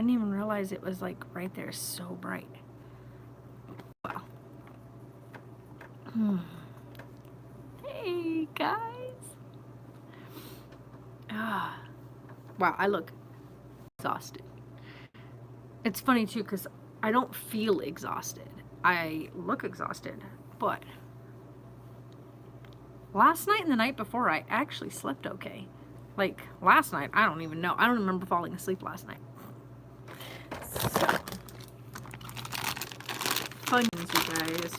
didn't even realize it was like right there, so bright. Wow. Hey guys. Wow, I look exhausted. It's funny too because I don't feel exhausted. I look exhausted, but last night and the night before I actually slept okay. Like last night, I don't even know. I don't remember falling asleep last night. So, Funyuns, you guys.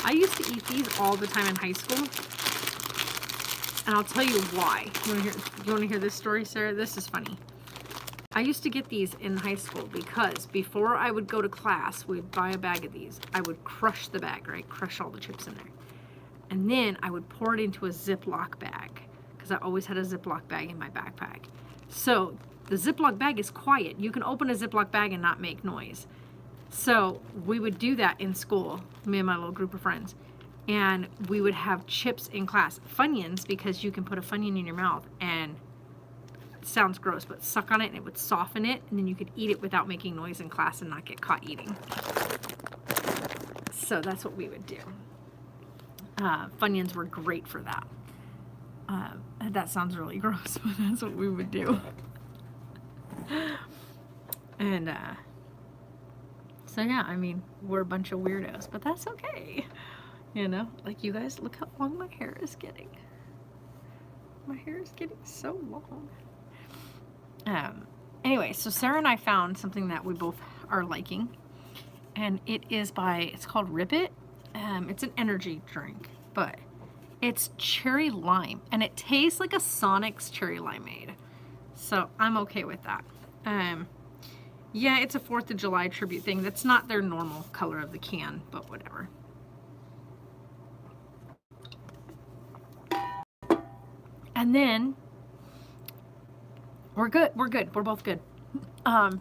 I used to eat these all the time in high school. And I'll tell you why. You want to hear this story, Sarah? This is funny. I used to get these in high school because before I would go to class, we'd buy a bag of these. I would crush the bag, right? Crush all the chips in there. And then I would pour it into a Ziploc bag because I always had a Ziploc bag in my backpack. So the Ziploc bag is quiet. You can open a Ziploc bag and not make noise. So we would do that in school, me and my little group of friends. And we would have chips in class. Funyuns, because you can put a Funyun in your mouth and it sounds gross, but suck on it and it would soften it. And then you could eat it without making noise in class and not get caught eating. So that's what we would do. Funyuns were great for that. That sounds really gross, but that's what we would do. And so yeah, I mean, we're a bunch of weirdos, but that's okay. You know, like you guys, look how long my hair is getting. My hair is getting so long. Anyway, so Sarah and I found something that we both are liking, and it's called Rip It. It's an energy drink, but it's cherry lime, and it tastes like a Sonic's cherry limeade. So I'm okay with that. Yeah, it's a 4th of July tribute thing. That's not their normal color of the can, but whatever. And then we're good. We're both good. I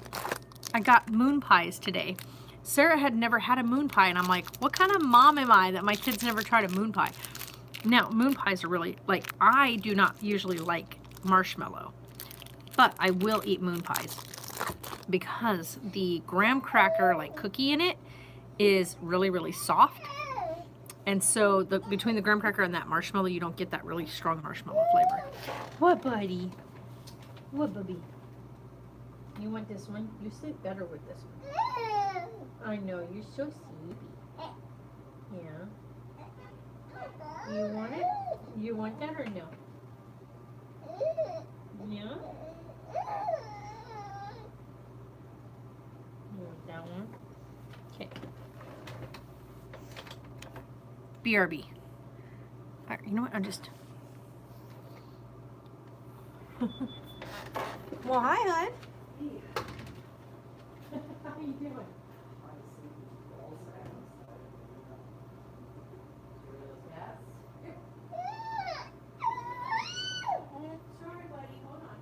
got moon pies today. Sarah had never had a moon pie, and I'm like, what kind of mom am I that my kids never tried a moon pie? Now, moon pies are really, like, I do not usually like marshmallow, but I will eat moon pies because the graham cracker, like, cookie in it is really, really soft. And so between the graham cracker and that marshmallow, you don't get that really strong marshmallow flavor. What, buddy? What, bubby? You want this one? You sleep better with this one. I know, you're so sleepy. Yeah. You want it? You want that or no? Yeah? You want that one? Okay. BRB. All right, you know what? I'm just... Well, hi, hon. How you doing? Sorry, buddy. Hold on.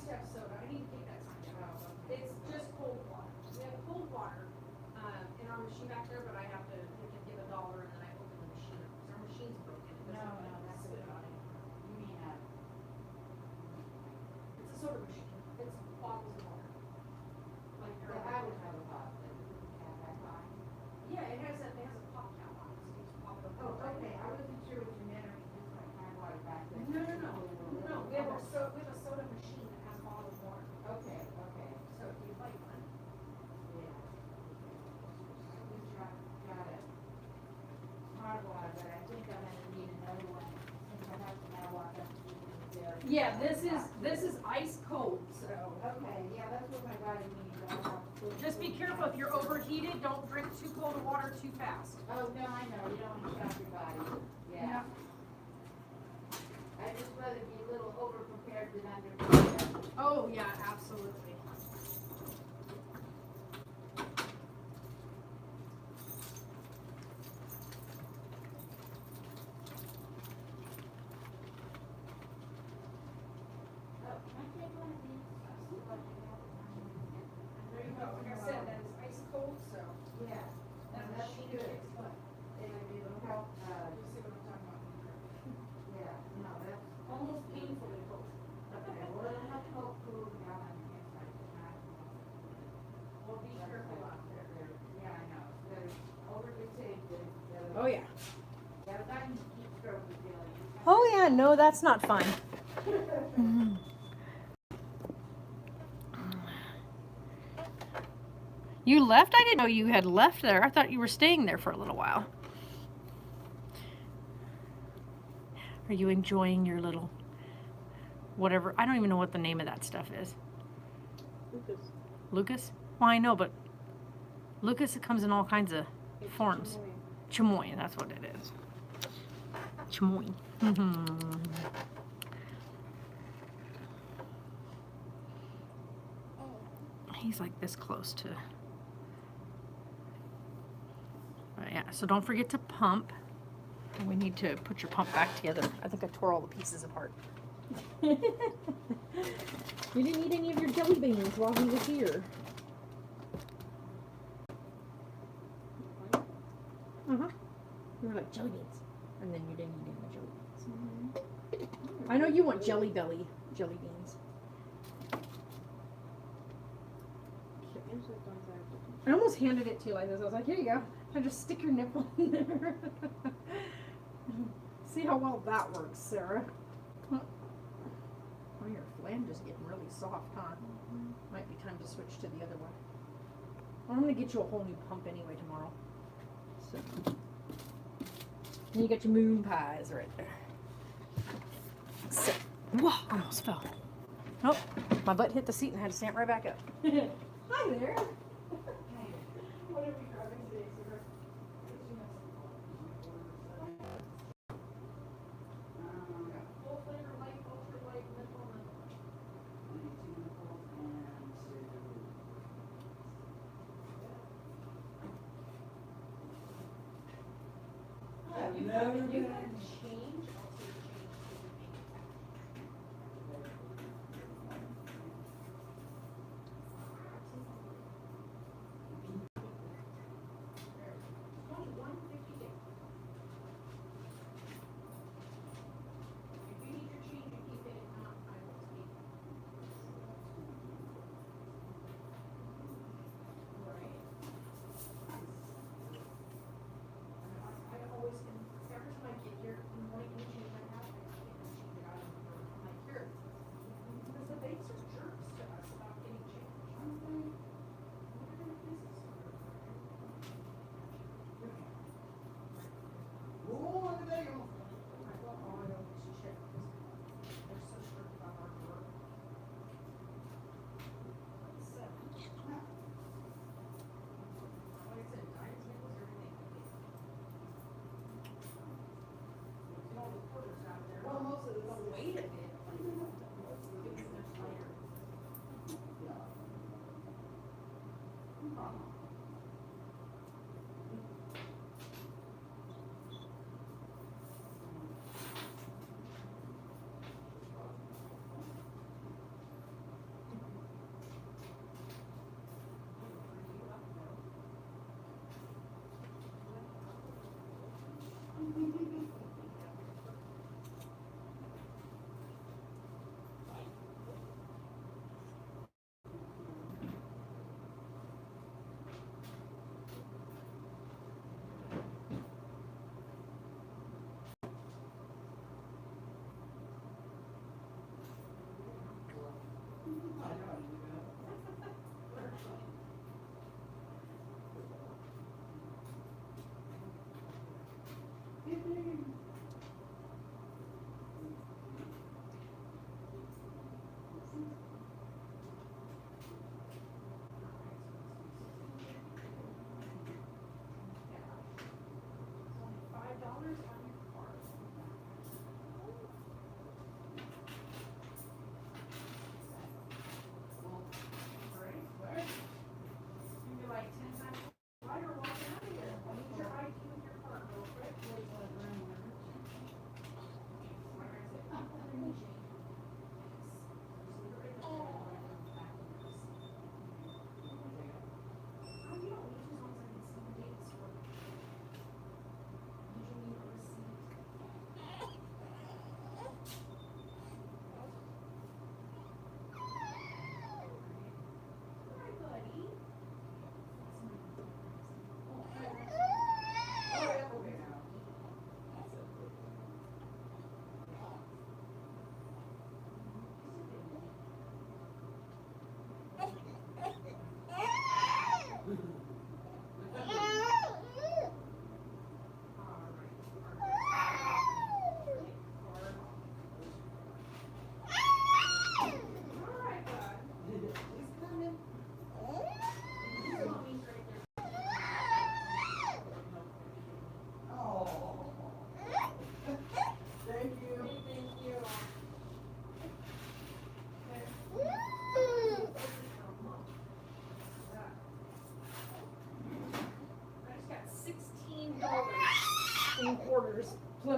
used to have soda. I need to take that sign down. It's just cold water. We have cold water in our machine back there, but I have to give $1 and then I open the machine. Because our machine's broken. It doesn't that's spit on it. You mean It's a soda machine. It's bottles of water. Like I would have a pot that have that high. yeah, it has a pop cap on it, so you just pop it up. Oh, okay. I wasn't sure what you meant, or you just like high water back then. No. We have a soda machine that has bottled water. Okay. So if you'd like one. Yeah. We got it. Hard water, but I think I'm gonna need another one since I have to now walk up to the Yeah, this is ice cold, so. Okay, yeah, that's what my body needs. Just be careful, if you're overheated, don't drink too cold of water too fast. Oh, no, I know, you don't want to shock your body. Yeah. I'd just rather be a little over-prepared than under-prepared. Oh, yeah, absolutely. Oh, can I take one of these? I'll see what you have. There you go. Like I said, that is ice cold, so. Yeah, That that's machine good. kicks butt. It'll be a little help, You'll see what I'm talking about. yeah, no, that's, Almost painfully cold. okay, well, it'll help cool down on the inside, but not. Well, be careful out there. Yeah, I know, there's over-fatigued, there's. Oh, yeah. Yeah, but I can keep stroking feeling. Oh, yeah, no, that's not fun. You left? I didn't know you had left there. I thought you were staying there for a little while. Are you enjoying your little whatever? I don't even know what the name of that stuff is. Lucas? Well, I know, but Lucas, it comes in all kinds of forms. Chamoy, that's what it is. Chamoy. He's like this close to. Yeah, so don't forget to pump. And we need to put your pump back together. I think I tore all the pieces apart. You didn't eat any of your jelly beans while he was here. You were like, jelly beans. And then you didn't eat any of the jelly beans. I know you want jelly belly jelly beans. I almost handed it to you like this. I was like, here you go. And just stick your nipple in there. See how well that works, Sarah. Oh, your flange is getting really soft, huh? Might be time to switch to the other one. I'm going to get you a whole new pump anyway tomorrow. So. And you got your moon pies right there. So, whoa, almost fell. Oh, my butt hit the seat and had to stand right back up. Hi there. What are we grabbing today, Sarah? Full flavor, light, ultra light, menthol, You can change. I'll say change to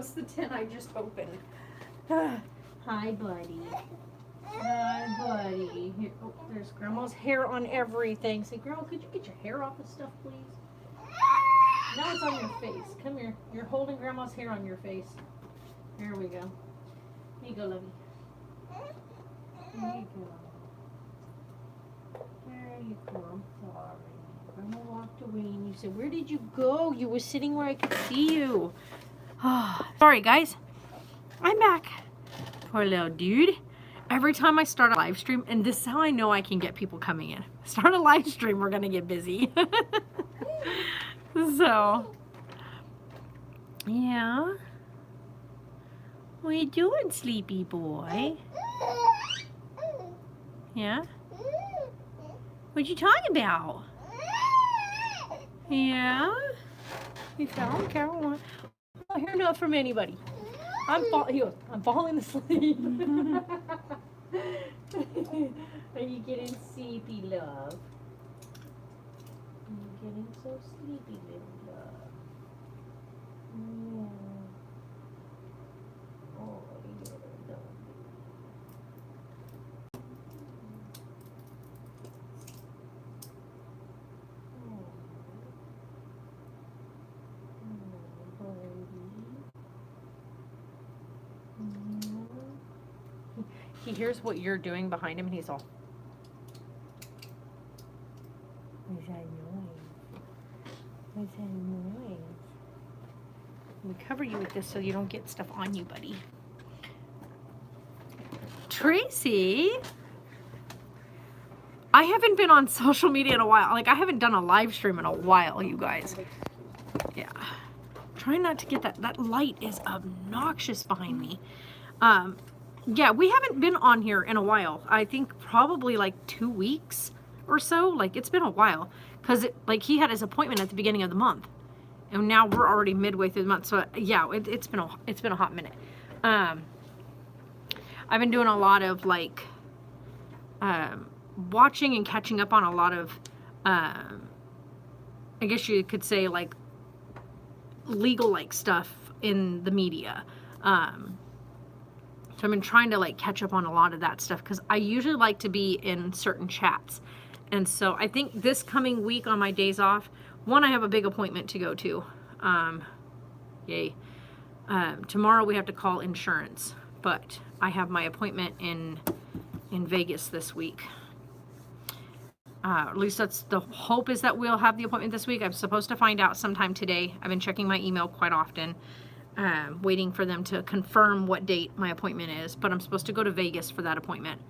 That's the tin I just opened. Hi, buddy. Hi, buddy. Here, oh, there's Grandma's hair on everything. Say, Grandma, could you get your hair off of stuff, please? Now it's on your face. Come here. You're holding Grandma's hair on your face. There we go. Here you go, lovey. There you go. There you go. I'm sorry. Grandma walked away and you said, where did you go? You were sitting where I could see you. Sorry, guys. I'm back. Poor little dude. Every time I start a live stream, and this is how I know I can get people coming in. Start a live stream, we're going to get busy. So, yeah. What are you doing, sleepy boy? Yeah? What you talking about? Yeah? You found Carol? I hear not from anybody. I'm falling asleep. Are you getting sleepy, love? Are you getting so sleepy, little love? Yeah. Oh, you're lovely. He hears what you're doing behind him and he's all, what's that noise? What's that noise? We cover you with this so you don't get stuff on you, buddy. Tracy, I haven't been on social media in a while. Like, I haven't done a live stream in a while, you guys. Yeah. Trying not to get that light is obnoxious behind me. Yeah, we haven't been on here in a while. I think probably like 2 weeks or so. Like, it's been a while. Because, he had his appointment at the beginning of the month. And now we're already midway through the month. So, yeah, it's been a hot minute. I've been doing a lot of, watching and catching up on a lot of, I guess you could say, legal, stuff in the media. So I've been trying to catch up on a lot of that stuff because I usually like to be in certain chats. And so I think this coming week on my days off, one, I have a big appointment to go to. Yay. Tomorrow we have to call insurance, but I have my appointment in Vegas this week. At least that's the hope, is that we'll have the appointment this week. I'm supposed to find out sometime today. I've been checking my email quite often. Waiting for them to confirm what date my appointment is, but I'm supposed to go to Vegas for that appointment.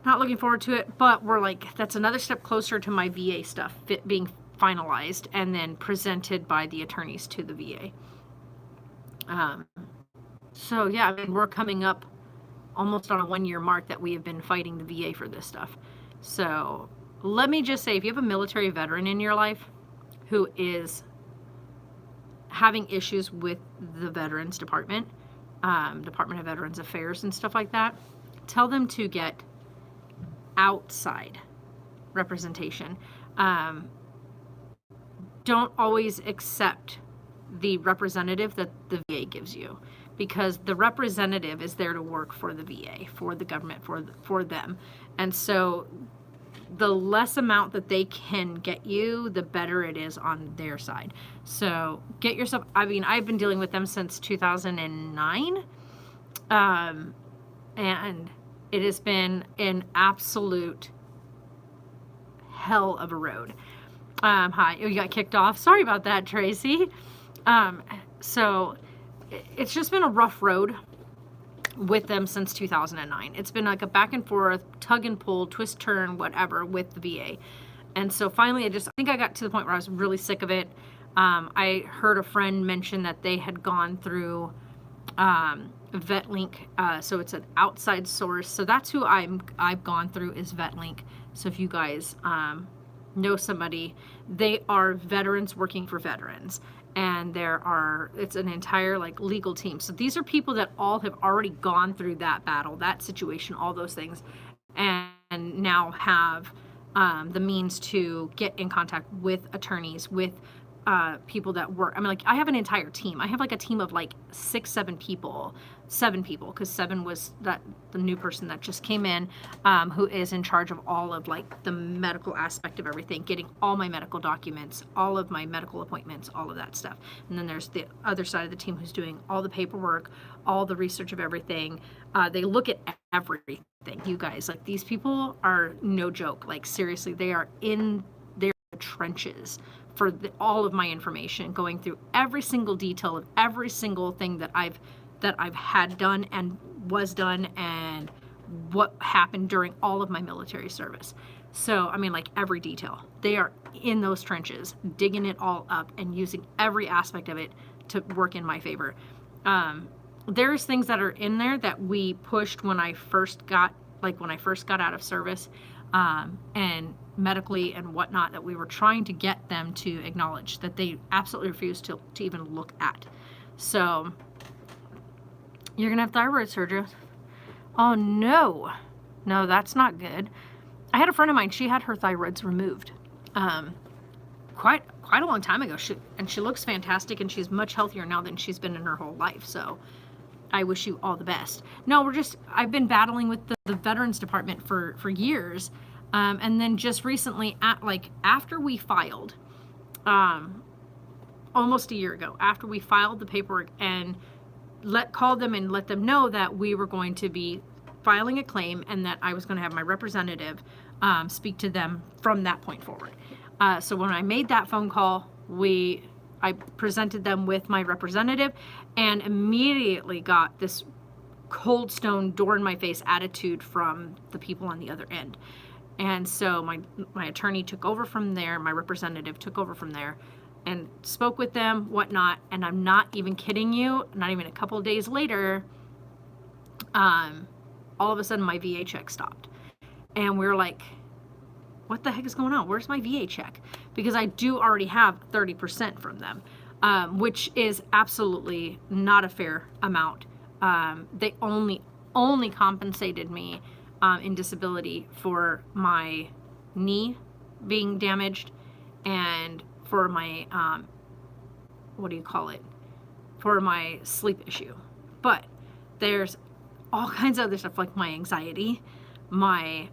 Not looking forward to it, but we're that's another step closer to my VA stuff being finalized and then presented by the attorneys to the VA. So yeah, I mean, we're coming up almost on a 1-year mark that we have been fighting the VA for this stuff. So let me just say, if you have a military veteran in your life who is having issues with the Veterans Department, Department of Veterans Affairs and stuff like that, tell them to get outside representation. Don't always accept the representative that the VA gives you, because the representative is there to work for the VA, for the government, for them. And so the less amount that they can get you, the better it is on their side. So get yourself, I mean, I've been dealing with them since 2009. And it has been an absolute hell of a road. Hi, you got kicked off. Sorry about that, Tracy. So it's just been a rough road with them since 2009. It's been like a back and forth, tug and pull, twist, turn, whatever with the VA. And so finally, I think I got to the point where I was really sick of it. I heard a friend mention that they had gone through VetLink. So it's an outside source. So that's who I've gone through, is VetLink. So if you guys know somebody, they are veterans working for veterans. And it's an entire legal team. So these are people that all have already gone through that battle, that situation, all those things, and now have the means to get in contact with attorneys, with people that work. I mean, like, I have an entire team. I have like a team of like 7 people, because 7 was the new person that just came in, who is in charge of all of like the medical aspect of everything, getting all my medical documents, all of my medical appointments, all of that stuff. And then there's the other side of the team who's doing all the paperwork, all the research of everything. They look at everything. You guys, like, these people are no joke. Like, seriously, they are in their trenches for all of my information, going through every single detail of every single thing that I've had done and was done, and what happened during all of my military service. So, I mean, like, every detail. They are in those trenches, digging it all up and using every aspect of it to work in my favor. There's things that are in there that we pushed when I first got out of service, and medically and whatnot, that we were trying to get them to acknowledge, that they absolutely refused to even look at. So, you're gonna have thyroid surgery. Oh no, that's not good. I had a friend of mine, she had her thyroids removed quite a long time ago. She looks fantastic, and she's much healthier now than she's been in her whole life. So I wish you all the best. No, I've been battling with the Veterans Department for years. And then just recently, after we filed, almost a year ago, after we filed the paperwork and called them and let them know that we were going to be filing a claim, and that I was going to have my representative speak to them from that point forward. So when I made that phone call, I presented them with my representative, and immediately got this cold stone, door in my face attitude from the people on the other end. And so my attorney took over from there, my representative took over from there, and spoke with them, whatnot. And I'm not even kidding you, not even a couple of days later, all of a sudden my VA check stopped. And we were like, what the heck is going on? Where's my VA check? Because I do already have 30% from them, which is absolutely not a fair amount. They only compensated me in disability for my knee being damaged, and for my, for my sleep issue. But there's all kinds of other stuff, like my anxiety, my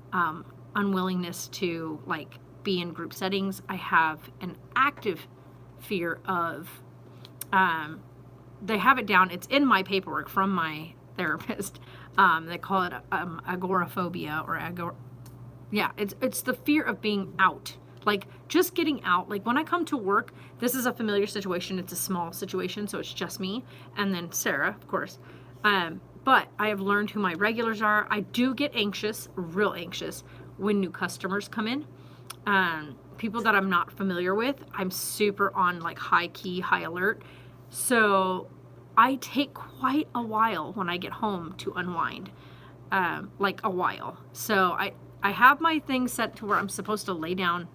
unwillingness to, like, be in group settings. I have an active fear of, they have it down, it's in my paperwork from my therapist. They call it agoraphobia, or it's the fear of being out. Like, just getting out. Like, when I come to work, this is a familiar situation. It's a small situation, so it's just me and then Sarah, of course. But I have learned who my regulars are. I do get anxious, real anxious, when new customers come in. People that I'm not familiar with, I'm super on, like, high key, high alert. So I take quite a while when I get home to unwind, like a while. So I have my thing set to where I'm supposed to lay down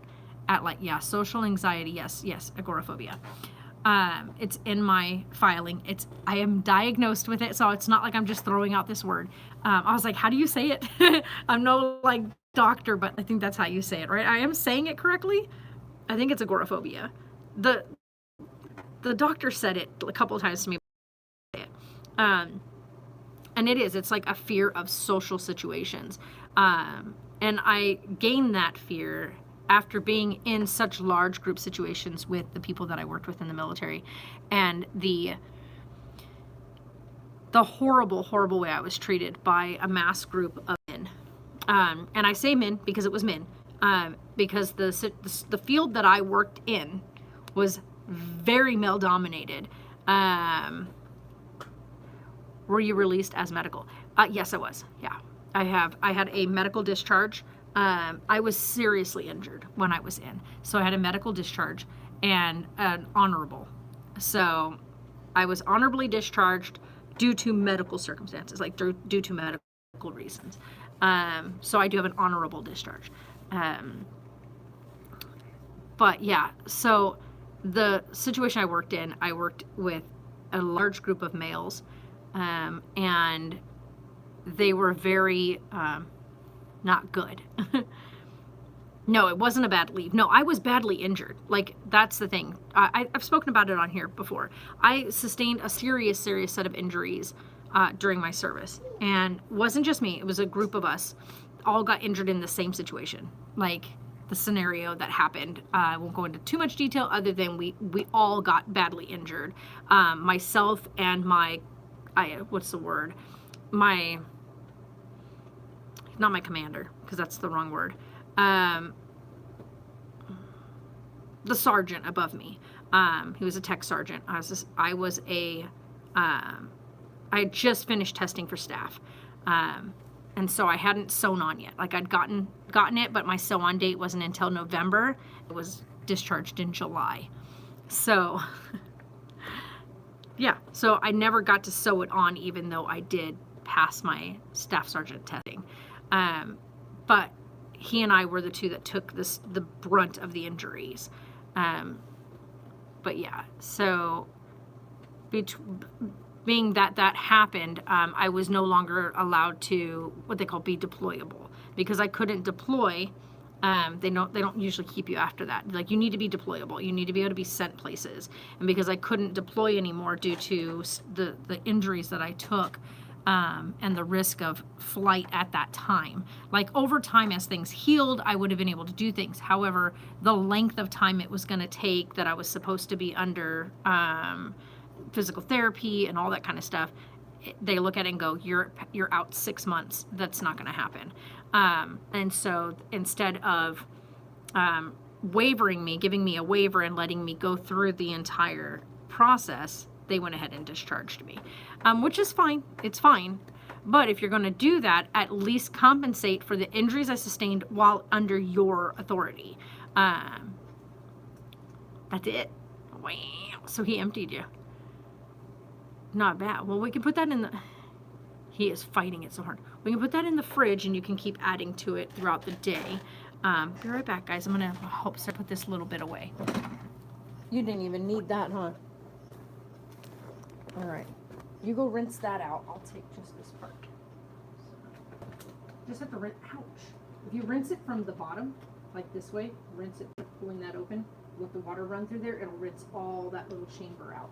at, like, social anxiety, yes, agoraphobia. It's in my filing. I am diagnosed with it, so it's not like I'm just throwing out this word. I was like, how do you say it? I'm no, like, doctor, but I think that's how you say it, right? I am saying it correctly. I think it's agoraphobia. The doctor said it a couple of times to me. And it's like a fear of social situations. And I gained that fear after being in such large group situations with the people that I worked with in the military, and the horrible, horrible way I was treated by a mass group of men. And I say men because it was men, because the field that I worked in was very male dominated. Were you released as medical? Yes, I was. Yeah, I had a medical discharge. I was seriously injured when I was in, so I had a medical discharge and an honorable. So I was honorably discharged due to medical circumstances, like due to medical reasons. So I do have an honorable discharge. But yeah, so the situation I worked with a large group of males, and they were very not good. No, it wasn't a bad leave. No, I was badly injured. Like, that's the thing. I've spoken about it on here before. I sustained a serious set of injuries during my service. And it wasn't just me. It was a group of us all got injured in the same situation. Like, the scenario that happened. I won't go into too much detail other than we all got badly injured. Myself and what's the word? Not my commander, because that's the wrong word. The sergeant above me. He was a tech sergeant. I had just finished testing for staff. And so I hadn't sewn on yet. Like, I'd gotten it, but my sew on date wasn't until November. It was discharged in July. So yeah, so I never got to sew it on, even though I did pass my staff sergeant testing. But he and I were the two that took the brunt of the injuries. But yeah, so being that happened, I was no longer allowed to what they call be deployable, because I couldn't deploy. They don't usually keep you after that. Like, you need to be deployable. You need to be able to be sent places. And because I couldn't deploy anymore due to the injuries that I took, and the risk of flight at that time. Like, over time, as things healed, I would have been able to do things. However, the length of time it was going to take that I was supposed to be under physical therapy and all that kind of stuff, they look at it and go, you're out 6 months. That's not going to happen. And so instead of giving me a waiver and letting me go through the entire process, they went ahead and discharged me, which is fine. It's fine. But if you're going to do that, at least compensate for the injuries I sustained while under your authority. That's it. Wow. So he emptied you. Not bad. Well, we can put that in the... He is fighting it so hard. We can put that in the fridge, and you can keep adding to it throughout the day. Be right back, guys. I'm going to put this little bit away. You didn't even need that, huh? All right. You go rinse that out. I'll take just this part. Just have to rinse. Ouch. If you rinse it from the bottom, like this way, rinse it, pulling that open, let the water run through there, it'll rinse all that little chamber out.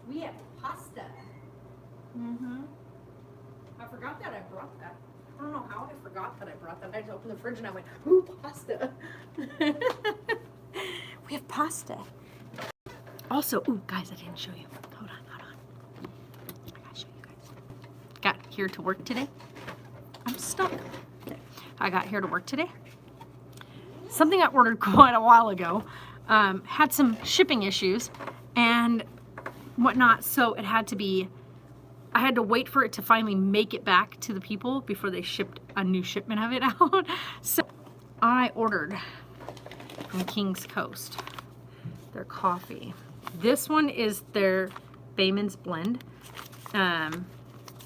We have pasta. Mm-hmm. I forgot that I brought that. I don't know how I forgot that I brought that. I just opened the fridge and I went, ooh, pasta. We have pasta. Also, ooh, guys, I didn't show you. Hold on. I gotta show you guys. Got here to work today. I'm stuck. Okay. I got here to work today. Something I ordered quite a while ago. Had some shipping issues and whatnot, so I had to wait for it to finally make it back to the people before they shipped a new shipment of it out. So I ordered from King's Coast their coffee. This one is their Bayman's Blend.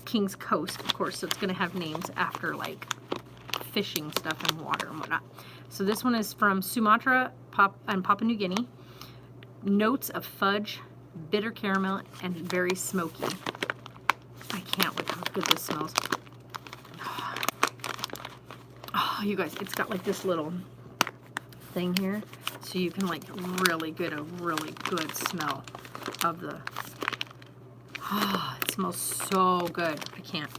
King's Coast, of course, so it's going to have names after like fishing stuff and water and whatnot. So this one is from Sumatra and Papua New Guinea. Notes of fudge, bitter caramel, and very smoky. I can't wait how good this smells. Oh, you guys, it's got like this little thing here, so you can like really get a really good smell of the... Oh, it smells so good. I can't.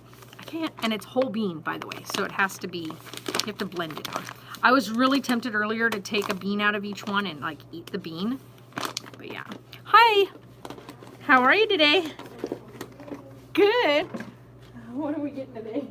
And it's whole bean, by the way, so it has to be, you have to blend it out. I was really tempted earlier to take a bean out of each one and like eat the bean, but yeah. Hi! How are you today? Good. What are we getting today?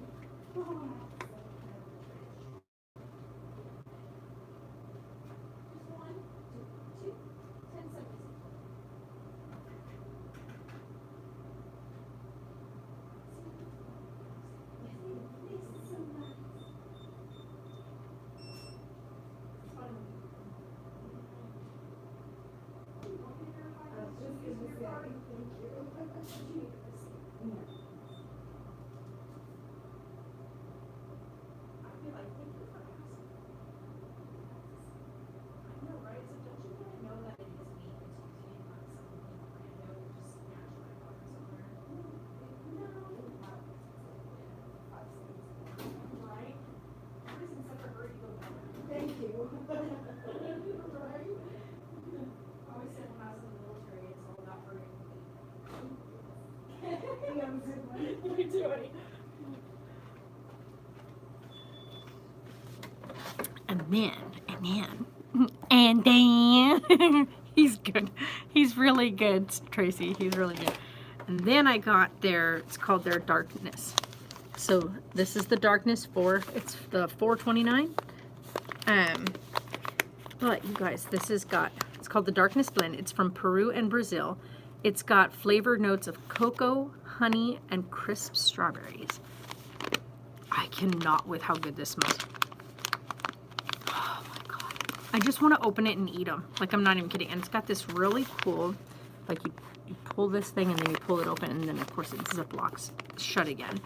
You too, honey. And then, he's good. He's really good, Tracy. He's really good. And then I got it's called their Darkness. So this is the Darkness 4. It's the 429. But you guys, it's called the Darkness Blend. It's from Peru and Brazil. It's got flavored notes of cocoa, honey, and crisp strawberries. I cannot with how good this smells. Oh my God. I just want to open it and eat them. Like, I'm not even kidding. And it's got this really cool, like you pull this thing and then you pull it open and then of course it ziplocks shut again.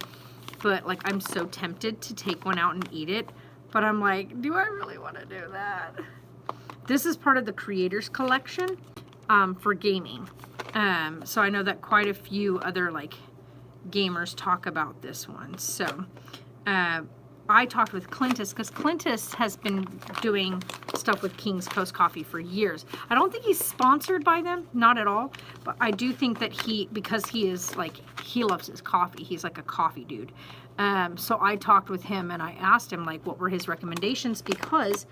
But like, I'm so tempted to take one out and eat it. But I'm like, do I really want to do that? This is part of the Creators Collection for gaming. So I know that quite a few other like gamers talk about this one. So I talked with Clintus because Clintus has been doing stuff with King's Coast Coffee for years. I don't think he's sponsored by them, not at all. But I do think that because he is like, he loves his coffee. He's like a coffee dude. So I talked with him and I asked him like what were his recommendations, because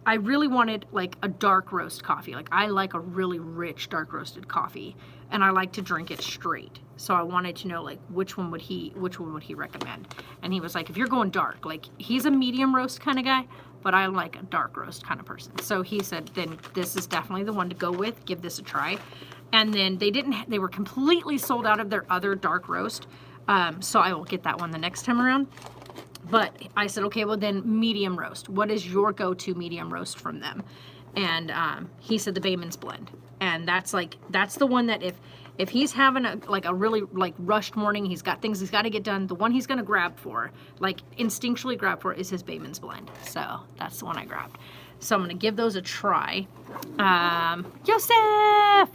I really wanted like a dark roast coffee. Like, I like a really rich dark roasted coffee and I like to drink it straight. So I wanted to know like which one would he recommend? And he was like, if you're going dark, like he's a medium roast kind of guy, but I like a dark roast kind of person. So he said, then this is definitely the one to go with. Give this a try. And then they were completely sold out of their other dark roast. So I will get that one the next time around. But I said, okay, well then medium roast. What is your go-to medium roast from them? And he said the Bayman's Blend. And that's the one that if he's having a really like rushed morning, he's got things he's got to get done, the one he's going to grab for, like instinctually grab for, is his Bayman's Blend. So that's the one I grabbed. So I'm going to give those a try. Joseph!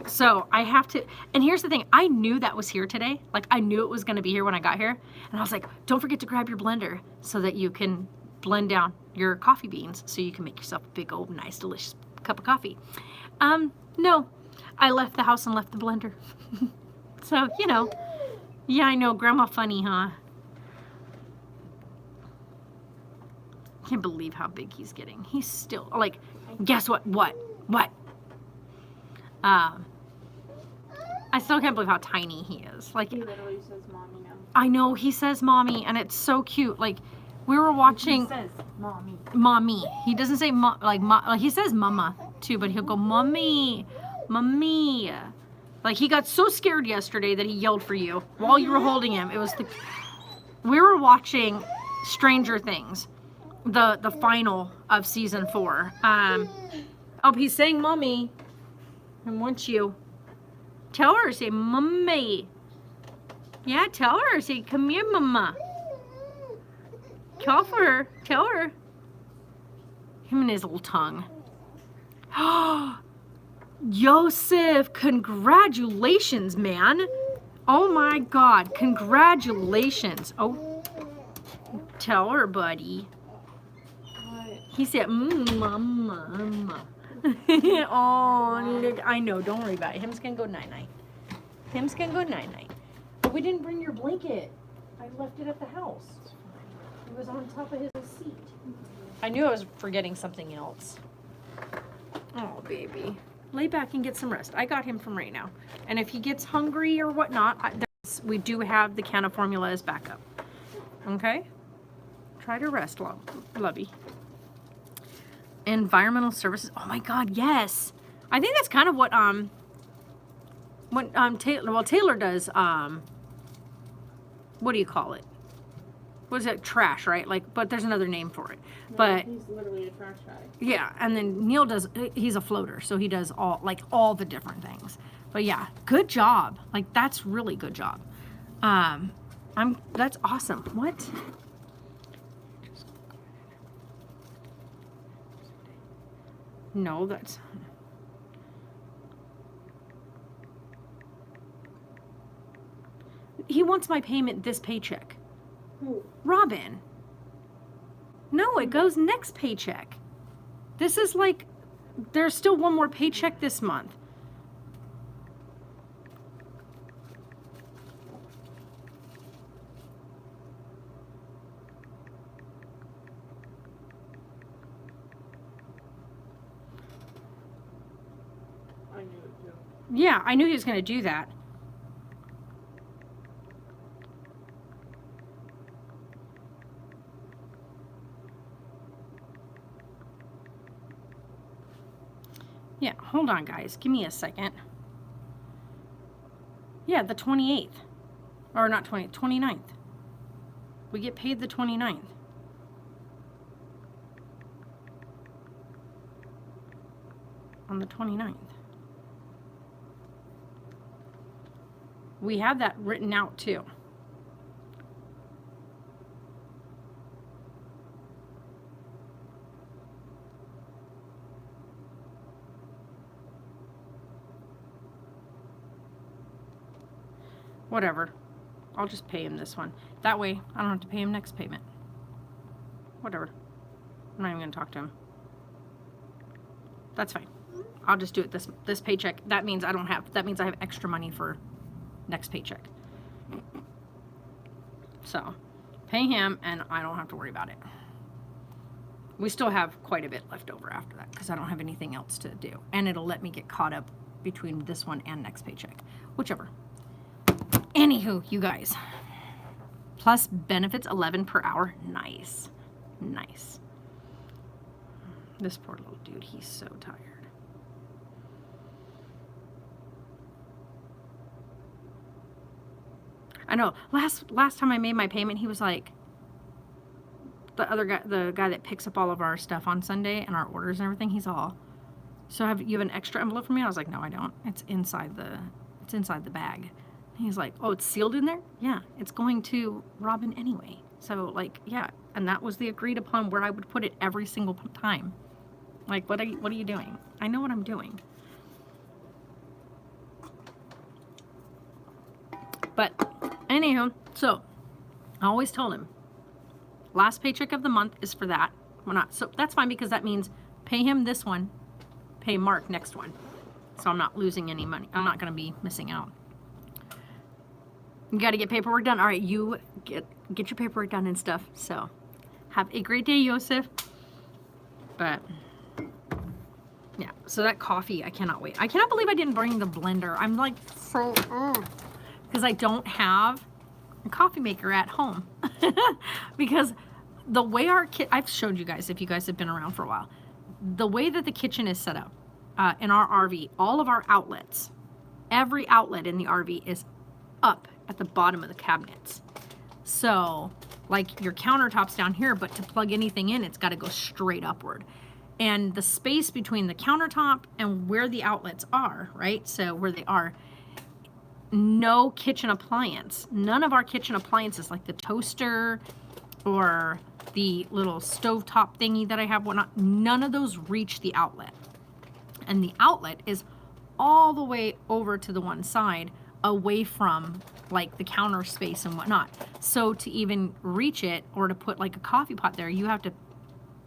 So I have to, and here's the thing, I knew that was here today. Like, I knew it was going to be here when I got here. And I was like, don't forget to grab your blender so that you can blend down your coffee beans so you can make yourself a big old nice delicious cup of coffee. No, I left the house and left the blender. So, you know, yeah, I know, grandma funny, huh? Can't believe how big he's getting. He's still, like, guess what? What? I still can't believe how tiny he is. Like, He literally says mommy now. I know, he says mommy, and it's so cute. Like, we were watching. He says mommy. Mommy. He doesn't say like he says mama too, but he'll go mommy, mommy. Like, he got so scared yesterday that he yelled for you while you were holding him. It was we were watching Stranger Things, the final of season 4. Oh, he's saying mommy. I want you. Tell her, say mommy. Yeah, tell her, say come here, mama. Call for her. Tell her. Him and his little tongue. Joseph, congratulations, man. Oh my God, congratulations. Oh, tell her, buddy. What? He said, mama. Oh, look, I know, don't worry about it. Him's gonna go night-night. Him's gonna go night-night. But we didn't bring your blanket. I left it at the house. It was on top of his seat. I knew I was forgetting something else. Oh, baby. Lay back and get some rest. I got him from right now. And if he gets hungry or whatnot, we do have the can of formula as backup. Okay? Try to rest, lovey. Environmental services. Oh my God, yes. I think that's kind of what Taylor does. What do you call it? What is it? Trash, right? Like, but there's another name for it. No, but he's literally a trash guy. yeah, and then Neil does. He's a floater, so he does all the different things. But yeah, good job. Like, that's really good job. That's awesome. What? No, that's... He wants my payment this paycheck. Who? Robin. No, it goes next paycheck. This is like... There's still one more paycheck this month. Yeah, I knew he was going to do that. Yeah, hold on, guys. Give me a second. Yeah, the 28th. Or not 20th, 29th. We get paid the 29th. On the 29th. We have that written out too. Whatever. I'll just pay him this one. That way, I don't have to pay him next payment. Whatever. I'm not even going to talk to him. That's fine. I'll just do it this paycheck. That means I have extra money for next paycheck. So, pay him and I don't have to worry about it. We still have quite a bit left over after that because I don't have anything else to do. And it'll let me get caught up between this one and next paycheck. Whichever. Anywho, you guys. Plus benefits, 11 per hour. Nice. Nice. This poor little dude, he's so tired. I know. Last time I made my payment, he was like, the guy that picks up all of our stuff on Sunday and our orders and everything, he's all, so you have an extra envelope for me? I was like, no, I don't. It's inside the bag. And he's like, oh, it's sealed in there? Yeah, it's going to Robin anyway. So like, yeah, and that was the agreed upon where I would put it every single time. Like, what are you doing? I know what I'm doing. But anywho, so I always told him, last paycheck of the month is for that. We're not, so that's fine because that means pay him this one, pay Mark next one. So I'm not losing any money. I'm not going to be missing out. You got to get paperwork done. All right, you get your paperwork done and stuff. So have a great day, Yosef. But yeah, so that coffee, I cannot wait. I cannot believe I didn't bring the blender. I'm like so, because I don't have a coffee maker at home. Because the way I've showed you guys, if you guys have been around for a while, the way that the kitchen is set up in our RV, all of our outlets, every outlet in the RV is up at the bottom of the cabinets. So like your countertop's down here, but to plug anything in, it's got to go straight upward. And the space between the countertop and where the outlets are, right? So where they are, no kitchen appliance. None of our kitchen appliances, like the toaster or the little stovetop thingy that I have, whatnot, none of those reach the outlet. And the outlet is all the way over to the one side, away from like the counter space and whatnot. So to even reach it or to put like a coffee pot there, you have to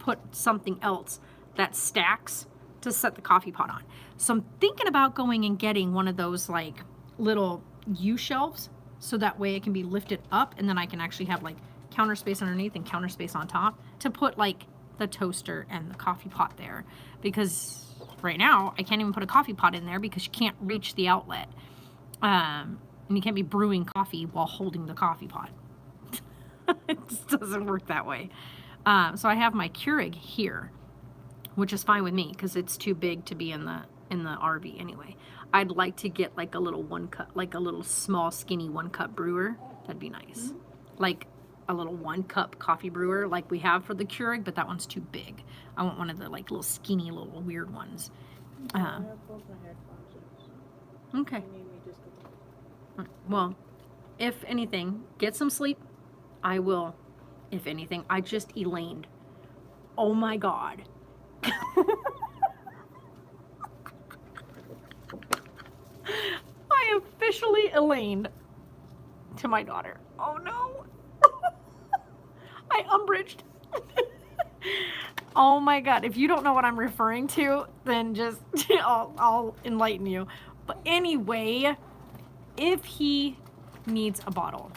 put something else that stacks to set the coffee pot on. So I'm thinking about going and getting one of those like little U shelves, so that way it can be lifted up and then I can actually have like counter space underneath and counter space on top to put like the toaster and the coffee pot there. Because right now I can't even put a coffee pot in there because you can't reach the outlet. And you can't be brewing coffee while holding the coffee pot. It just doesn't work that way. So I have my Keurig here, which is fine with me because it's too big to be in the RV anyway. I'd like to get like a little small skinny 1 cup brewer. That'd be nice. Like a little 1 cup coffee brewer like we have for the Keurig, but that one's too big. I want one of the like little skinny little weird ones. Okay. Well, if anything, get some sleep. I will, if anything. I just Elained. Oh my God. I officially Elained to my daughter. Oh no. I umbridged. Oh my God. If you don't know what I'm referring to, then just, I'll enlighten you. But anyway, if he needs a bottle,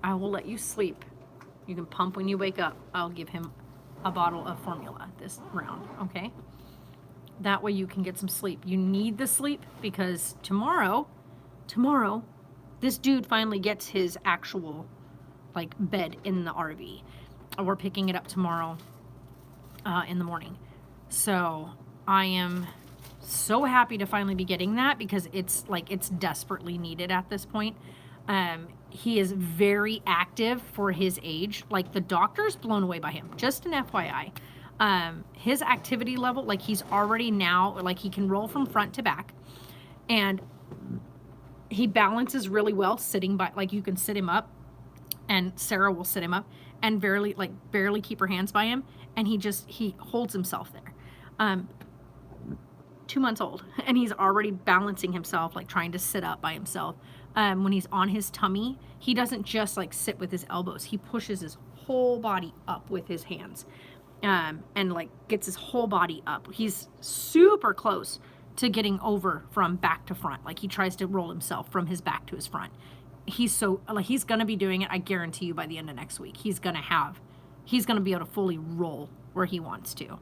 I will let you sleep. You can pump when you wake up. I'll give him a bottle of formula this round, okay? That way you can get some sleep. You need the sleep because tomorrow, this dude finally gets his actual like bed in the RV. We're picking it up tomorrow in the morning. So I am so happy to finally be getting that because it's desperately needed at this point. He is very active for his age. Like the doctor's blown away by him. Just an FYI. His activity level, like he's already now, like he can roll from front to back. And he balances really well sitting by, like you can sit him up and Sarah will sit him up and barely keep her hands by him. And he holds himself there. 2 months old and he's already balancing himself, like trying to sit up by himself. When he's on his tummy, he doesn't just like sit with his elbows. He pushes his whole body up with his hands, and like gets his whole body up. He's super close to getting over from back to front. Like he tries to roll himself from his back to his front. He's gonna be doing it. I guarantee you by the end of next week, he's gonna be able to fully roll where he wants to.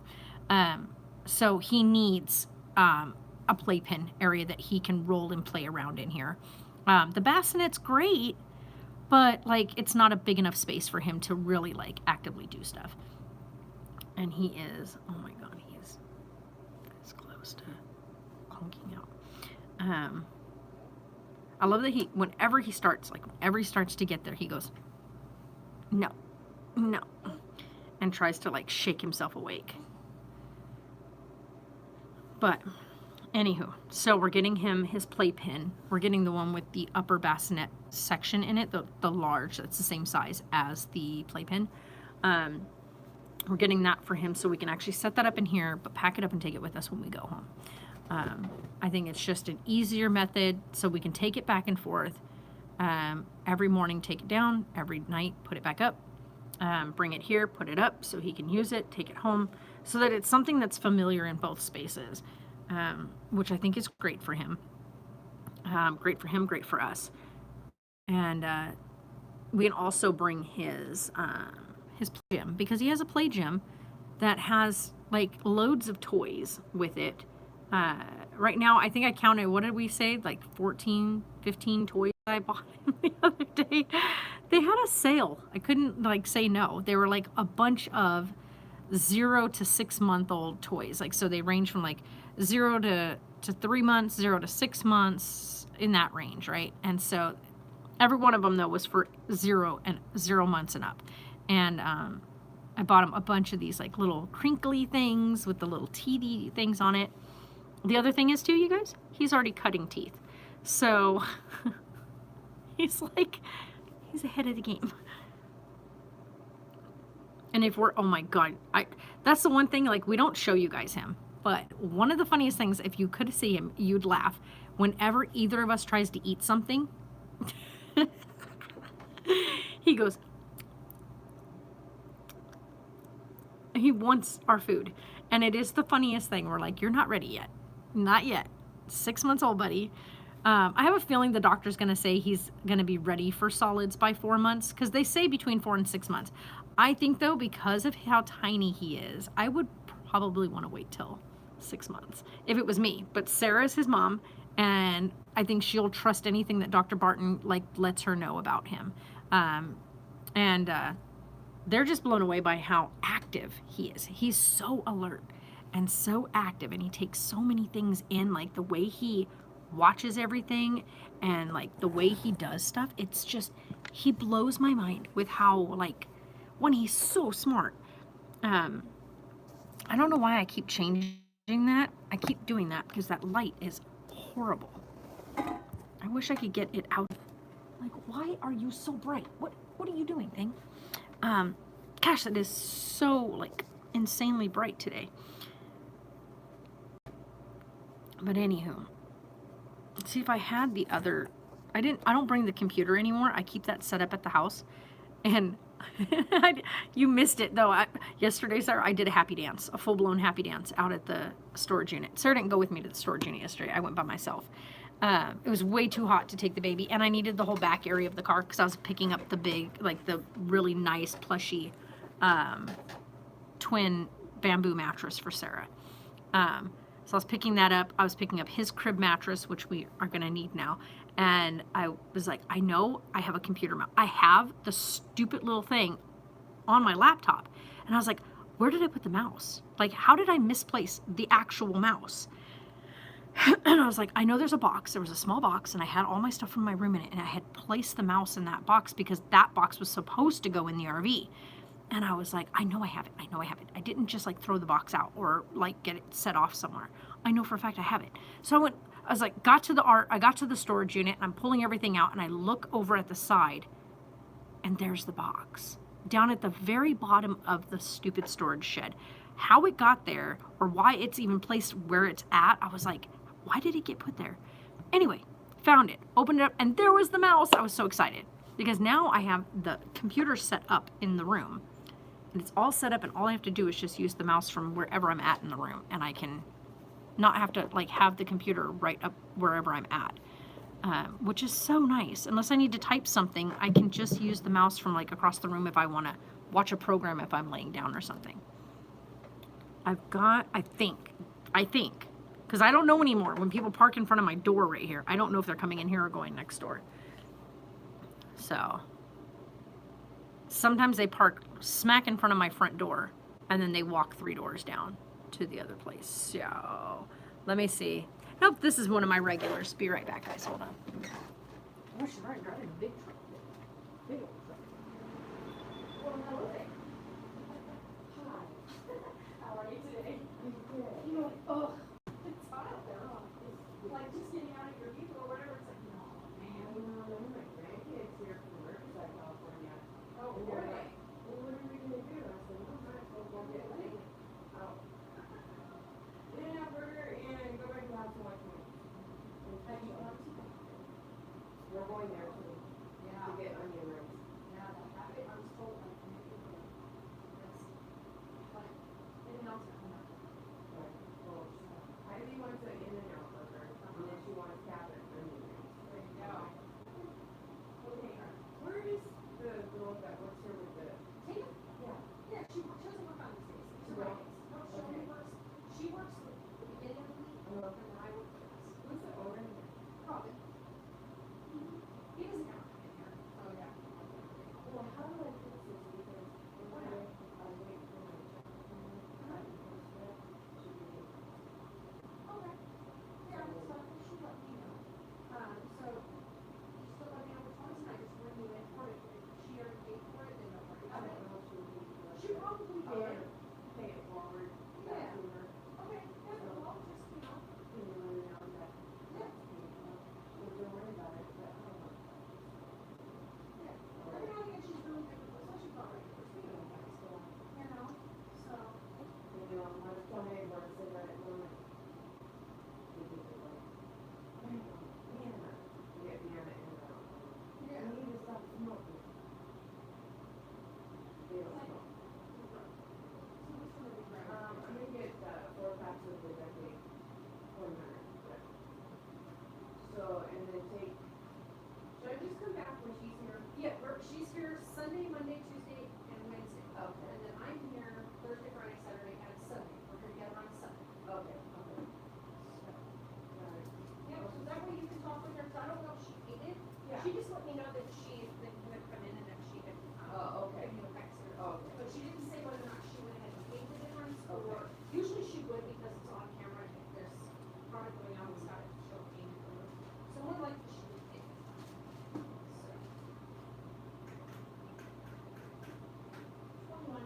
So he needs a playpen area that he can roll and play around in here. The bassinet's great, but like it's not a big enough space for him to really like actively do stuff. And he is, oh my God, he's this close to honking out. I love that whenever he starts to get there, he goes, no, and tries to like shake himself awake. But anywho, so we're getting him his playpen. We're getting the one with the upper bassinet section in it, the large, that's the same size as the playpen. We're getting that for him so we can actually set that up in here, but pack it up and take it with us when we go home. I think it's just an easier method so we can take it back and forth. Every morning, take it down. Every night, put it back up. Bring it here, put it up so he can use it, take it home, so that it's something that's familiar in both spaces, which I think is great for him. Great for him, great for us. And we can also bring his play gym, because he has a play gym that has like loads of toys with it. Right now, I think I counted, what did we say? Like 14, 15 toys I bought him the other day. They had a sale. I couldn't like say no. They were like a bunch of 0 to 6 month old toys. Like, so they range from like 0 to 3 months, 0 to 6 months, in that range, right? And so every one of them though was for 0 months and up. And I bought him a bunch of these like little crinkly things with the little teethy things on it. The other thing is too, you guys, he's already cutting teeth. So he's ahead of the game. And if we're, oh my God, that's the one thing, like we don't show you guys him, but one of the funniest things, if you could see him, you'd laugh. Whenever either of us tries to eat something, he goes, he wants our food. And it is the funniest thing. We're like, you're not ready yet. Not yet. 6 months old, buddy. I have a feeling the doctor's going to say he's going to be ready for solids by 4 months, because they say between 4 and 6 months. I think, though, because of how tiny he is, I would probably want to wait till 6 months if it was me. But Sarah's his mom, and I think she'll trust anything that Dr. Barton like lets her know about him. They're just blown away by how active he is. He's so alert and so active, and he takes so many things in, like the way he watches everything and like the way he does stuff. It's just, he blows my mind with how, like, when he's so smart. I don't know why I keep changing that. I keep doing that because that light is horrible. I wish I could get it out. Like, why are you so bright? What are you doing, thing? Gosh, that is so like insanely bright today. But anywho, let's see if I had the other. I don't bring the computer anymore. I keep that set up at the house. And you missed it though. Yesterday, Sarah, I did a happy dance, a full-blown happy dance out at the storage unit. Sarah didn't go with me to the storage unit yesterday. I went by myself. It was way too hot to take the baby, and I needed the whole back area of the car because I was picking up the big, like the really nice plushy twin bamboo mattress for Sarah. So I was picking that up. I was picking up his crib mattress, which we are going to need now. And I was like, I know I have a computer mouse. I have the stupid little thing on my laptop. And I was like, where did I put the mouse? Like, how did I misplace the actual mouse? And I was like, I know there's a box. There was a small box, and I had all my stuff from my room in it. And I had placed the mouse in that box because that box was supposed to go in the RV. And I was like, I know I have it. I know I have it. I didn't just like throw the box out or like get it set off somewhere. I know for a fact I have it. So I was like, got to the storage unit, and I'm pulling everything out, and I look over at the side, and there's the box down at the very bottom of the stupid storage shed. How it got there or why it's even placed where it's at, I was like, why did it get put there? Anyway, found it, opened it up, and there was the mouse. I was so excited because now I have the computer set up in the room. And it's all set up, and all I have to do is just use the mouse from wherever I'm at in the room, and I can not have to like have the computer right up wherever I'm at, which is so nice. Unless I need to type something, I can just use the mouse from like across the room if I want to watch a program if I'm laying down or something. I think, because I don't know anymore when people park in front of my door right here. I don't know if they're coming in here or going next door. So sometimes they park smack in front of my front door, and then they walk 3 doors down to the other place. So let me see. Nope, this is one of my regulars. Be right back, guys. Hold on. Oh, she's driving a big truck. Big old truck. Well, hello there. Hi. How are you today? I'm good. You know, oh, it's hot out there, huh? It's like just getting out of your vehicle or whatever. It's like, no, man. You know, I my grandkids here from Riverside, California. Oh, and they're like, well, what are we going to do? I said, well, might as well go get late. Oh. Yeah, burger and go back to the house and watch movies. We're going there to get onion rings. Yeah, I was told like yes. But anything else coming up? Right. Well, Heidi wants an In-N-Out burger, and then she wants cabinet onion rings. There you go. Okay, where is the girl that works here with the Tina? Yeah. Yeah, she doesn't work on these days. She's right. No, she only works. She works the beginning of the week, and then I work the rest. Who's the owner? Robin. He doesn't have to in here. Oh, yeah. Well, how do I fix this? Because if I wait for my check, I can post it to the okay. Yeah, so she let me know. So you still let me know which ones, and I just bring you in for it. If she already paid for it, then don't worry about it. I don't know if she would be. She probably did. Pay it forward. Yeah. Okay. Yeah, well, just, you know. Can you let me know that? Yeah. So don't worry about it, but I don't know. Yeah. Every now and again, she's really good, especially for our first video guys, so, you know, so. You know, I was telling my neighbor, I said that at moment. We need to like, Vienna. Get Vienna in the, yeah. I need to stop smoking. They don't smoke. I'm gonna get 4 packs of the decade. 100. So, and then take. Should I just come back when she's here? Yeah, she's here Sunday, Monday, Tuesday, and Wednesday. Okay. And then I'm here Thursday, Friday, Saturday, and Sunday. We're here together on Sunday. Okay. Okay. So, got it. Yeah, so that way you can talk with her, because I don't know if she hated. Yeah. She just let me know that she had come in and that she had. Okay. Given you a text or something. But she didn't say whether or not she went ahead and paid the difference, or usually she would because it's on camera and if there's product going on, it's got to show payment. So more likely she would pay. So. 21.50.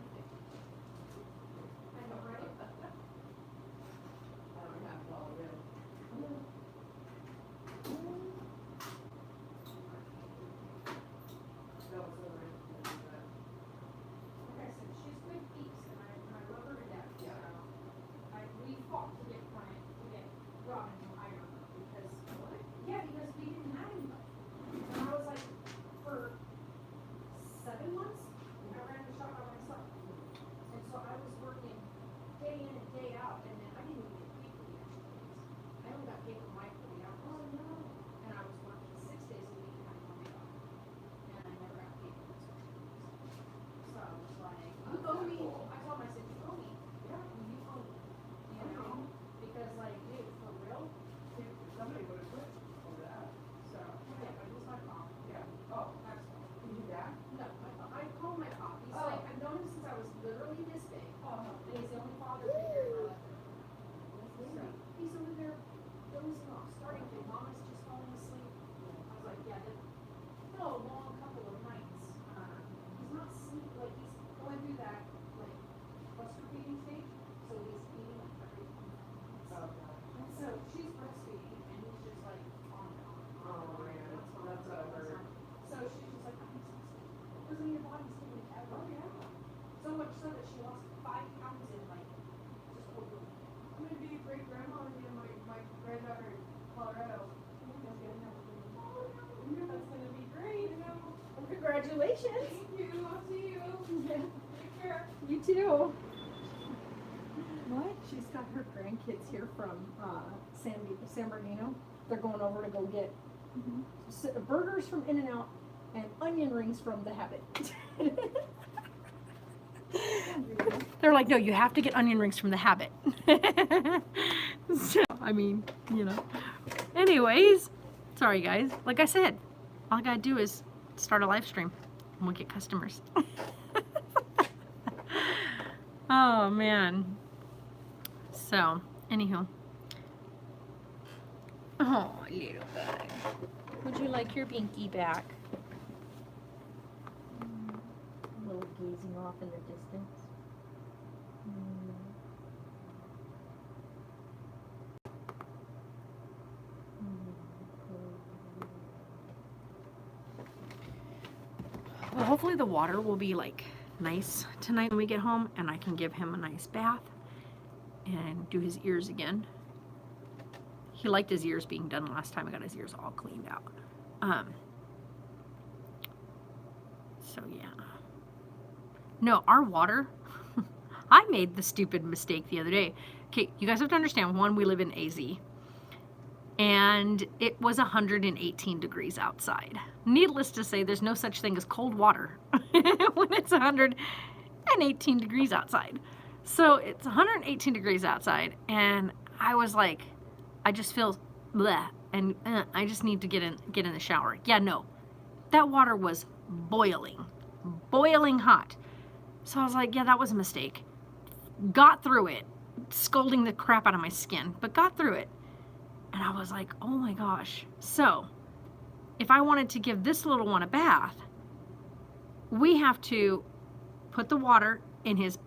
goes in your body forever. Oh, yeah. So much so that she lost 5 pounds in like just over. I'm gonna be a great grandma and my granddaughter in Colorado. That's gonna be great. Well, congratulations. Thank you. I'll see you. Yeah. Take care. You too. What? She's got her grandkids here from San Bernardino. They're going over to go get burgers from In-N-Out and onion rings from The Habit. They're like, no, you have to get onion rings from The Habit. So, I mean, you know. Anyways, sorry guys. Like I said, all I gotta do is start a live stream and we'll get customers. Oh man. So, anywho. Oh, little guy. Would you like your binky back? A little gazing off in the distance. Well, hopefully the water will be like nice tonight when we get home and I can give him a nice bath and do his ears again. He liked his ears being done last time. I got his ears all cleaned out. So yeah. No, our water, I made the stupid mistake the other day. Okay, you guys have to understand, one, we live in AZ. And it was 118 degrees outside. Needless to say, there's no such thing as cold water when it's 118 degrees outside. So it's 118 degrees outside, and I was like, I just feel bleh, and I just need to get in the shower. Yeah, no, that water was boiling hot. So I was like, yeah, that was a mistake. Got through it, scolding the crap out of my skin, but got through it. And I was like, oh my gosh. So if I wanted to give this little one a bath, we have to put the water in his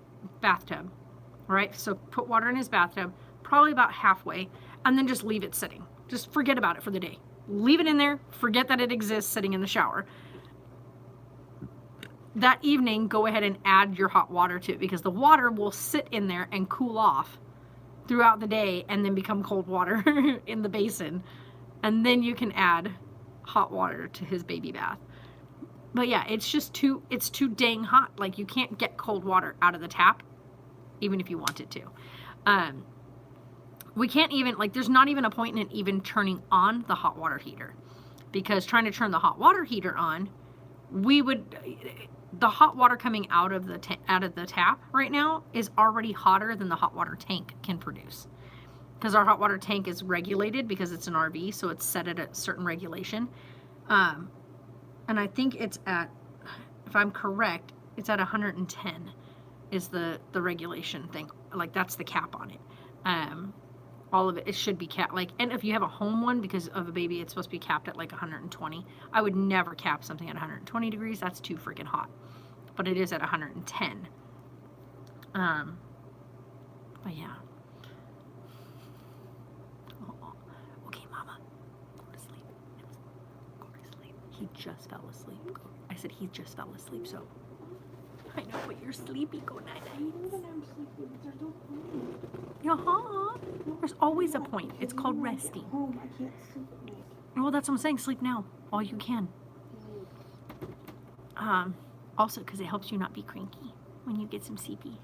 bathtub, right? So put water in his bathtub, probably about halfway, and then just leave it sitting. Just forget about it for the day. Leave it in there, forget that it exists sitting in the shower. That evening, go ahead and add your hot water to it because the water will sit in there and cool off throughout the day and then become cold water in the basin. And then you can add hot water to his baby bath. But yeah, it's too dang hot. Like you can't get cold water out of the tap, even if you wanted to. We can't even, like there's not even a point in even turning on the hot water heater because trying to turn the hot water heater on, the hot water coming out of the tap right now is already hotter than the hot water tank can produce. Because our hot water tank is regulated because it's an RV, so it's set at a certain regulation. And I think it's at, if I'm correct, it's at 110 is the regulation thing. Like that's the cap on it. All of it should be capped. Like, and if you have a home one because of a baby, it's supposed to be capped at like 120. I would never cap something at 120 degrees. That's too freaking hot. But it is at 110. But yeah. Oh, okay, Mama. Go to sleep. Go to sleep. He just fell asleep. I said he just fell asleep, so. I know, but you're sleepy. Go night-night. I'm sleepy. There's no point. There's always a point. It's called resting. Home. I can't sleep at night. Well, that's what I'm saying. Sleep now, all you can. Also, because it helps you not be cranky when you get some CP.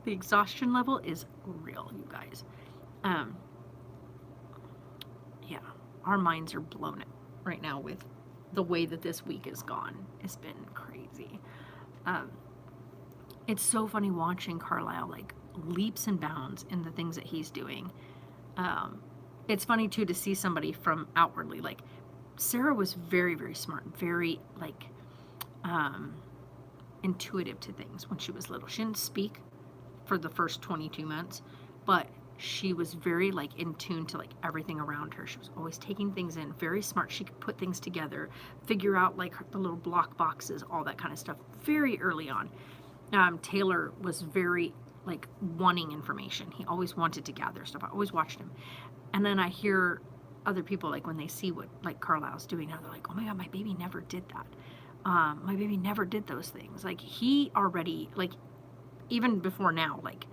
The exhaustion level is real, you guys. Yeah, our minds are blown right now with the way that this week has gone. It's been crazy. It's so funny watching Carlisle like leaps and bounds in the things that he's doing. It's funny too to see somebody from outwardly, like Sarah was very, very smart, very like intuitive to things when she was little. She didn't speak for the first 22 months, but she was very like in tune to like everything around her. She was always taking things in, very smart. She could put things together, figure out like the little block boxes, all that kind of stuff very early on. Taylor was very like wanting information. He always wanted to gather stuff. I always watched him. And then I hear other people, like when they see what like Carlisle's doing now, they're like, oh my God, my baby never did that. My baby never did those things. Like he already, like even before now, like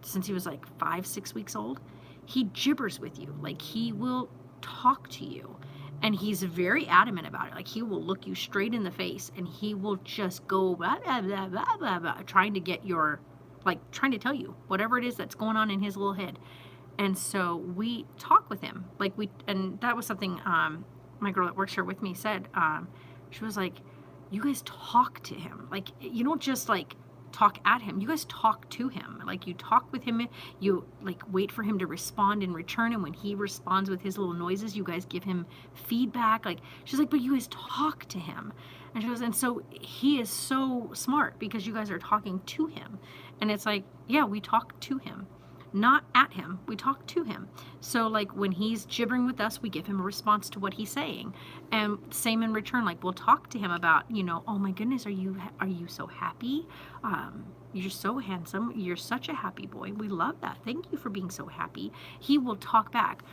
since he was like 5-6 weeks old, he gibbers with you. Like he will talk to you, and he's very adamant about it. Like he will look you straight in the face and he will just go blah, blah, blah, blah, blah, blah, trying to get your, like trying to tell you whatever it is that's going on in his little head. And so we talk with him, like and that was something my girl that works here with me said. She was like, you guys talk to him. Like you don't just like talk at him, you guys talk to him. Like you talk with him, you like wait for him to respond in return, and when he responds with his little noises, you guys give him feedback. Like she's like, but you guys talk to him. And she goes, and so he is so smart because you guys are talking to him. And it's like, yeah, we talk to him, not at him, we talk to him. So like when he's gibbering with us, we give him a response to what he's saying, and same in return. Like we'll talk to him about, you know, oh my goodness, are you so happy? You're so handsome, you're such a happy boy, we love that, thank you for being so happy. He will talk back.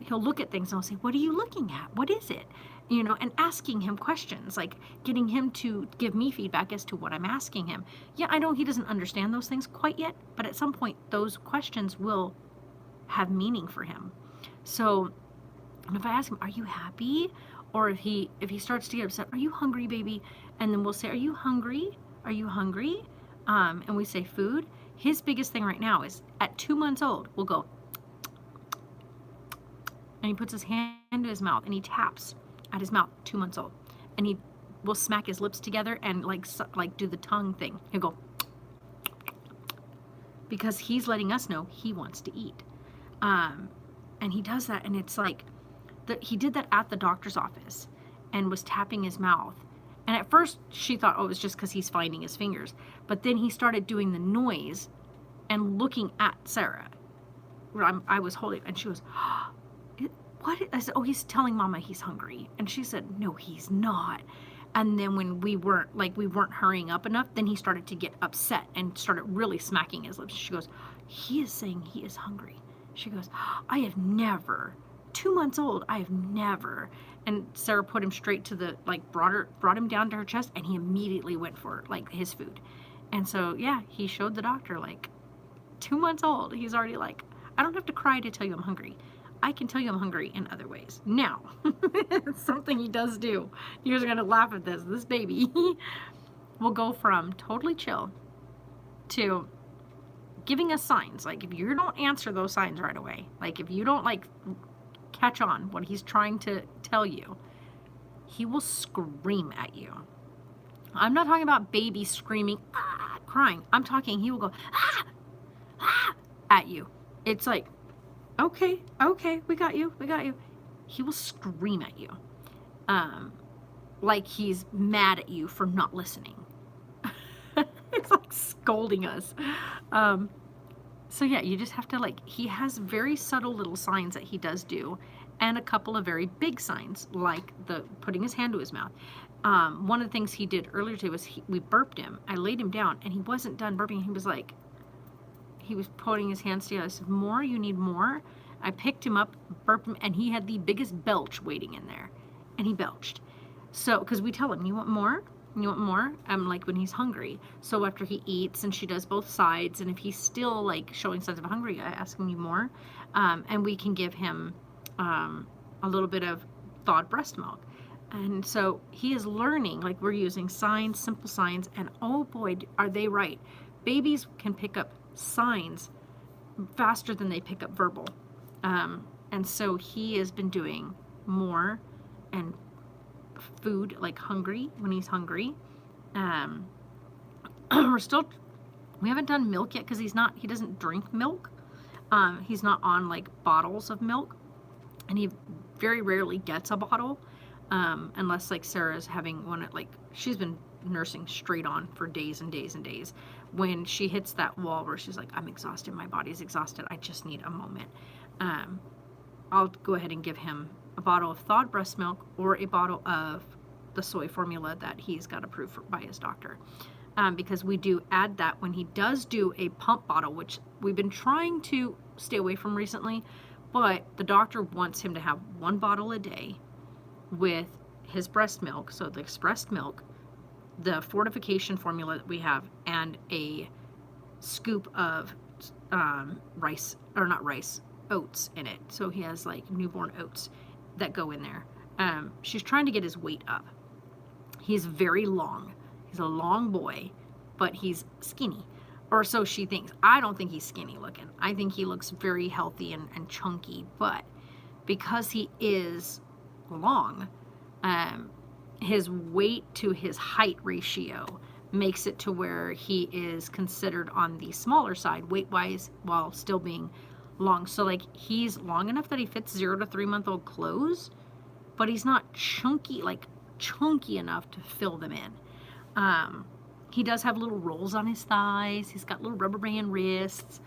He'll look at things and I'll say, what are you looking at, what is it? You know, and asking him questions, like getting him to give me feedback as to what I'm asking him. Yeah, I know he doesn't understand those things quite yet, but at some point those questions will have meaning for him. So, and if I ask him, are you happy? Or if he starts to get upset, are you hungry, baby? And then we'll say, are you hungry? Are you hungry? And we say food. His biggest thing right now is at 2 months old, we'll go, and he puts his hand to his mouth and he taps at his mouth, 2 months old, and he will smack his lips together and like do the tongue thing. He'll go, because he's letting us know he wants to eat. And he does that, and it's like he did that at the doctor's office and was tapping his mouth. And at first she thought, oh, it was just because he's finding his fingers. But then he started doing the noise and looking at Sarah. I was holding, and she was, what? I said, oh, he's telling Mama he's hungry. And she said, no, he's not. And then when we weren't hurrying up enough, then he started to get upset and started really smacking his lips. She goes, he is saying he is hungry. She goes, I have never, 2 months old, I have never. And Sarah put him straight to the, like brought him down to her chest, and he immediately went for like his food. And so, yeah, he showed the doctor, like 2 months old, he's already like, I don't have to cry to tell you I'm hungry. I can tell you I'm hungry in other ways. Now, it's something he does do. You guys are going to laugh at this. This baby will go from totally chill to giving us signs. Like if you don't answer those signs right away, like if you don't like catch on what he's trying to tell you, he will scream at you. I'm not talking about baby screaming, ah, crying. I'm talking he will go, ah, ah, at you. It's like, okay, we got you. He will scream at you. Like he's mad at you for not listening. It's like scolding us. So yeah, you just have to like, he has very subtle little signs that he does do, and a couple of very big signs, like the putting his hand to his mouth. One of the things he did earlier today was we burped him. I laid him down and he wasn't done burping. He was like, he was putting his hands together. I said, more, you need more. I picked him up, burped him, and he had the biggest belch waiting in there. And he belched. So, because we tell him, you want more? You want more? Like when he's hungry. So after he eats, and she does both sides, and if he's still like showing signs of hungry, I ask him, you more? And we can give him a little bit of thawed breast milk. And so he is learning, like we're using signs, simple signs, and oh boy, are they right. Babies can pick up signs faster than they pick up verbal. And so he has been doing more and food, like hungry, when he's hungry. We haven't done milk yet because he doesn't drink milk. He's not on like bottles of milk, and he very rarely gets a bottle, unless like Sarah's having one at, like, she's been nursing straight on for days and days and days. When she hits that wall where she's like, I'm exhausted, my body's exhausted, I just need a moment, I'll go ahead and give him a bottle of thawed breast milk or a bottle of the soy formula that he's got approved by his doctor. Because we do add that when he does do a pump bottle, which we've been trying to stay away from recently, But the doctor wants him to have 1 bottle a day with his breast milk, so the expressed milk, the fortification formula that we have, and a scoop of rice, or not rice, oats in it. So he has like newborn oats that go in there. She's trying to get his weight up. He's very long. He's a long boy, but he's skinny. Or so she thinks. I don't think he's skinny looking. I think he looks very healthy and chunky. But because he is long, his weight to his height ratio makes it to where he is considered on the smaller side weight-wise while still being long. So like he's long enough that he fits 0 to 3 month old clothes, but he's not chunky, like chunky enough to fill them in. He does have little rolls on his thighs. He's got little rubber band wrists.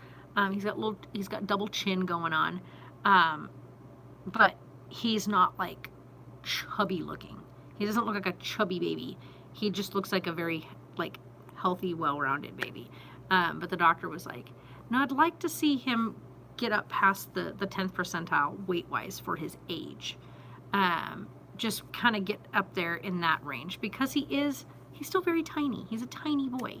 He's got double chin going on. But he's not like chubby looking. He doesn't look like a chubby baby. He just looks like a very like healthy, well-rounded baby. But the doctor was like, no, I'd like to see him get up past the 10th percentile weight-wise for his age. Just kind of get up there in that range because he's still very tiny. He's a tiny boy.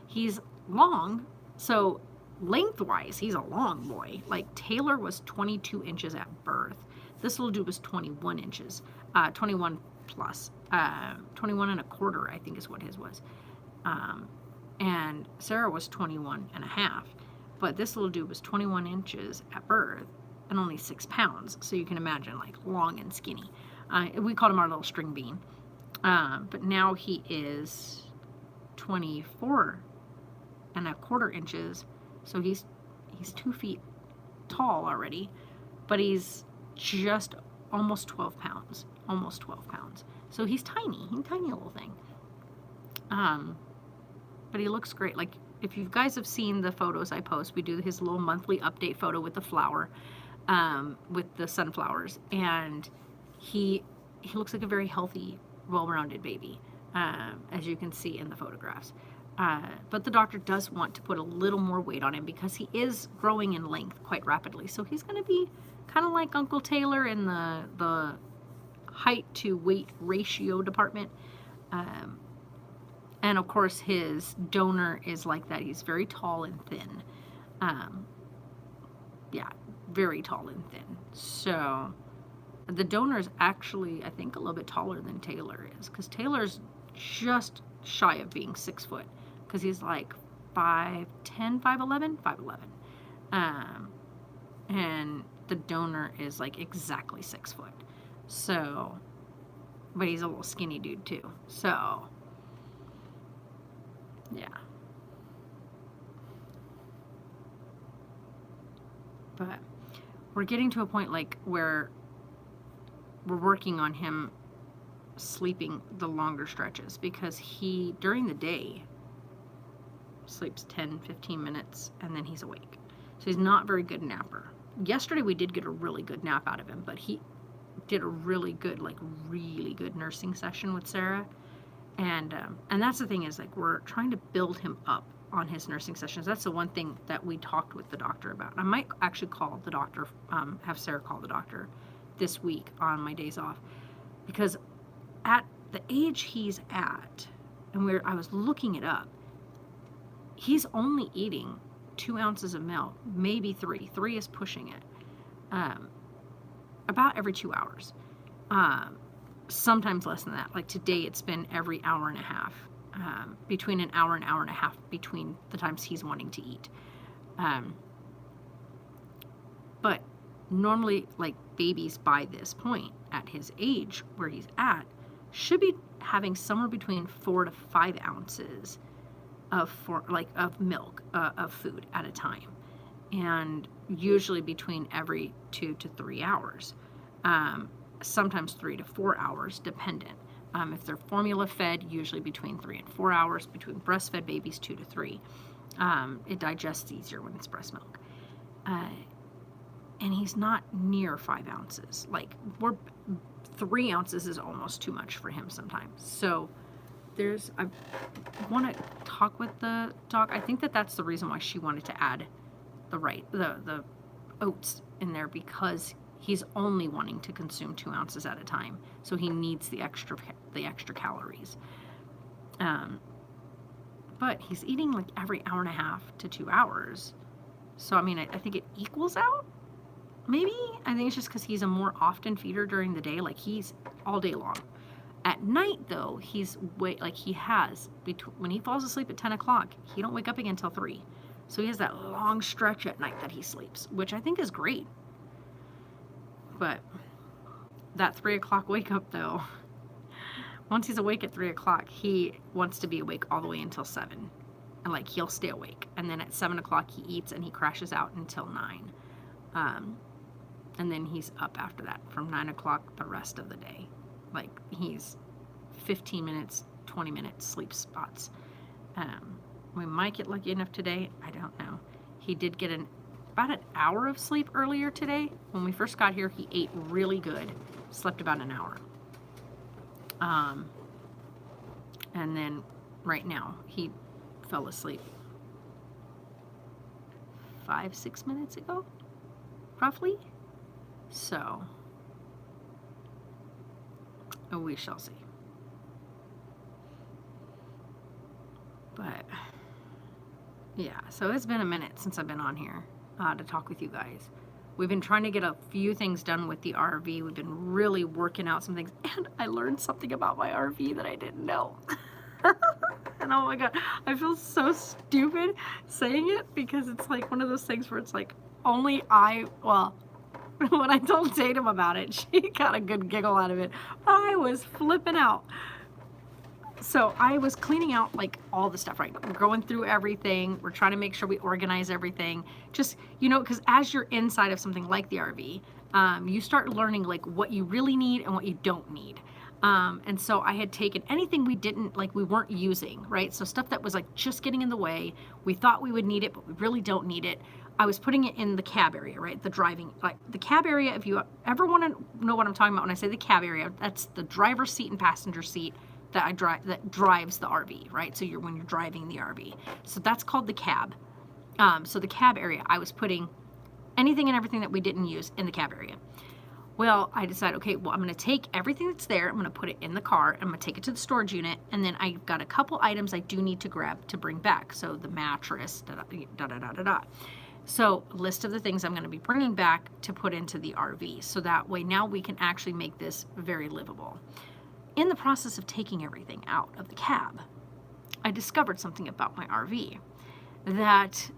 He's long, so lengthwise, he's a long boy. Like Taylor was 22 inches at birth. This little dude was 21 inches, 21 plus, 21 and a quarter, I think is what his was. And Sarah was 21 and a half, but this little dude was 21 inches at birth and only 6 pounds. So you can imagine like long and skinny. We called him our little string bean. But now he is 24 and a quarter inches. So he's 2 feet tall already, but he's just almost 12 pounds. So he's tiny. He's a tiny little thing. But he looks great. Like if you guys have seen the photos I post, we do his little monthly update photo with the flower, with the sunflowers, and he looks like a very healthy, well-rounded baby, as you can see in the photographs. But the doctor does want to put a little more weight on him because he is growing in length quite rapidly. So he's going to be kind of like Uncle Taylor in the height to weight ratio department. And of course his donor is like that. He's very tall and thin. Yeah, very tall and thin. So the donor is actually, I think, a little bit taller than Taylor is, because Taylor's just shy of being 6 foot, because he's like 5'10", 5'11", 5'11". And the donor is like exactly 6 foot. So, but he's a little skinny dude too. So, yeah. But we're getting to a point like where we're working on him sleeping the longer stretches, because he, during the day, sleeps 10, 15 minutes and then he's awake. So he's not a very good napper. Yesterday we did get a really good nap out of him, but he did a really good nursing session with Sarah. And that's the thing, is like we're trying to build him up on his nursing sessions. That's the one thing that we talked with the doctor about. I might actually call the doctor, have Sarah call the doctor this week on my days off, because at the age he's at, and I was looking it up, he's only eating 2 ounces of milk, maybe 3. 3 is pushing it. About every 2 hours. Sometimes less than that. Like today, it's been every hour and a half. Between an hour and a half between the times he's wanting to eat. But normally, like babies by this point, at his age where he's at, should be having somewhere between 4 to 5 ounces of milk, of food at a time, and usually between every 2 to 3 hours, sometimes 3 to 4 hours, dependent. If they're formula fed, usually between 3 and 4 hours. Between breastfed babies, 2 to 3. It digests easier when it's breast milk. And he's not near 5 ounces. Like 3 ounces is almost too much for him sometimes. So I want to talk with the doc. I think that's the reason why she wanted to add the oats in there because he's only wanting to consume 2 ounces at a time. So he needs the extra calories. But he's eating like every hour and a half to 2 hours. So, I mean, I think it equals out. Maybe. I think it's just because he's a more often feeder during the day. Like, he's all day long. At night, though, when he falls asleep at 10 o'clock, he don't wake up again until 3. So he has that long stretch at night that he sleeps, which I think is great. But that 3 o'clock wake up, though, once he's awake at 3 o'clock, he wants to be awake all the way until 7. And, like, he'll stay awake. And then at 7 o'clock, he eats and he crashes out until 9. And then he's up after that from 9 o'clock the rest of the day. Like, he's 15 minutes, 20 minutes sleep spots. We might get lucky enough today. I don't know. He did get about an hour of sleep earlier today. When we first got here, he ate really good. Slept about an hour. And then right now, he fell asleep 5-6 minutes ago, roughly. So, we shall see. But, yeah, so it's been a minute since I've been on here to talk with you guys. We've been trying to get a few things done with the RV. We've been really working out some things. And I learned something about my RV that I didn't know. And oh my God, I feel so stupid saying it because it's like one of those things where it's like when I told Tatum about it, she got a good giggle out of it. I was flipping out. So I was cleaning out like all the stuff, right? We're going through everything. We're trying to make sure we organize everything. Just, because as you're inside of something like the RV, you start learning like what you really need and what you don't need. And so I had taken anything we weren't using, right? So stuff that was like just getting in the way. We thought we would need it, but we really don't need it. I was putting it in the cab area, right? The cab area, if you ever want to know what I'm talking about when I say the cab area, that's the driver's seat and passenger seat that drives the RV, right? So when you're driving the RV. So that's called the cab. So the cab area, I was putting anything and everything that we didn't use in the cab area. Well, I decided, okay, well, I'm going to take everything that's there, I'm going to put it in the car, I'm going to take it to the storage unit, and then I've got a couple items I do need to grab to bring back. So the mattress, da-da-da-da-da-da. So list of the things I'm going to be bringing back to put into the RV. So that way now we can actually make this very livable. In the process of taking everything out of the cab, I discovered something about my RV that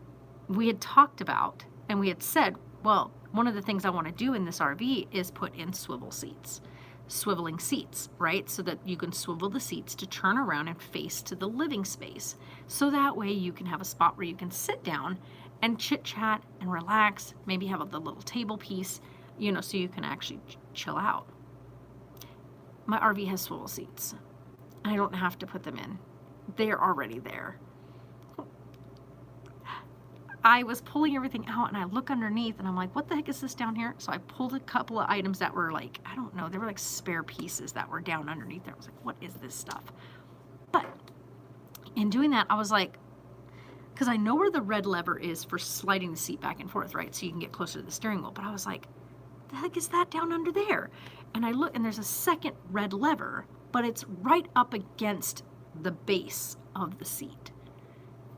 we had talked about, and we had said, well, one of the things I want to do in this RV is put in swiveling seats, right? So that you can swivel the seats to turn around and face to the living space. So that way you can have a spot where you can sit down and chit chat and relax, maybe have the little table piece, so you can actually chill out. My RV has swivel seats. I don't have to put them in. They're already there. I was pulling everything out and I look underneath and I'm like, what the heck is this down here? So I pulled a couple of items that were like, I don't know, they were like spare pieces that were down underneath there. I was like, what is this stuff? But in doing that, I was like, because I know where the red lever is for sliding the seat back and forth, right? So you can get closer to the steering wheel. But I was like, the heck is that down under there? And I look and there's a second red lever, but it's right up against the base of the seat.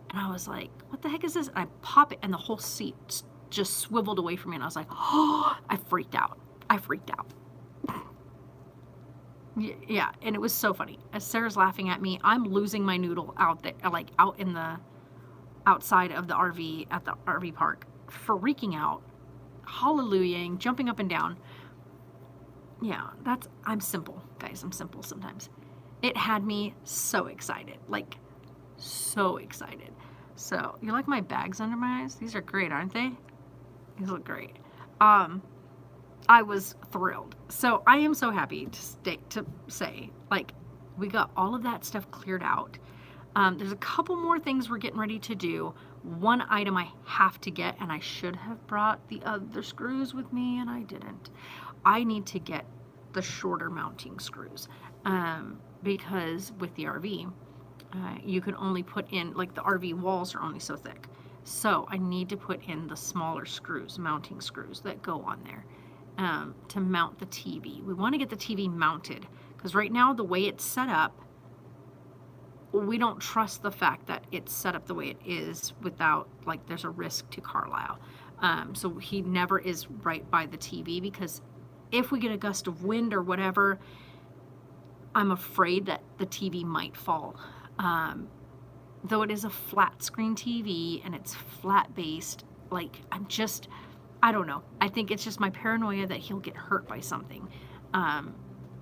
And I was like, what the heck is this? And I pop it and the whole seat just swiveled away from me. And I was like, oh, I freaked out. Yeah, and it was so funny. As Sarah's laughing at me, I'm losing my noodle out there, like out in the outside of the RV at the RV park, freaking out, hallelujahing, jumping up and down. Yeah, I'm simple, guys. I'm simple sometimes. It had me so excited, like so excited. So, you like my bags under my eyes? These are great, aren't they? These look great. I was thrilled. So, I am so happy to say, like, we got all of that stuff cleared out. There's a couple more things we're getting ready to do. One item I have to get, and I should have brought the other screws with me, and I didn't. I need to get the shorter mounting screws, because with the RV, you can only put in, like, the RV walls are only so thick. So I need to put in the smaller screws, mounting screws that go on there to mount the TV. We want to get the TV mounted because right now the way it's set up, we don't trust the fact that it's set up the way it is without, like, there's a risk to Carlisle. So he never is right by the TV because if we get a gust of wind or whatever, I'm afraid that the TV might fall. Though it is a flat screen TV and it's flat based, like, I don't know. I think it's just my paranoia that he'll get hurt by something.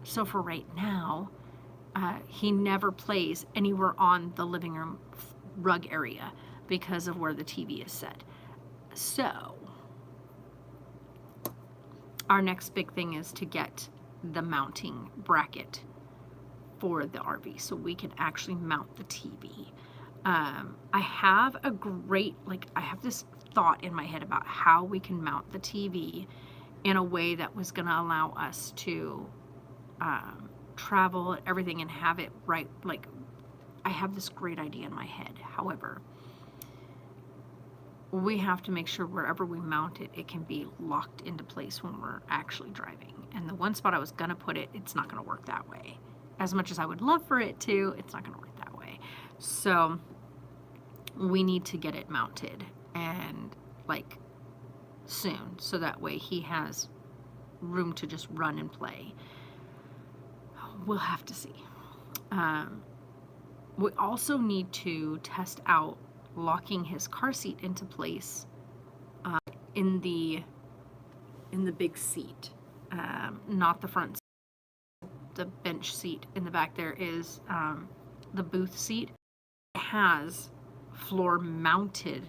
So for right now, he never plays anywhere on the living room rug area because of where the TV is set. So our next big thing is to get the mounting bracket for the RV so we can actually mount the TV. I have I have this thought in my head about how we can mount the TV in a way that was going to allow us to travel everything and have it right. Like, I have this great idea in my head. However, we have to make sure wherever we mount it, it can be locked into place when we're actually driving. And the one spot I was going to put it, it's not going to work that way. As much as I would love for it to, it's not going to work that way. So we need to get it mounted and, like, soon, so that way he has room to just run and play. We'll have to see. We also need to test out locking his car seat into place in the big seat, not the front seat. The bench seat in the back there is the booth seat. It has floor mounted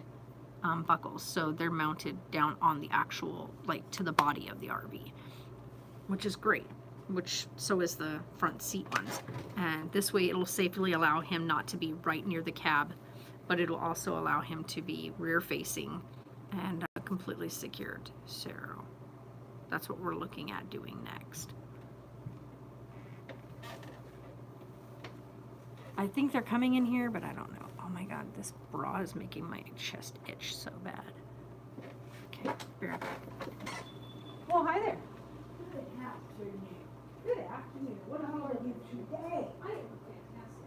buckles, so they're mounted down on the actual, like, to the body of the RV, which is great, so is the front seat ones. And this way it'll safely allow him not to be right near the cab, but it'll also allow him to be rear facing and completely secured. So that's what we're looking at doing next. I think they're coming in here, but I don't know. Oh my God, this bra is making my chest itch so bad. Okay, be right back. Well, hi there. Good afternoon. Good afternoon. What are you today? I am fantastic.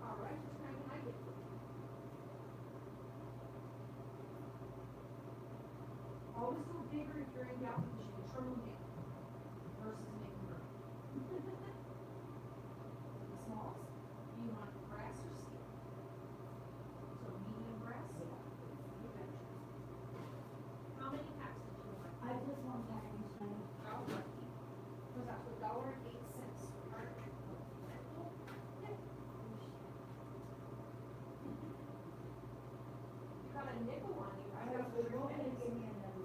All right. Just kind of like it. Always go bigger if you're in doubt because you can trim them down versus making room. The smalls, do you want brass or steel? So medium brass? You betcha. How many packs did you want? I just want package thing. How lucky. Was that $1.08? Alright. You got a nickel on you. I have Go ahead and give me another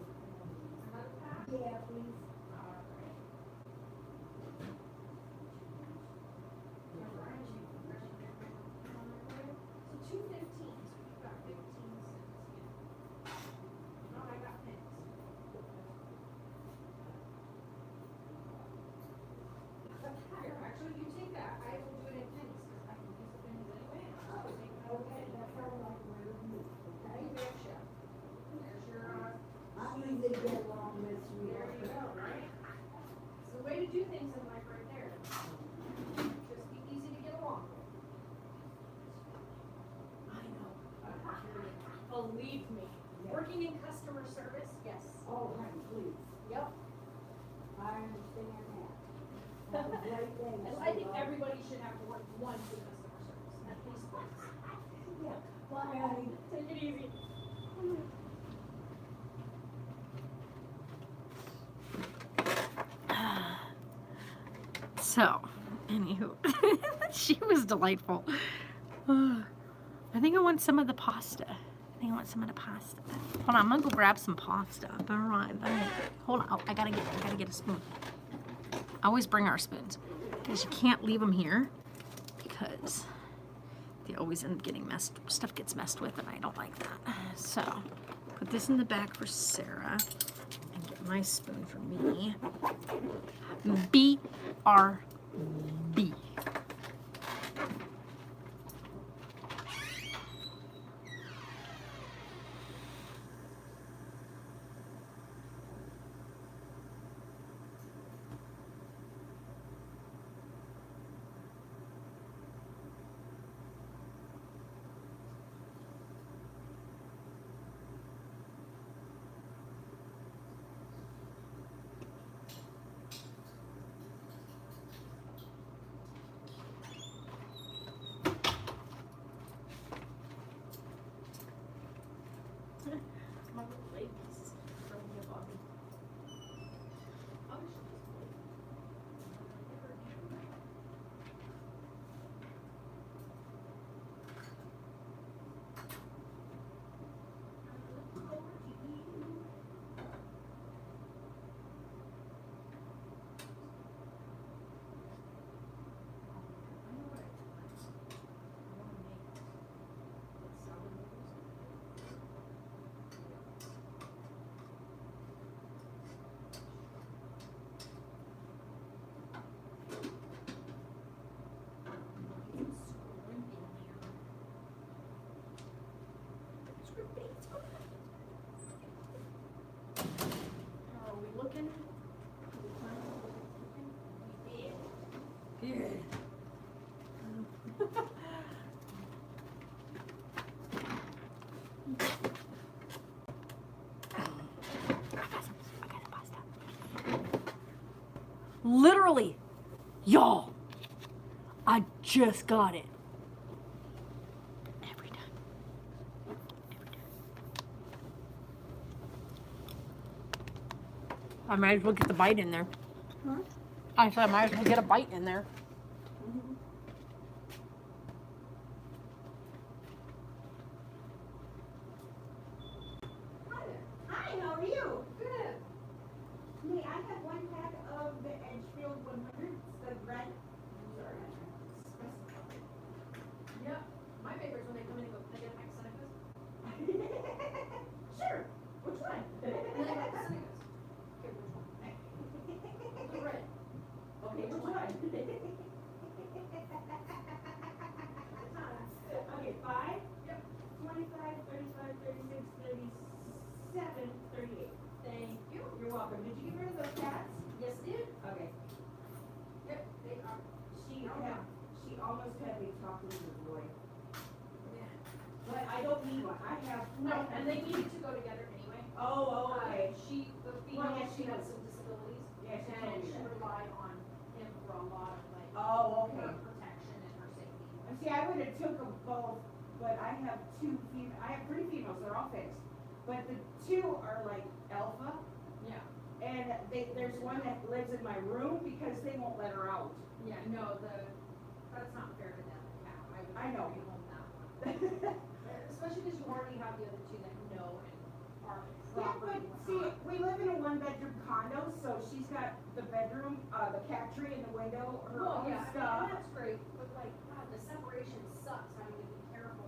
pack. Yeah, please. Alright. So $2.15. So you've got 15 cents. No, I got pennies. Here, actually, you take that. I will do it in pennies because I can use the pennies anyway. I'll take it. Okay, that sounds like a way to move, okay? You betcha. There's your, I usually get along with you. there you go, right? It's the way to do things in life right there. Just be easy to get along with. I know. Believe me. Working in customer service, yes. Oh, honey, please. Yep. I understand that. Have a great day. And I think everybody should have to work once in customer service, at least once. Yeah, bye, honey. Take it easy. So, anywho, she was delightful. I think I want some of the pasta. Hold on, I'm gonna go grab some pasta. I'll be right back. Hold on, oh, I gotta get a spoon. I always bring our spoons because you can't leave them here because they always end up getting stuff gets messed with, and I don't like that. So, put this in the back for Sarah and get my spoon for me. BRB. My little leg piece is throwing me a bobby. Oh, she just played. Are we looking? We did. Good. Literally, y'all, I just got it. Every time. I might as well get the bite in there. Huh? I said I might as well get a bite in there. Hi there. Hi, how are you? Good. May I have one pack of the Edgefield 100s, the red? Sorry, I'm trying to specify. Yep. My favorite's when they come in and go, can I get a pack of Senecas? Sure. Which one? And then I go, Senecas. Okay, which one? The red. Okay, which one? Okay, 5? Yep. 25, 35, 36, 37, 38. Thank you. You're welcome. Did you get rid of those cats? Yes, did. Okay. Yep, they are. She almost had me talking to the boy. Yeah. But I don't need one. I have. No, and they needed to go together anyway. Oh, okay. The Well, female, yeah, she she had was- some disabilities. Yeah, she told And me she that. relied on him for a lot of like, Oh, okay. her protection and her safety. And see, I would have took them both, but I have I have 3 females, they're all fixed. But the 2 are like alpha, Yeah. and there's one that lives in my room because they won't let her out. Yeah, no, that's not fair to them, the cat. I know. Bring home that one. Especially because you already have the other 2 that know and are Yeah, property but and see, whatnot. we live in a 1-bedroom condo, so she's got the bedroom, the cat tree in the window, her Well, own yeah, stuff. and that's great, but like, God, the separation sucks, having to be careful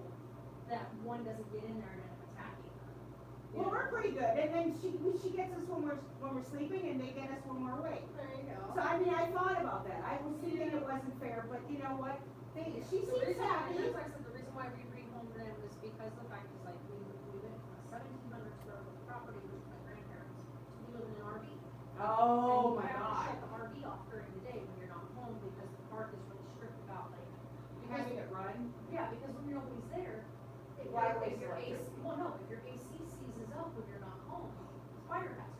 that one doesn't get in there and end up attacking her. Well, we're pretty good, and then she gets us when we're sleeping, and they get us when we're awake. There you go. So I mean, I thought about that. I was thinking it wasn't fair, but you know what? She The seems reason, happy. that's why I said the reason why we bring home them is because the fact is like we live in a 1,700 square foot property with my grandparents. We live in an RV. Oh my And you have to God. shut the RV off during the day when you're not home because the park is really strict about like. Having it run. Yeah, because when nobody's there, Why if waste your AC, electricity? well, no, if your AC seizes up when you're not home, it's fire hazard.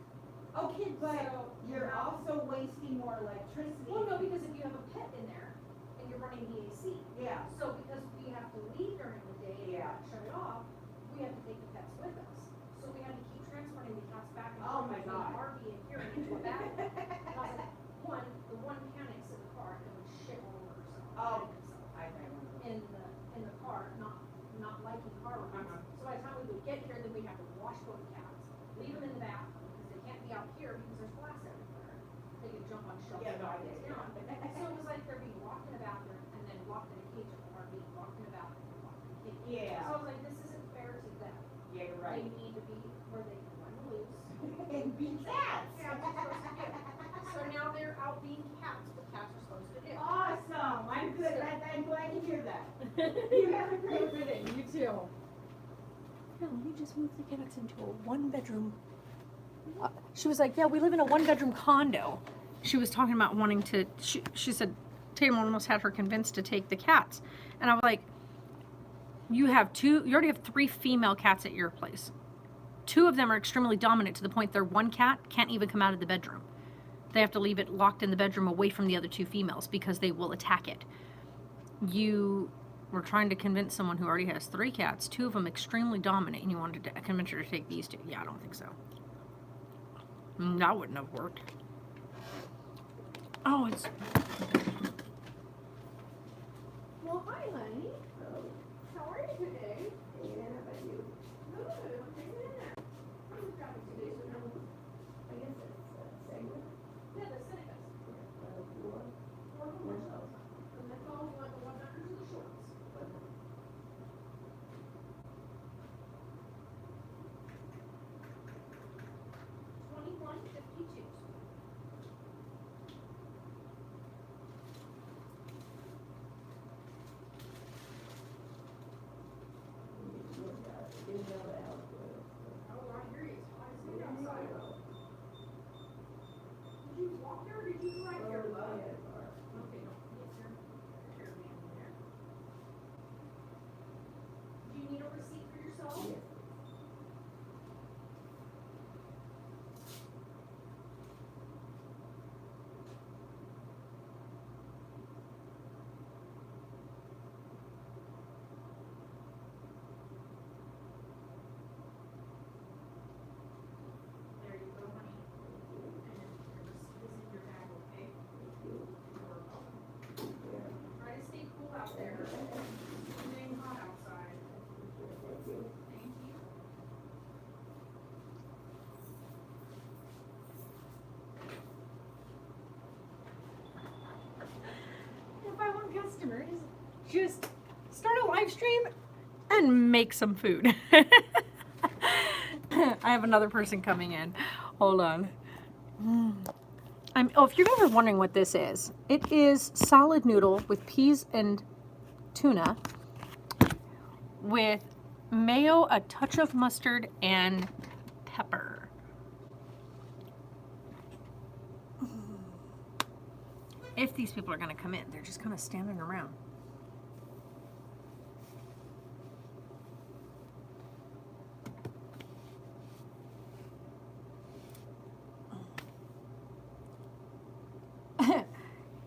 Okay, but So, you're now- also wasting more electricity. Well, no, because if you have a pet in there and you're running the AC, Yeah. so because we have to leave during the day and Yeah. not shut it off, we have to take the pets with us. So we had to keep transporting the cats back and Oh forth my between God. the RV and here and into a battle. And I was like, the one panics in the car and would shit all over herself. Oh. himself I've had one of those. in the car, not liking car rides. Uh-huh. So by the time we would get here, then we have to wash both cats, leave them in the bathroom because they can't be out here because there's glass everywhere. They could jump on shelves Yeah, and no, I all get this it. down. So it was like they're being locked in a bathroom and then locked in a cage at the RV, locked in a bathroom, and locked in a cage. Yeah. So I was like, this isn't fair to them. Yeah, you're They right. need to be where they can run loose. And be cats. Yeah, that's what they're supposed to do. So now they're out being cats, what cats are supposed to do. Awesome. I'm good. I'm glad to hear that. You have a great day. You too. Yeah, let me just move the cats into a 1-bedroom. She was like, yeah, we live in a 1-bedroom condo. She was talking about wanting to, she said, Tatum almost had her convinced to take the cats. And I was like, you already have 3 female cats at your place. 2 of them are extremely dominant to the point their one cat can't even come out of the bedroom. They have to leave it locked in the bedroom away from the other 2 females because they will attack it. You We're trying to convince someone who already has 3 cats, 2 of them extremely dominant, and you wanted to convince her to take these 2. Yeah, I don't think so. That wouldn't have worked. Oh, it's... Well, hi, honey. How are you today? Good. How about you? Good. I'm taking a nap. I'm just driving today, so no. I guess it's Segway. Yeah, the Senecas. Four commercials. And that's all. You want the 100s or the shorts? 21.52. Oh, I hear you. It's hot as heck outside. Did you walk there or did you drive there, love? Okay, don't forget your caravan in there. Do you need a receipt for yourself? Yes. There you go, honey. And your receipt is in your bag, okay? You're welcome. Try to stay cool out there. It's getting hot outside. Thank you. If I want customers, just start a live stream and make some food. I have another person coming in. Hold on. Oh, if you're ever wondering what this is, it is solid noodle with peas and tuna with mayo, a touch of mustard, and pepper. If these people are going to come in, they're just kind of standing around.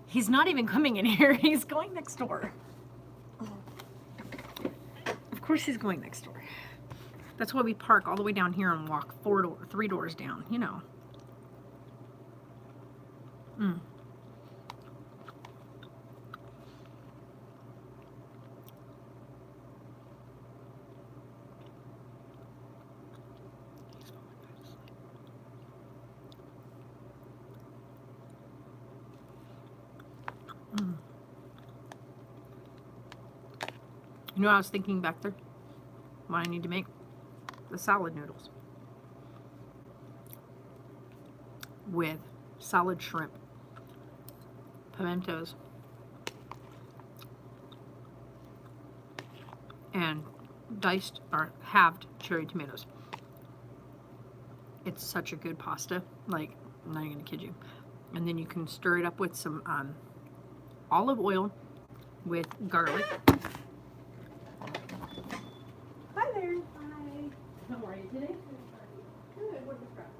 He's not even coming in here. He's going next door. Of course he's going next door. That's why we park all the way down here and walk 3 doors down, you know. You know what I was thinking back there? What I need to make? The salad noodles. With solid shrimp, pimentos, and diced or halved cherry tomatoes. It's such a good pasta. Like, I'm not even gonna kid you. And then you can stir it up with some olive oil with garlic. Hi there. Hi. How are you today? Good. What was breakfast?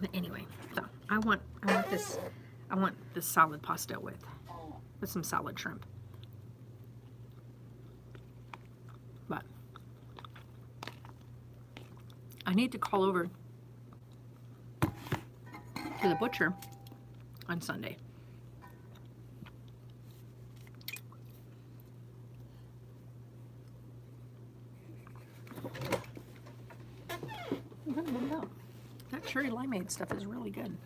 But anyway, so I want this salad pasta with some salad shrimp. But I need to call over to the butcher on Sunday. That cherry limeade stuff is really good.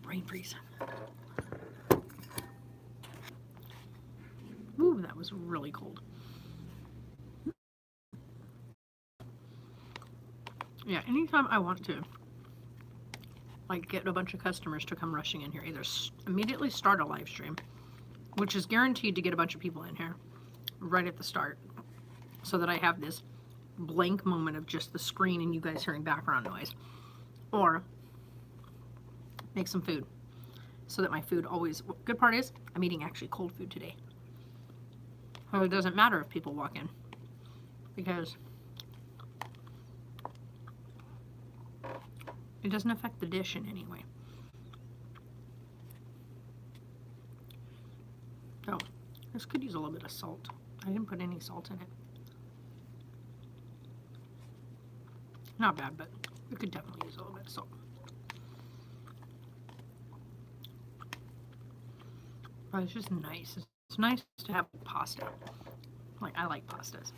Brain freeze. Ooh, that was really cold. Yeah, anytime I want to, like, get a bunch of customers to come rushing in here, either immediately start a live stream, which is guaranteed to get a bunch of people in here right at the start, so that I have this blank moment of just the screen and you guys hearing background noise, or make some food so that my food always, good part is I'm eating actually cold food today. So it doesn't matter if people walk in, because it doesn't affect the dish in any way. So this could use a little bit of salt. I didn't put any salt in it. Not bad, but it could definitely use a little bit of salt. But it's just nice. It's nice to have pasta. Like, I like pastas.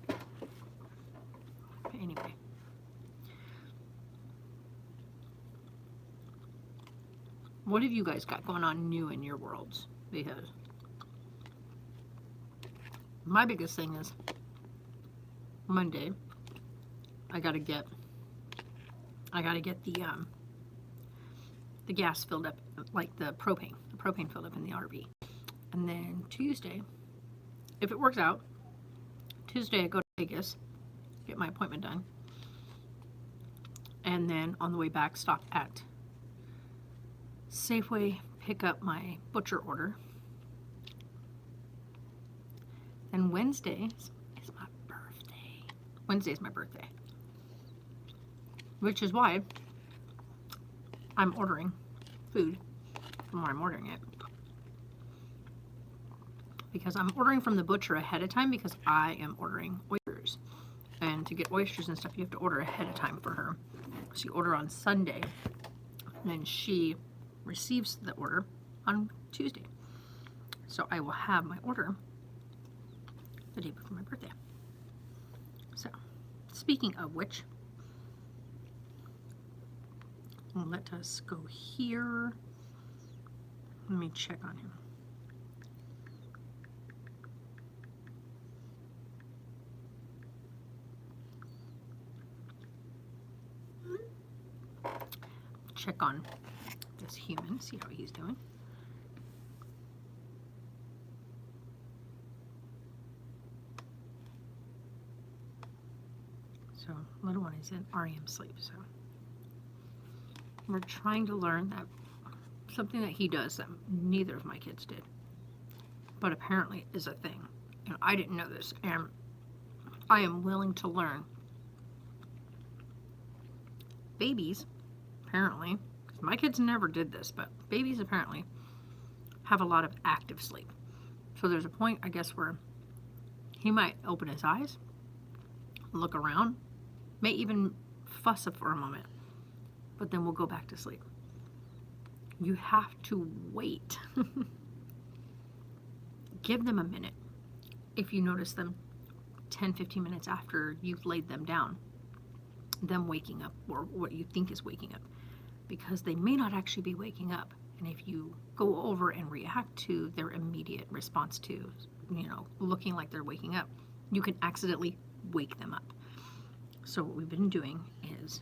But anyway. What have you guys got going on new in your worlds? Because my biggest thing is Monday, I gotta get the gas filled up, like the propane filled up in the RV. And then Tuesday, if it works out, Tuesday I go to Vegas, get my appointment done. And then on the way back, stop at Safeway, pick up my butcher order. And Wednesday is my birthday. Wednesday is my birthday. Which is why I'm ordering food from where I'm ordering it. Because I'm ordering from the butcher ahead of time because I am ordering oysters. And to get oysters and stuff, you have to order ahead of time for her. So you order on Sunday, and then she receives the order on Tuesday. So I will have my order the day before my birthday. So, speaking of which, let us go here. Let me check on him. Check on this human, see how he's doing. So, little one is in REM sleep, so we're trying to learn that something that he does that neither of my kids did, but apparently is a thing. And I didn't know this, and I am willing to learn. Babies, apparently, because my kids never did this, but babies apparently have a lot of active sleep. So there's a point, I guess, where he might open his eyes, look around, may even fuss for a moment, but then we'll go back to sleep. You have to wait. Give them a minute. If you notice them 10-15 minutes after you've laid them down, them waking up, or what you think is waking up, because they may not actually be waking up. And if you go over and react to their immediate response to, looking like they're waking up, you can accidentally wake them up. So what we've been doing is,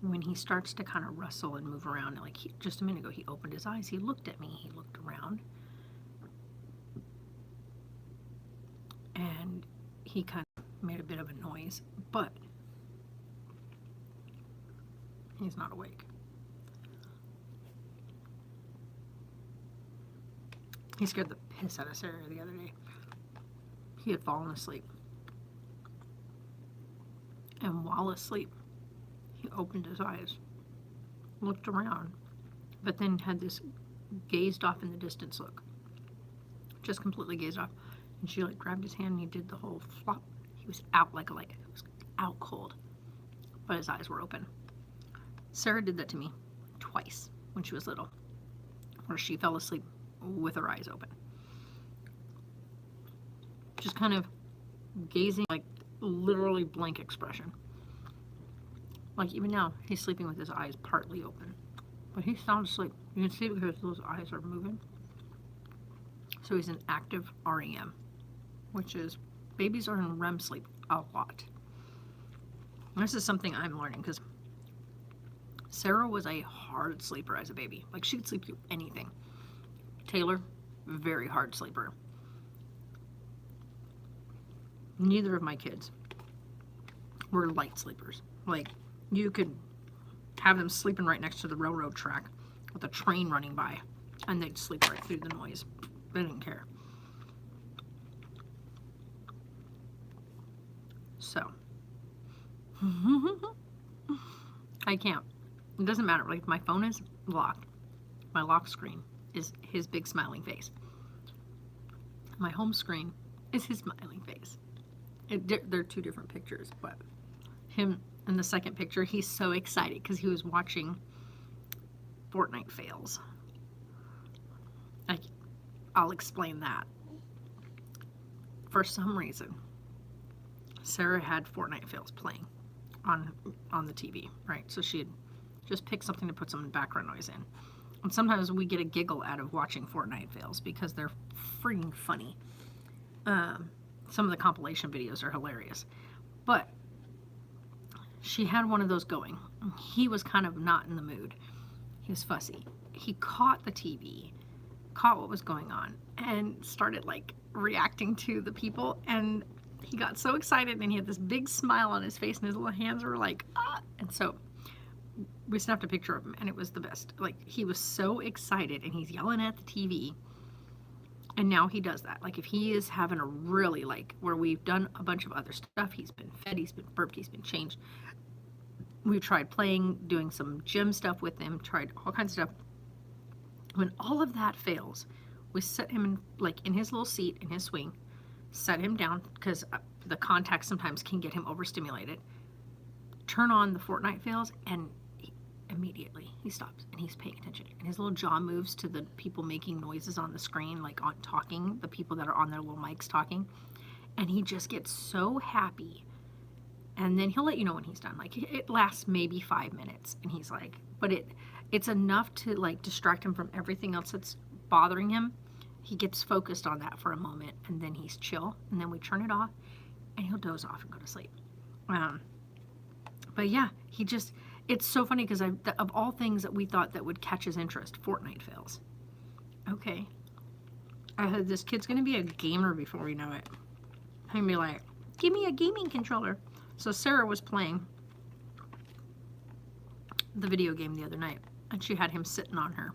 when he starts to kind of rustle and move around, like just a minute ago, he opened his eyes, he looked at me, he looked around, and he kind of made a bit of a noise, but he's not awake. He scared the piss out of Sarah the other day. He had fallen asleep. And while asleep, he opened his eyes, looked around, but then had this gazed off in the distance look. Just completely gazed off. And she like grabbed his hand and he did the whole flop. He was out like a light. He was out cold. But his eyes were open. Sarah did that to me twice when she was little, where she fell asleep with her eyes open. Just kind of gazing, like literally blank expression. Like even now, he's sleeping with his eyes partly open. But he's sound asleep. You can see it because those eyes are moving. So he's an active REM, which is, babies are in REM sleep a lot. And this is something I'm learning because Sarah was a hard sleeper as a baby. Like she could sleep through anything. Taylor, very hard sleeper. Neither of my kids were light sleepers. Like you could have them sleeping right next to the railroad track with a train running by and they'd sleep right through the noise. They didn't care. So I can't. It doesn't matter. Like my phone is locked. My lock screen is his big smiling face. My home screen is his smiling face. They're two different pictures, but him in the second picture, he's so excited because he was watching Fortnite fails. I'll explain that. For some reason, Sarah had Fortnite fails playing on the TV, right? So she'd just pick something to put some background noise in. And sometimes we get a giggle out of watching Fortnite fails because they're freaking funny. Some of the compilation videos are hilarious. But she had one of those going. He was kind of not in the mood. He was fussy. He caught the TV, caught what was going on, and started like reacting to the people. And he got so excited and he had this big smile on his face and his little hands were like, ah. And so we snapped a picture of him and it was the best. Like he was so excited and he's yelling at the TV. And now he does that. Like if he is having a really like where we've done a bunch of other stuff, he's been fed, he's been burped, he's been changed. We've tried playing, doing some gym stuff with him, tried all kinds of stuff. When all of that fails, we set him in his little seat in his swing, set him down because the contact sometimes can get him overstimulated. Turn on the Fortnite fails and immediately he stops and he's paying attention. And his little jaw moves to the people making noises on the screen, like on talking, the people that are on their little mics talking. And he just gets so happy. And then he'll let you know when he's done. Like it lasts maybe 5 minutes and he's like, but it's enough to like distract him from everything else that's bothering him. He gets focused on that for a moment and then he's chill and then we turn it off and he'll doze off and go to sleep. But yeah, it's so funny because of all things that we thought that would catch his interest, Fortnite fails. Okay. I heard this kid's going to be a gamer before we know it. He'd be like, give me a gaming controller. So Sarah was playing the video game the other night and she had him sitting on her.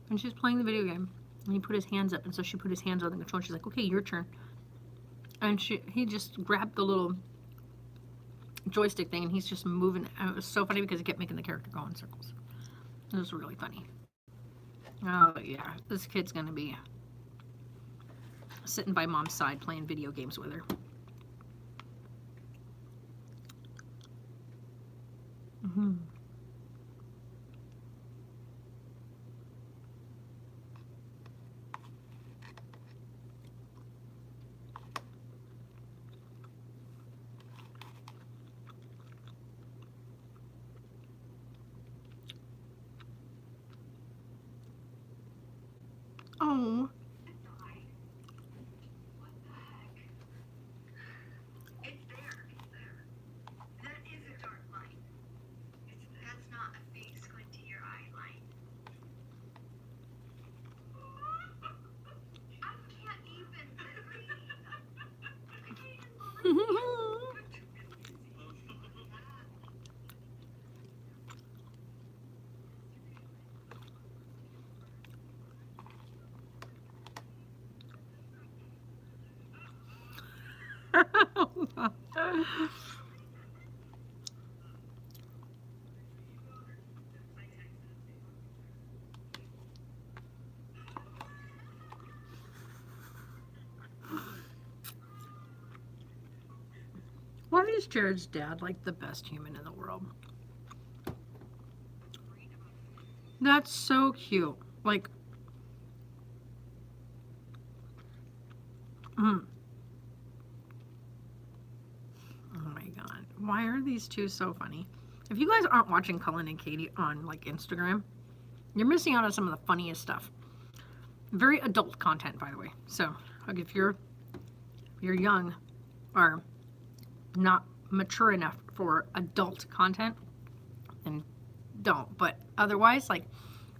And she was playing the video game and he put his hands up and so she put his hands on the controller. She's like, okay, your turn. And he just grabbed the little joystick thing and he's just moving. And it was so funny because it kept making the character go in circles. It was really funny. Oh yeah, this kid's gonna be sitting by mom's side playing video games with her. Mm-hmm. Oh. It's there. That is a dark line. That's not a big squinty your eye line. I can't even breathe. I can't even breathe. Why is Jared's dad like the best human in the world? That's so cute. Like, oh my god. Why are these two so funny? If you guys aren't watching Cullen and Katie on like Instagram, you're missing out on some of the funniest stuff. Very adult content, by the way. So, like if you're young or not mature enough for adult content, then don't. But otherwise, like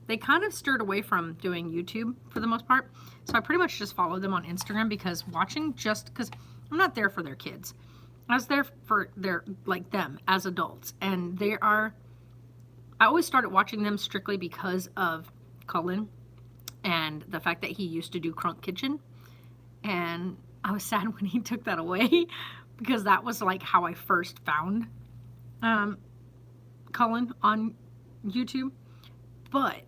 they kind of stirred away from doing YouTube for the most part. So I pretty much just follow them on Instagram because because I'm not there for their kids. I was there for their like them as adults. And I always started watching them strictly because of Cullen and the fact that he used to do Crunk Kitchen. And I was sad when he took that away because that was like how I first found Cullen on YouTube. But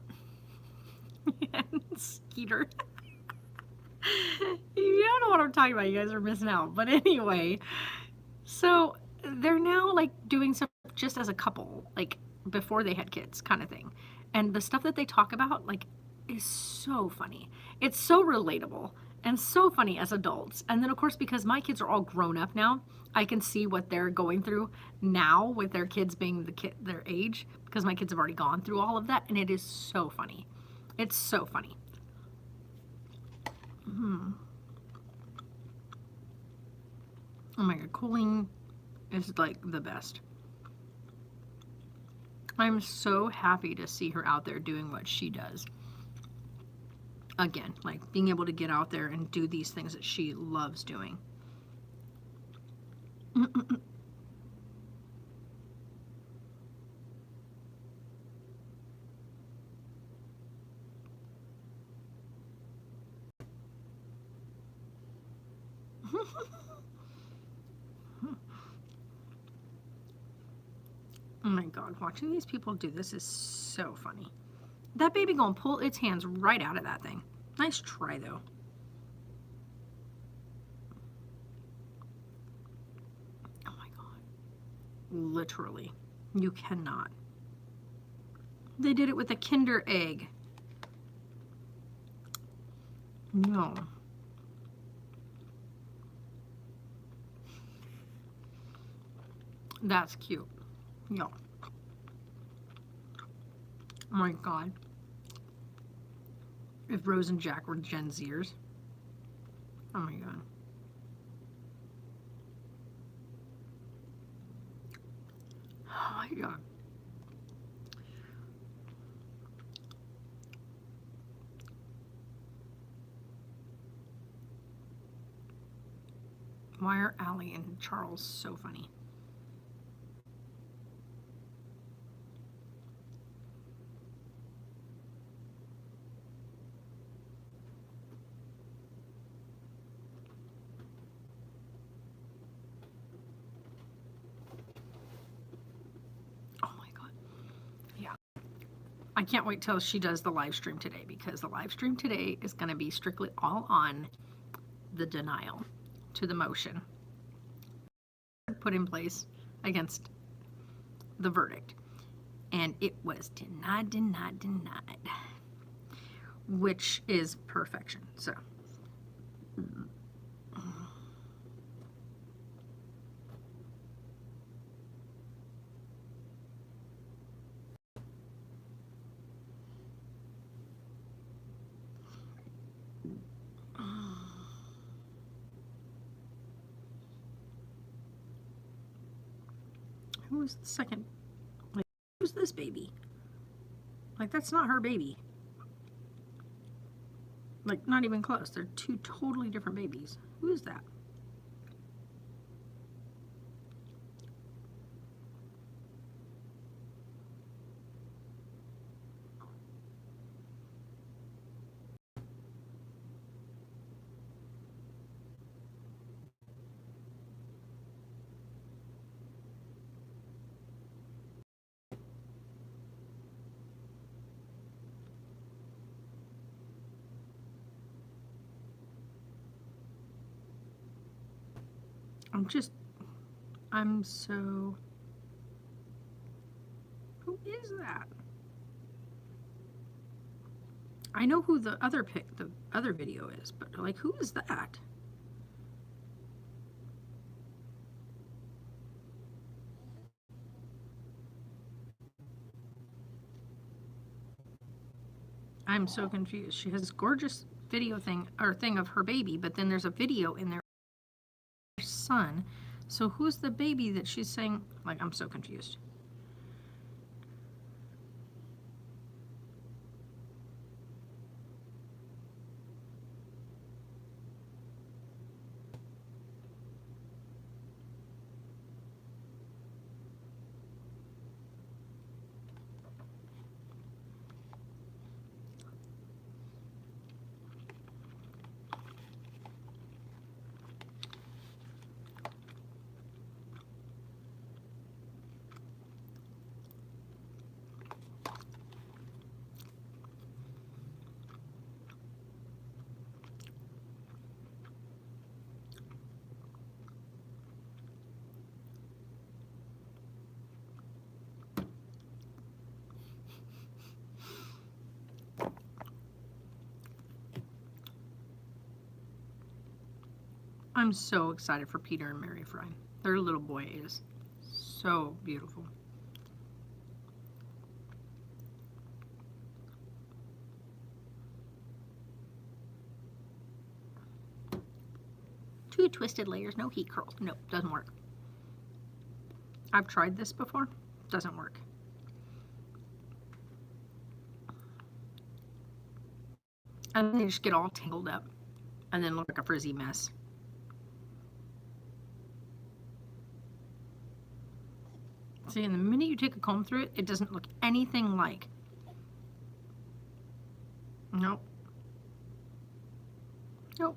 Skeeter. You don't know what I'm talking about. You guys are missing out. But anyway, so they're now like doing stuff just as a couple, like before they had kids kind of thing. And the stuff that they talk about like is so funny. It's so relatable and so funny as adults. And then of course, because my kids are all grown up now, I can see what they're going through now with their kids being their age, because my kids have already gone through all of that. And it is so funny. It's so funny. Oh my god, Colleen is like the best. I'm so happy to see her out there doing what she does. Again, like being able to get out there and do these things that she loves doing. Oh my god, watching these people do this is so funny. That baby gonna pull its hands right out of that thing. Nice try though. Oh my god. Literally. You cannot. They did it with a Kinder egg. No. That's cute. Yeah. Oh my god. If Rose and Jack were Gen Zers. Oh my god. Oh my god. Why are Allie and Charles so funny? I can't wait till she does the live stream today, because the live stream today is going to be strictly all on the denial to the motion put in place against the verdict. And it was denied, which is perfection. So. Who's the second? Like, who's this baby? Like, that's not her baby. Like, not even close. They're two totally different babies. Who is that? I'm so... Who is that? I know who the other video is, but like, who is that? I'm so confused. She has this gorgeous video thing of her baby, but then there's a video in there of her son. So who's the baby that she's saying? Like, I'm so confused. I'm so excited for Peter and Mary Fry. Their little boy is so beautiful. Two twisted layers, no heat curls. Nope, doesn't work. I've tried this before. Doesn't work. And they just get all tangled up and then look like a frizzy mess. See, and the minute you take a comb through it, it doesn't look anything like. Nope. Nope.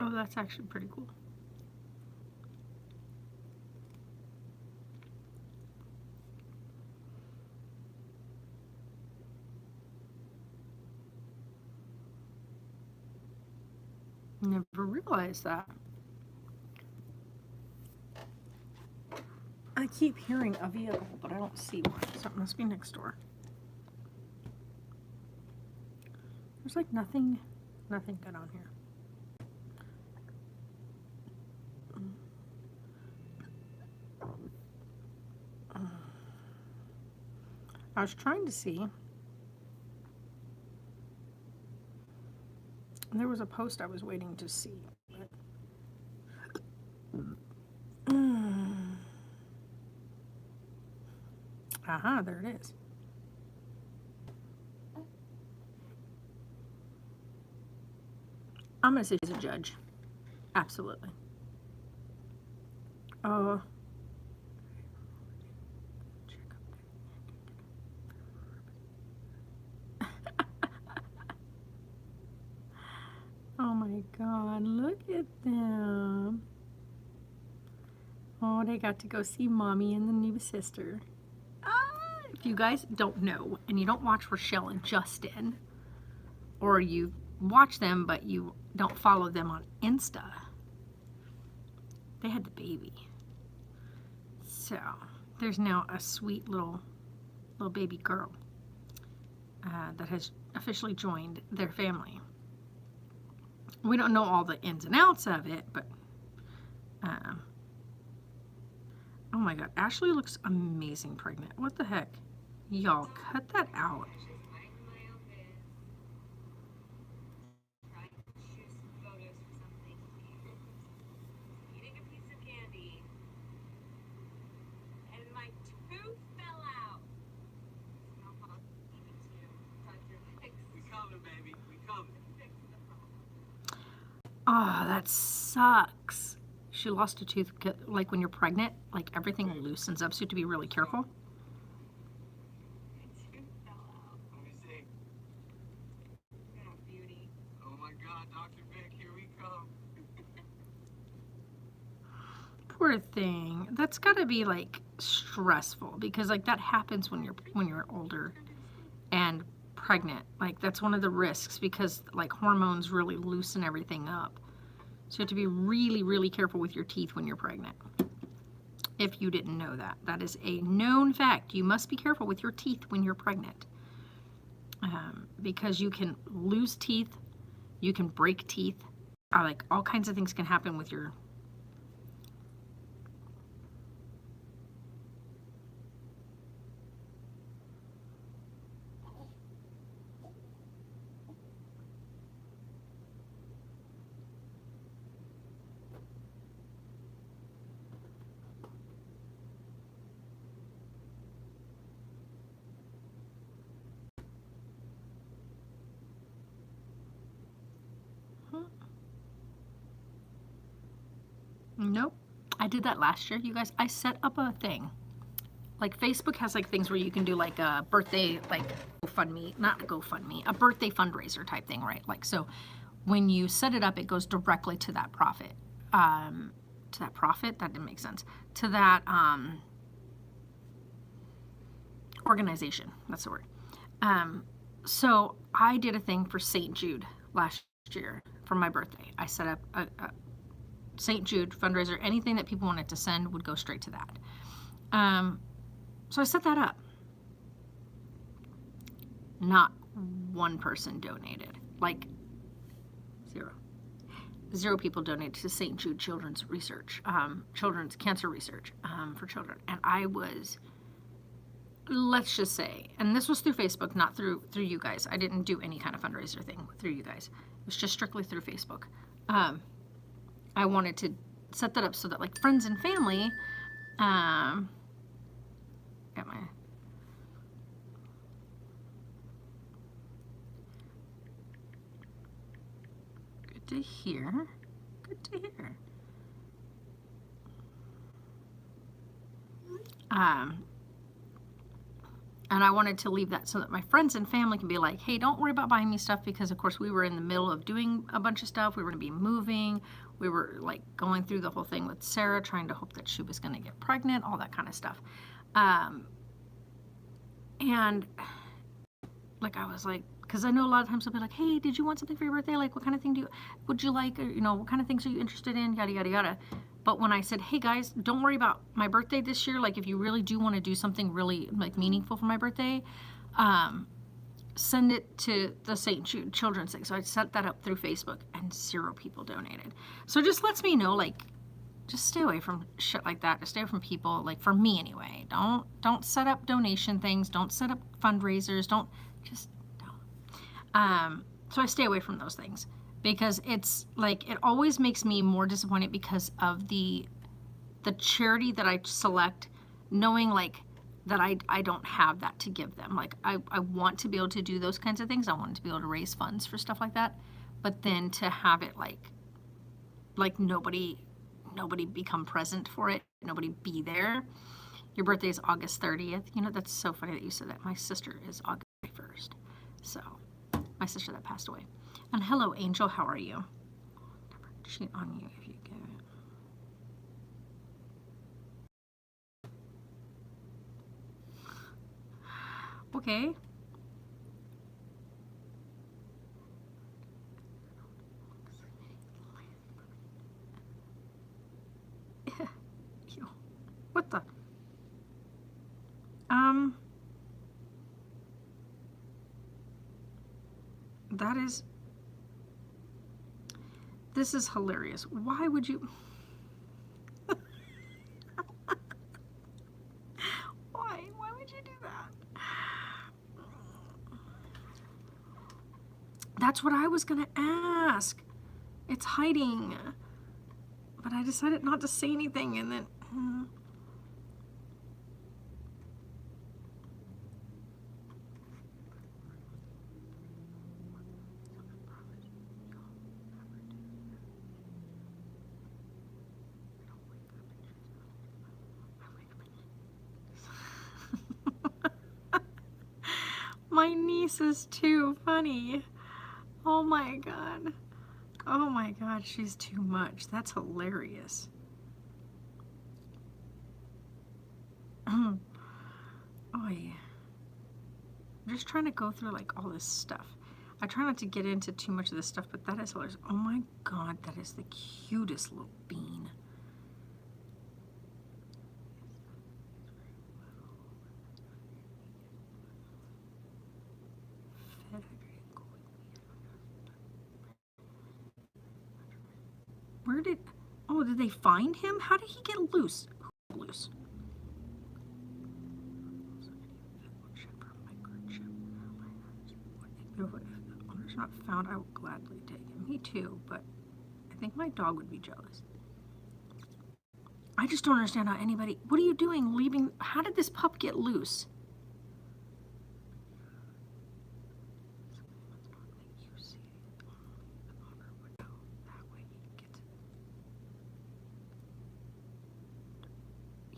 Oh, that's actually pretty cool. Never realized that. I keep hearing a vehicle, but I don't see one. Something must be next door. There's like nothing good on here. I was trying to see. There was a post I was waiting to see. Aha, there it is. I'm going to say he's a judge. Absolutely. Oh my God, look at them. Oh, they got to go see Mommy and the new sister. If you guys don't know, and you don't watch Rochelle and Justin, or you watch them but you don't follow them on Insta, they had the baby. So there's now a sweet little baby girl that has officially joined their family. We don't know all the ins and outs of it, but oh my God, Ashley looks amazing pregnant. What the heck? Y'all, cut that out. Oh, that sucks. she lost a tooth. Like when you're pregnant, like everything loosens up, so you have to be really careful. Let me see. Oh, beauty. Oh my God, Dr. Vic, here we come. Poor thing. That's gotta be like stressful because like that happens when you're older and pregnant. Like that's one of the risks because like hormones really loosen everything up. So you have to be really, really careful with your teeth when you're pregnant. If you didn't know that, that is a known fact. You must be careful with your teeth when you're pregnant because you can lose teeth, you can break teeth, like all kinds of things can happen with your. Nope. I did that last year, you guys. I set up a thing. Like Facebook has like things where you can do like a birthday, like GoFundMe, not GoFundMe, a birthday fundraiser type thing, right? Like, so when you set it up, it goes directly to that profit. That didn't make sense. To that organization, that's the word. So I did a thing for St. Jude last year for my birthday. I set up a St. Jude fundraiser. Anything that people wanted to send would go straight to that. So I set that up. Not one person donated. Like zero people donated to St. Jude Children's Research, children's cancer research for children. And I was, let's just say, and this was through Facebook, not through you guys. I didn't do any kind of fundraiser thing through you guys. It was just strictly through Facebook. I wanted to set that up so that like friends and family, got my, good to hear, good to hear. And I wanted to leave that so that my friends and family can be like, hey, don't worry about buying me stuff, because of course we were in the middle of doing a bunch of stuff. We were going to be moving. We were like going through the whole thing with Sarah, trying to hope that she was going to get pregnant, all that kind of stuff. And like, I was like, because I know a lot of times they'll be like, hey, did you want something for your birthday? Like, what kind of thing would you like? Or, you know, what kind of things are you interested in? Yada, yada, yada. But when I said, hey guys, don't worry about my birthday this year. Like, if you really do want to do something really like meaningful for my birthday, send it to the St. Jude Children's thing. So I set that up through Facebook and 0 people donated. So it just lets me know, like, just stay away from shit like that. Just stay away from people, like, for me anyway. Don't set up donation things. Don't set up fundraisers. Don't. So I stay away from those things, because it's like, it always makes me more disappointed because of the charity that I select, knowing like that I don't have that to give them. Like, I want to be able to do those kinds of things. I want to be able to raise funds for stuff like that. But then to have it like nobody become present for it, nobody be there. Your birthday is August 30th. You know, that's so funny that you said that. My sister is August 1st. So, my sister that passed away. And hello, Angel, how are you? Never cheat on you if you give it. Okay. What the? This is hilarious. Why would you? Why would you do that? That's what I was gonna ask. It's hiding. But I decided not to say anything, and then my niece is too funny. Oh my god. Oh my god, she's too much. That's hilarious. Oh yeah. I'm just trying to go through like all this stuff. I try not to get into too much of this stuff, but that is hilarious. Oh my god, that is the cutest little bean. Where did, oh, did they find him? How did he get loose? Who got loose? If the owner's not found, I will gladly take him. Me too, but I think my dog would be jealous. I just don't understand how anybody, what are you doing leaving, how did this pup get loose?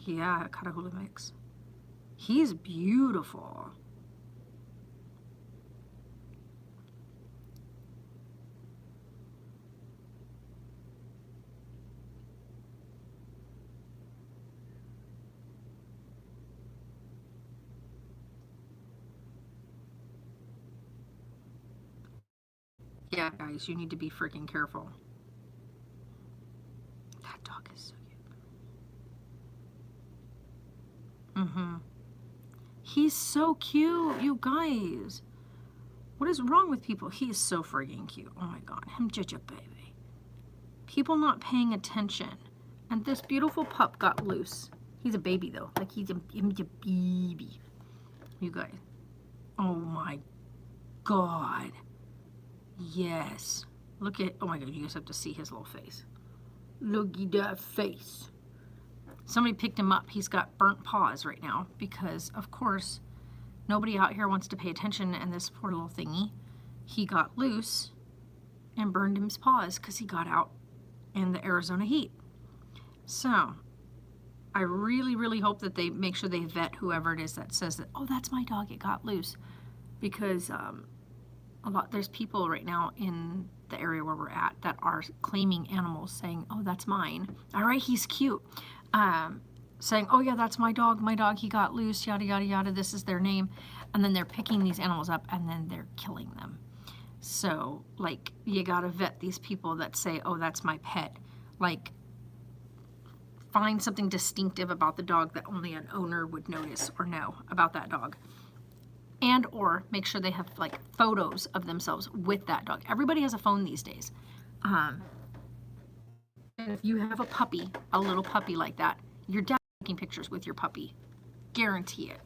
Yeah, Catahoula mix. He's beautiful. Yeah, guys, you need to be freaking careful. That dog is so cute. Mm-hmm. He's so cute, you guys. What is wrong with people? He is so friggin' cute. Oh my god, him just a baby. People not paying attention. And this beautiful pup got loose. He's a baby though. Like he's a baby. You guys. Oh my god. Yes. Look at, oh my god, you guys have to see his little face. Look at that face. Somebody picked him up. He's got burnt paws right now because, of course, nobody out here wants to pay attention, and this poor little thingy, he got loose and burned his paws because he got out in the Arizona heat. So, I really, really hope that they make sure they vet whoever it is that says that, oh, that's my dog, it got loose. Because there's people right now in the area where we're at that are claiming animals, saying, oh, that's mine. All right, he's cute. Saying, oh yeah, that's my dog, he got loose, yada, yada, yada, this is their name. And then they're picking these animals up and then they're killing them. So, like, you gotta vet these people that say, oh, that's my pet. Like, find something distinctive about the dog that only an owner would notice or know about that dog. And or make sure they have, like, photos of themselves with that dog. Everybody has a phone these days. And if you have a puppy, a little puppy like that, you're definitely taking pictures with your puppy. Guarantee it.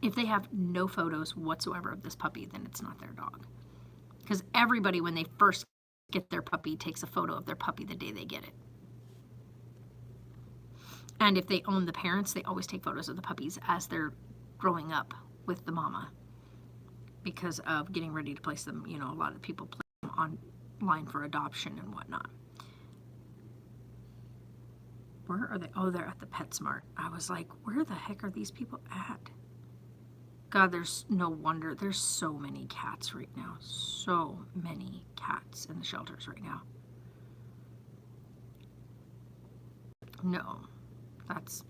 If they have no photos whatsoever of this puppy, then it's not their dog. Because everybody, when they first get their puppy, takes a photo of their puppy the day they get it. And if they own the parents, they always take photos of the puppies as they're growing up with the mama. Because of getting ready to place them, you know, a lot of people place them online for adoption and whatnot. Where are they? Oh, they're at the PetSmart. I was like, where the heck are these people at? God, there's no wonder. There's so many cats right now. So many cats in the shelters right now. No, that's,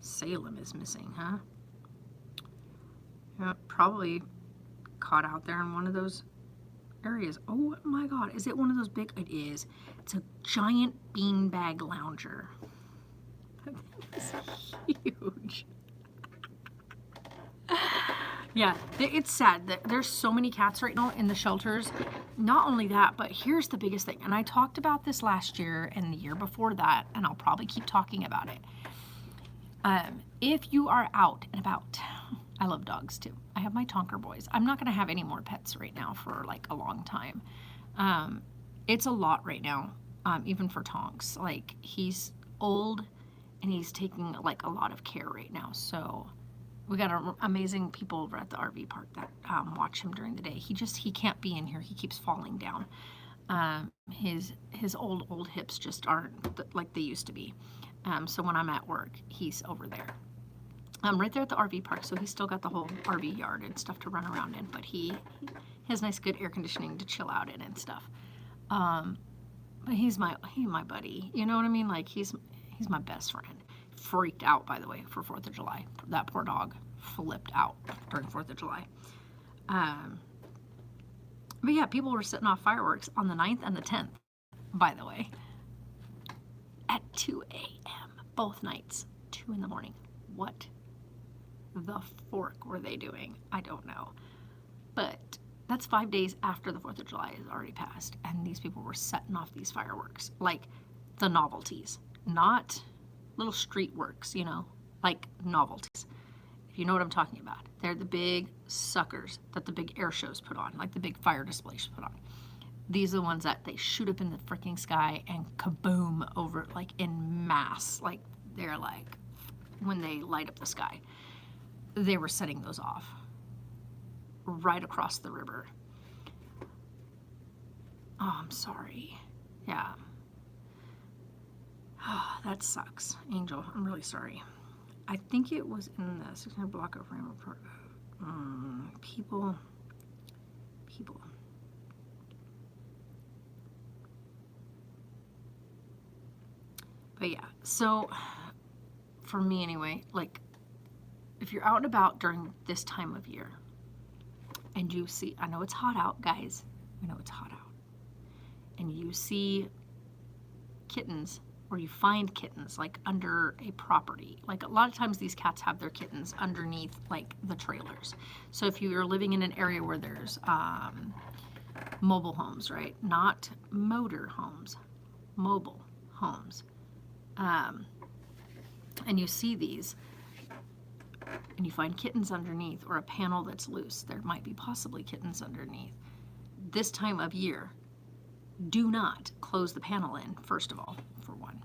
Salem is missing, huh? Yeah, probably caught out there in one of those areas. Oh my God, is it one of those big? It is. It's a giant beanbag lounger. It's huge. Yeah, it's sad that there's so many cats right now in the shelters. Not only that, but here's the biggest thing. And I talked about this last year and the year before that, and I'll probably keep talking about it. If you are out and about, I love dogs too. I have my Tonker boys. I'm not going to have any more pets right now for like a long time. It's a lot right now, even for Tonks. Like, he's old and he's taking like a lot of care right now. So we got amazing people over at the RV park that watch him during the day. He can't be in here. He keeps falling down. His old hips just aren't like they used to be. So when I'm at work, he's over there. right there at the RV park, so he's still got the whole RV yard and stuff to run around in, but he has nice, good air conditioning to chill out in and stuff. But he's my buddy. You know what I mean? Like he's my best friend. Freaked out, by the way, for 4th of July. That poor dog flipped out during 4th of July. But yeah, people were setting off fireworks on the 9th and the 10th, by the way, at 2 a.m. both nights, 2 in the morning. What the fork were they doing? I don't know. But that's 5 days after the 4th of July has already passed, and these people were setting off these fireworks, like the novelties, not little street works, you know, like novelties. If you know what I'm talking about. They're the big suckers that the big air shows put on, like the big fire displays put on. These are the ones that they shoot up in the freaking sky and kaboom over, like in mass. Like they're like, when they light up the sky, they were setting those off right across the river. Oh, I'm sorry. Yeah. Oh, that sucks. Angel, I'm really sorry. I think it was in the 600 block of Ram report. People. But yeah, so for me anyway, like if you're out and about during this time of year and you see, I know it's hot out, guys. I know it's hot out. And you see kittens, or you find kittens like under a property. Like a lot of times these cats have their kittens underneath like the trailers. So if you're living in an area where there's mobile homes, right? Not motor homes, mobile homes. And you see these and you find kittens underneath, or a panel that's loose, there might be possibly kittens underneath. This time of year, do not close the panel in, first of all, for one.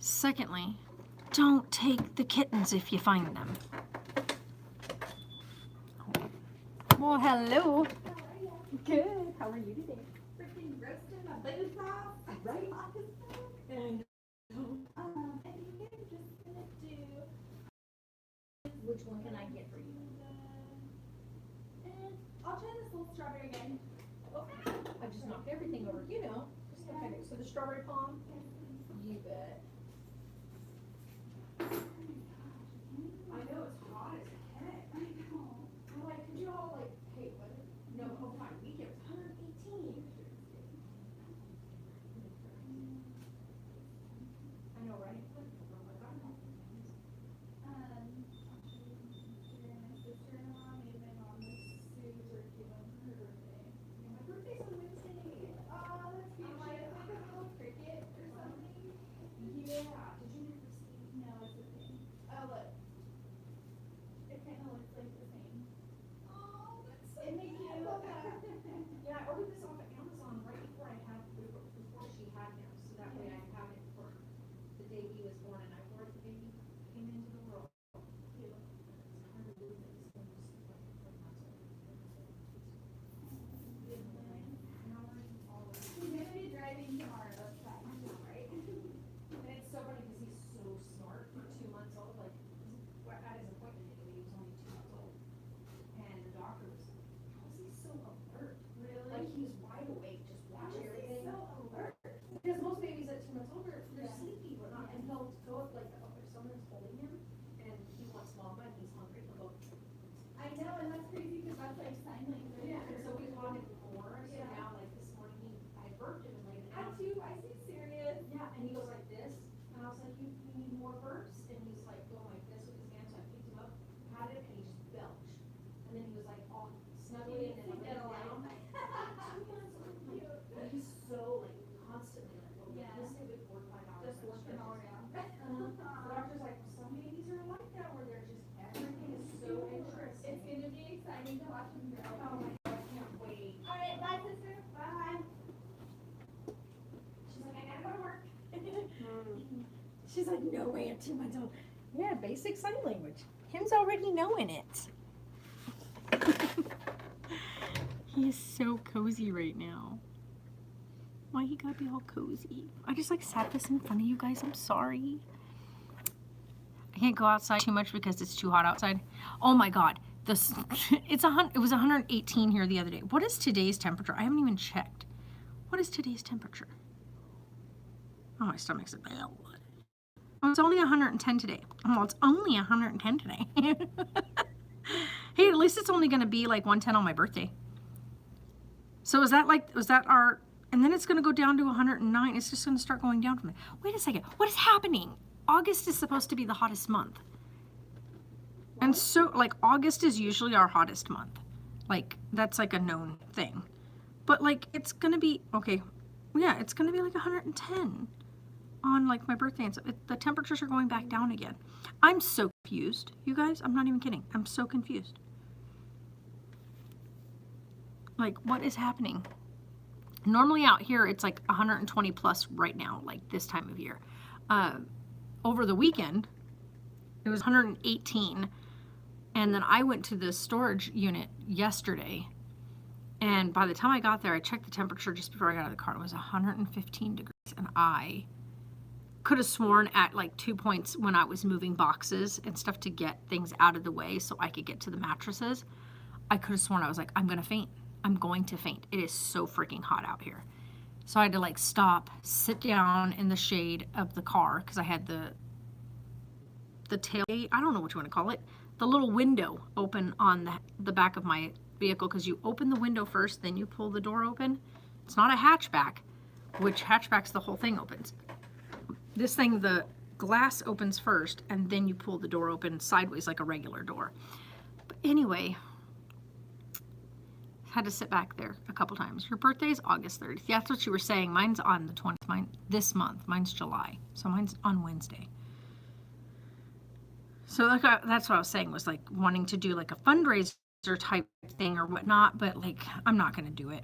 Secondly, don't take the kittens if you find them. Well, hello. Good. How are you today? Freaking roasting my boots off. Right. And I think I'm just gonna do. Which one can I get for you? And I'll try this little strawberry again. Okay. I just knocked everything over, you know. Okay, so the strawberry palm? You bet. I know it's hot as heck. I know. I'm like, could you all like, hey, what? No, oh my weekend was 118. I know, right? My sister-in-law made my mom this Sue turkey on her birthday. My birthday's on Wednesday. Oh, that's cute. I'm like, She has like a little cricket or something. Yeah. Did you never see? No, it's a thing. Oh, look. It kind of looks like the same. Oh, that's so Isn't it cute? I love that. Yeah, I ordered this off of Amazon right before she had him, so that way I have it for the day he was born, and I wore it the day he came into the world. Cute. It's hard to believe that it's almost like 4 months old. He's gonna be driving tomorrow, that's fine. Right? And it's so funny because he's so smart for 2 months old. Like, at his appointment today, he was only 2 months old. And the doctor was like, how is he so alert? Really? Like, he's wide awake, just watching everything. So alert. Because most babies at 2 months old, they're Yeah. sleepy, but not, and he'll go up, like, if someone's holding him, and he wants mama, and he's hungry, he'll go, I know, and that's crazy because that's like sign language. yeah, and so we taught him more, so Yeah. now, like, this morning, I burped him and laid it I down. too, I see serious. Yeah, and he goes like this, and I was like, you need more burps, and he's like going like this with his hands, so I picked him up, patted him, and he just belched. And then he was like all snuggly, and then He I did a laid lot. down. 2 months old, like, but he's so like constantly like, well, Yeah. let's say like 4 to 5 hours. Just like, working all stretches. around. The doctor's like, well, some babies are like that, where they're just, everything is so interesting. It's gonna be exciting to watch him grow. Oh my God, I can't wait. Alright, bye sister. Bye. She's like, I gotta go to work. She's like, no way, at 2 months old. Yeah, basic sign language. Him's already knowing it. He is so cozy right now. Why he gotta be all cozy? I just like sat this in front of you guys. I'm sorry. I can't go outside too much because it's too hot outside. Oh my God. This, it was 118 here the other day. What is today's temperature? I haven't even checked. What is today's temperature? Oh, my stomach's a bell. Oh, it's only 110 today. Oh, it's only 110 today. Hey, at least it's only going to be like 110 on my birthday. So was that our, and then it's going to go down to 109. It's just going to start going down from there. Wait a second. What is happening? August is supposed to be the hottest month. And so, like, August is usually our hottest month. Like, that's like a known thing. But, like, it's going to be, okay, yeah, it's going to be like 110 on, like, my birthday and stuff. The temperatures are going back down again. I'm so confused, you guys. I'm not even kidding. I'm so confused. Like, what is happening? Normally out here, it's like 120 plus right now, like this time of year. Over the weekend, it was 118. And then I went to the storage unit yesterday. And by the time I got there, I checked the temperature just before I got out of the car. It was 115 degrees. And I could have sworn at like 2 points when I was moving boxes and stuff to get things out of the way so I could get to the mattresses, I could have sworn I was like, I'm going to faint. I'm going to faint. It is so freaking hot out here. So I had to like stop, sit down in the shade of the car because I had the tailgate, I don't know what you want to call it, the little window open on the back of my vehicle, because you open the window first, then you pull the door open. It's not a hatchback, which hatchbacks the whole thing opens. This thing, the glass opens first, and then you pull the door open sideways like a regular door. But anyway, had to sit back there a couple times. Your birthday is August 30th. Yeah, that's what you were saying. Mine's on the 20th. Mine this month. Mine's July. So mine's on Wednesday. So like that's what I was saying, was like wanting to do like a fundraiser type thing or whatnot, but like I'm not going to do it.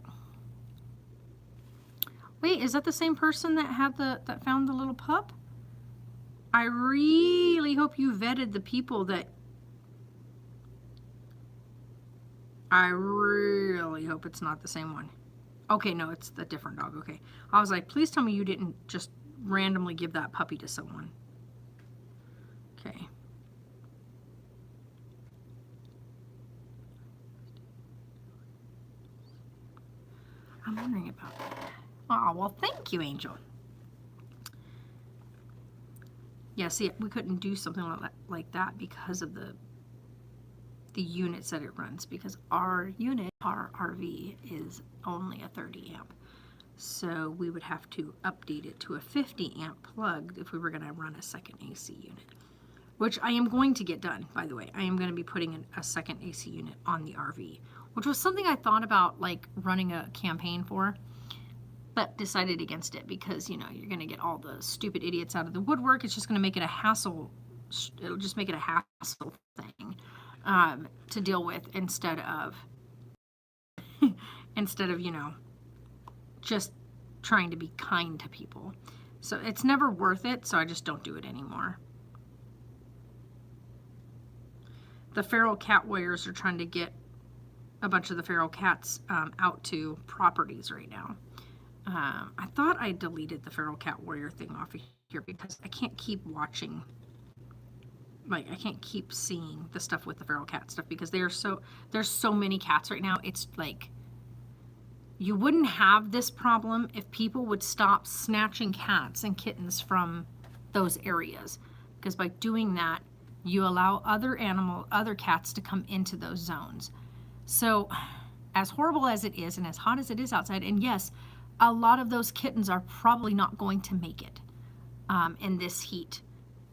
Wait, is that the same person that had that found the little pup? I really hope you vetted the people that. I really hope it's not the same one. Okay, no, it's the different dog. Okay. I was like, please tell me you didn't just randomly give that puppy to someone. Okay. I'm wondering about that. Oh, well, thank you, Angel. Yeah, see, we couldn't do something like that because of the units that it runs, because our unit, our RV, is only a 30 amp. So we would have to update it to a 50 amp plug if we were going to run a second AC unit, which I am going to get done, by the way. I am going to be putting in a second AC unit on the RV, which was something I thought about like running a campaign for, but decided against it because, you know, you're going to get all the stupid idiots out of the woodwork. It's just going to make it a hassle. It'll just make it a hassle thing to deal with instead of, you know, just trying to be kind to people. So it's never worth it, so I just don't do it anymore. The feral cat warriors are trying to get a bunch of the feral cats out to properties right now. I thought I deleted the feral cat warrior thing off of here because I can't keep watching. Like, I can't keep seeing the stuff with the feral cat stuff because there's so many cats right now. It's like, you wouldn't have this problem if people would stop snatching cats and kittens from those areas. Because by doing that, you allow other cats to come into those zones. So, as horrible as it is and as hot as it is outside, and yes, a lot of those kittens are probably not going to make it in this heat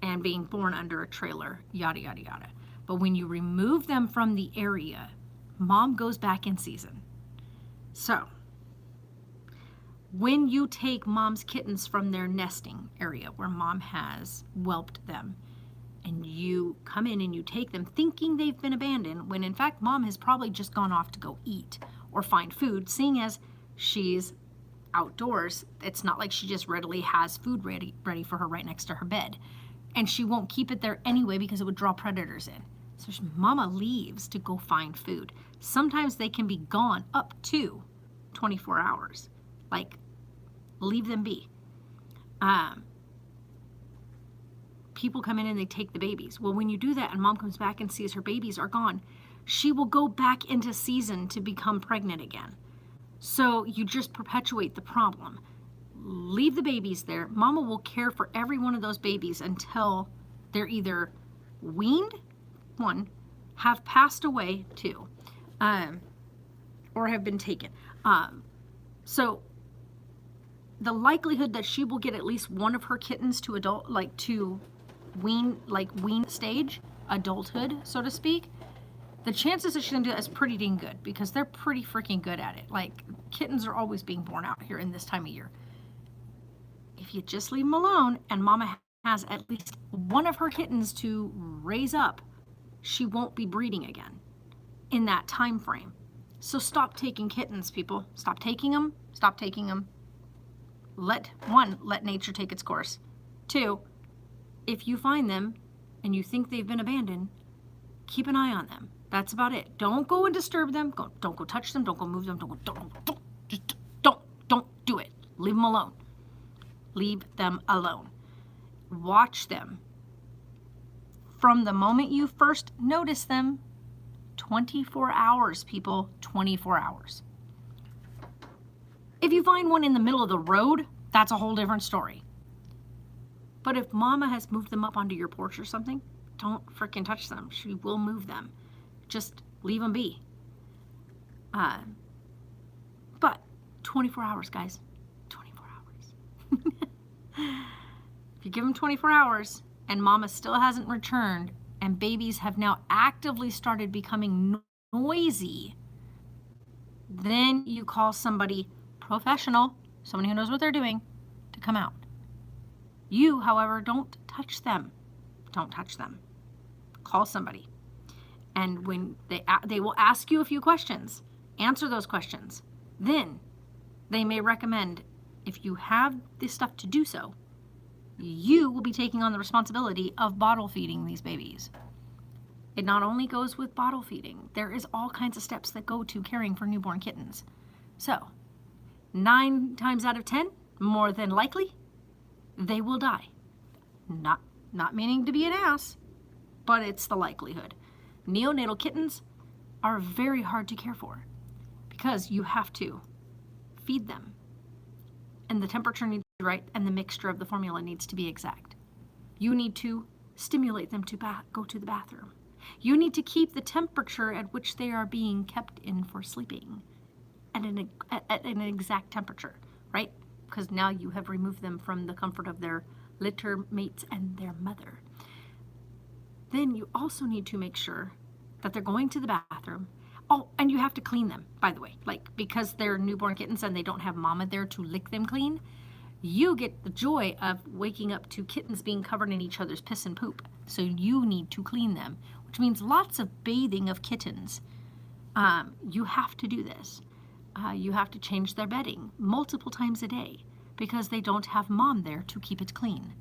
and being born under a trailer, yada, yada, yada. But when you remove them from the area, mom goes back in season. So, when you take mom's kittens from their nesting area where mom has whelped them, and you come in and you take them thinking they've been abandoned, when in fact mom has probably just gone off to go eat or find food, seeing as she's outdoors, it's not like she just readily has food ready for her right next to her bed. And she won't keep it there anyway because it would draw predators in. So mama leaves to go find food. Sometimes they can be gone up to 24 hours. Like, leave them be. people come in and they take the babies. Well, when you do that and mom comes back and sees her babies are gone, she will go back into season to become pregnant again. So you just perpetuate the problem. Leave the babies there. Mama will care for every one of those babies until they're either weaned, one, have passed away, two, or have been taken. So the likelihood that she will get at least one of her kittens to adult, like to wean stage, adulthood, so to speak, the chances that she's gonna do that is pretty dang good, because they're pretty freaking good at it. Like, kittens are always being born out here in this time of year. If you just leave them alone and mama has at least one of her kittens to raise up, she won't be breeding again in that time frame. So stop taking kittens, people. Stop taking them. Stop taking them. Let nature take its course. Two, if you find them and you think they've been abandoned, keep an eye on them. That's about it. Don't go and disturb them. Don't go touch them. Don't go move them. Don't do it. Leave them alone. Leave them alone. Watch them. From the moment you first notice them, 24 hours, people, 24 hours. If you find one in the middle of the road, that's a whole different story. But if mama has moved them up onto your porch or something, don't freaking touch them. She will move them. Just leave them be. But 24 hours, guys. 24 hours. If you give them 24 hours and mama still hasn't returned and babies have now actively started becoming noisy, then you call somebody professional, somebody who knows what they're doing, to come out. You, however, don't touch them. Don't touch them. Call somebody. And when they will ask you a few questions, answer those questions. Then they may recommend, if you have this stuff to do so, you will be taking on the responsibility of bottle feeding these babies. It not only goes with bottle feeding, there is all kinds of steps that go to caring for newborn kittens. So, 9 times out of 10, more than likely, they will die. Not meaning to be an ass, but it's the likelihood. Neonatal kittens are very hard to care for because you have to feed them. And the temperature needs to be right, and the mixture of the formula needs to be exact. You need to stimulate them to go to the bathroom. You need to keep the temperature at which they are being kept in for sleeping at an exact temperature, right? Because now you have removed them from the comfort of their litter mates and their mother. Then you also need to make sure that they're going to the bathroom. Oh, and you have to clean them, by the way. Like, because they're newborn kittens and they don't have mama there to lick them clean, you get the joy of waking up to kittens being covered in each other's piss and poop. So you need to clean them, which means lots of bathing of kittens. You have to do this. You have to change their bedding multiple times a day because they don't have mom there to keep it clean.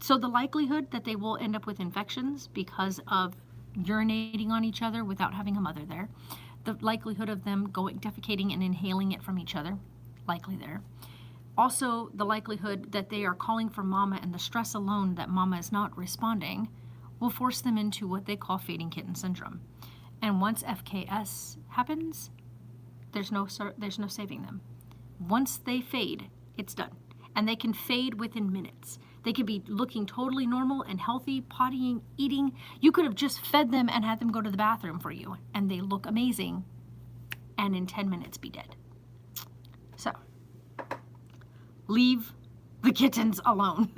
So the likelihood that they will end up with infections because of urinating on each other without having a mother there, the likelihood of them defecating and inhaling it from each other, likely there. Also, the likelihood that they are calling for mama and the stress alone that mama is not responding will force them into what they call fading kitten syndrome. And once FKS happens, there's no saving them. Once they fade, it's done. And they can fade within minutes. They could be looking totally normal and healthy, pottying, eating. You could have just fed them and had them go to the bathroom for you, and they look amazing, and in 10 minutes be dead. So, leave the kittens alone.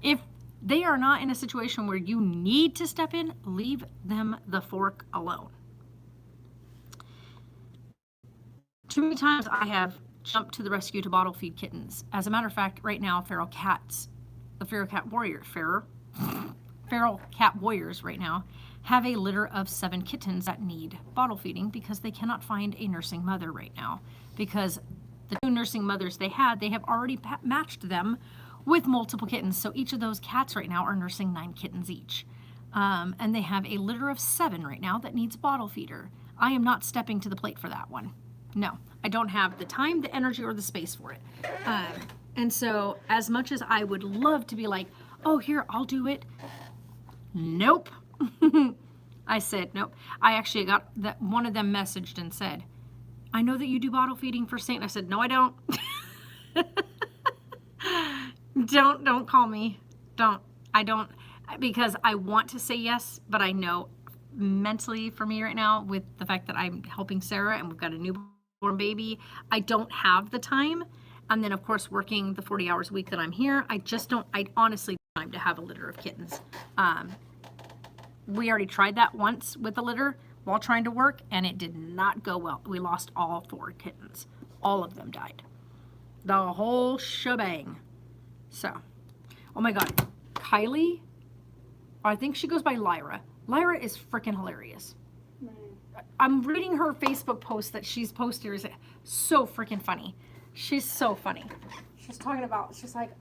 If they are not in a situation where you need to step in, leave them the fork alone. Too many times I have jumped to the rescue to bottle feed kittens. As a matter of fact, right now, feral cat warriors right now have a litter of 7 kittens that need bottle feeding because they cannot find a nursing mother right now. Because the 2 nursing mothers they have already matched them with multiple kittens. So each of those cats right now are nursing 9 kittens each. And they have a litter of 7 right now that needs bottle feeder. I am not stepping to the plate for that one. No, I don't have the time, the energy, or the space for it. And so as much as I would love to be like, oh, here, I'll do it. Nope. I said, nope. I actually got that one of them messaged and said, I know that you do bottle feeding for Saint. I said, no, I don't. Don't call me. I don't, because I want to say yes, but I know mentally for me right now with the fact that I'm helping Sarah and we've got a newborn baby, I don't have the time. And then of course working the 40 hours a week that I'm here, I honestly don't have time to have a litter of kittens. We already tried that once with a litter while trying to work and it did not go well. We lost all 4 kittens. All of them died. The whole shebang. So, oh my God, Kylie, I think she goes by Lyra. Lyra is freaking hilarious. I'm reading her Facebook post that she's posted. It's so freaking funny. She's so funny. She's talking about, she's like,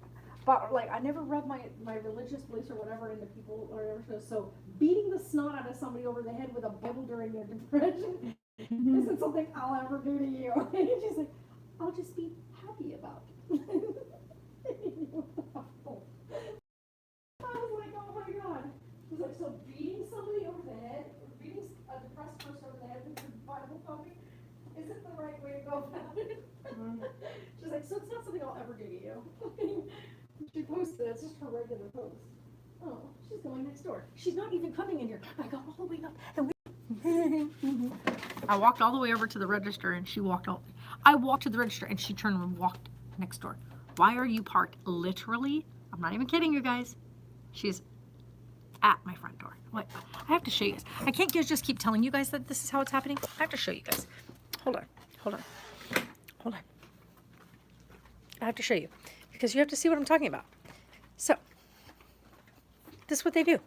but like, I never rub my religious beliefs or whatever into people or whatever. So beating the snot out of somebody over the head with a Bible during their depression isn't something I'll ever do to you. And she's like, I'll just be happy about it. I was like, oh my God. She's like, so beating somebody over the head, or beating a depressed person over the head with your Bible thumping isn't the right way to go about it. She's like, so it's not something I'll ever do to you. She posted it, it's just her regular post. Oh, she's going next door. She's not even coming in here. I go all the way up and I walked all the way over to the register and she walked all. I walked to the register and she turned and walked next door. Why are you parked literally? I'm not even kidding you guys. She's at my front door. What? I have to show you guys. I can't just keep telling you guys that this is how it's happening. I have to show you guys. Hold on. I have to show you because you have to see what I'm talking about. So, this is what they do.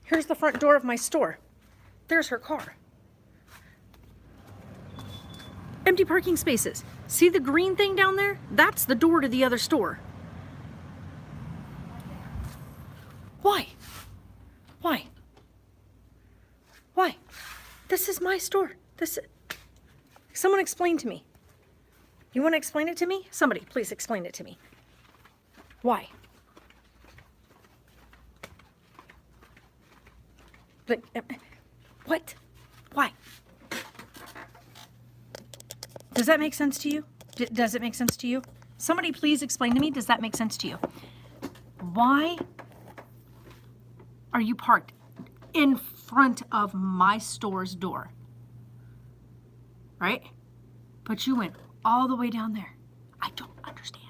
Here's the front door of my store. There's her car. Empty parking spaces. See the green thing down there? That's the door to the other store. Why? This is my store. Someone explain to me. You want to explain it to me? Somebody, please explain it to me. Why? What? Why? Does that make sense to you? Does it make sense to you? Somebody please explain to me, does that make sense to you? Why are you parked in front of my store's door? Right? But you went all the way down there. I don't understand.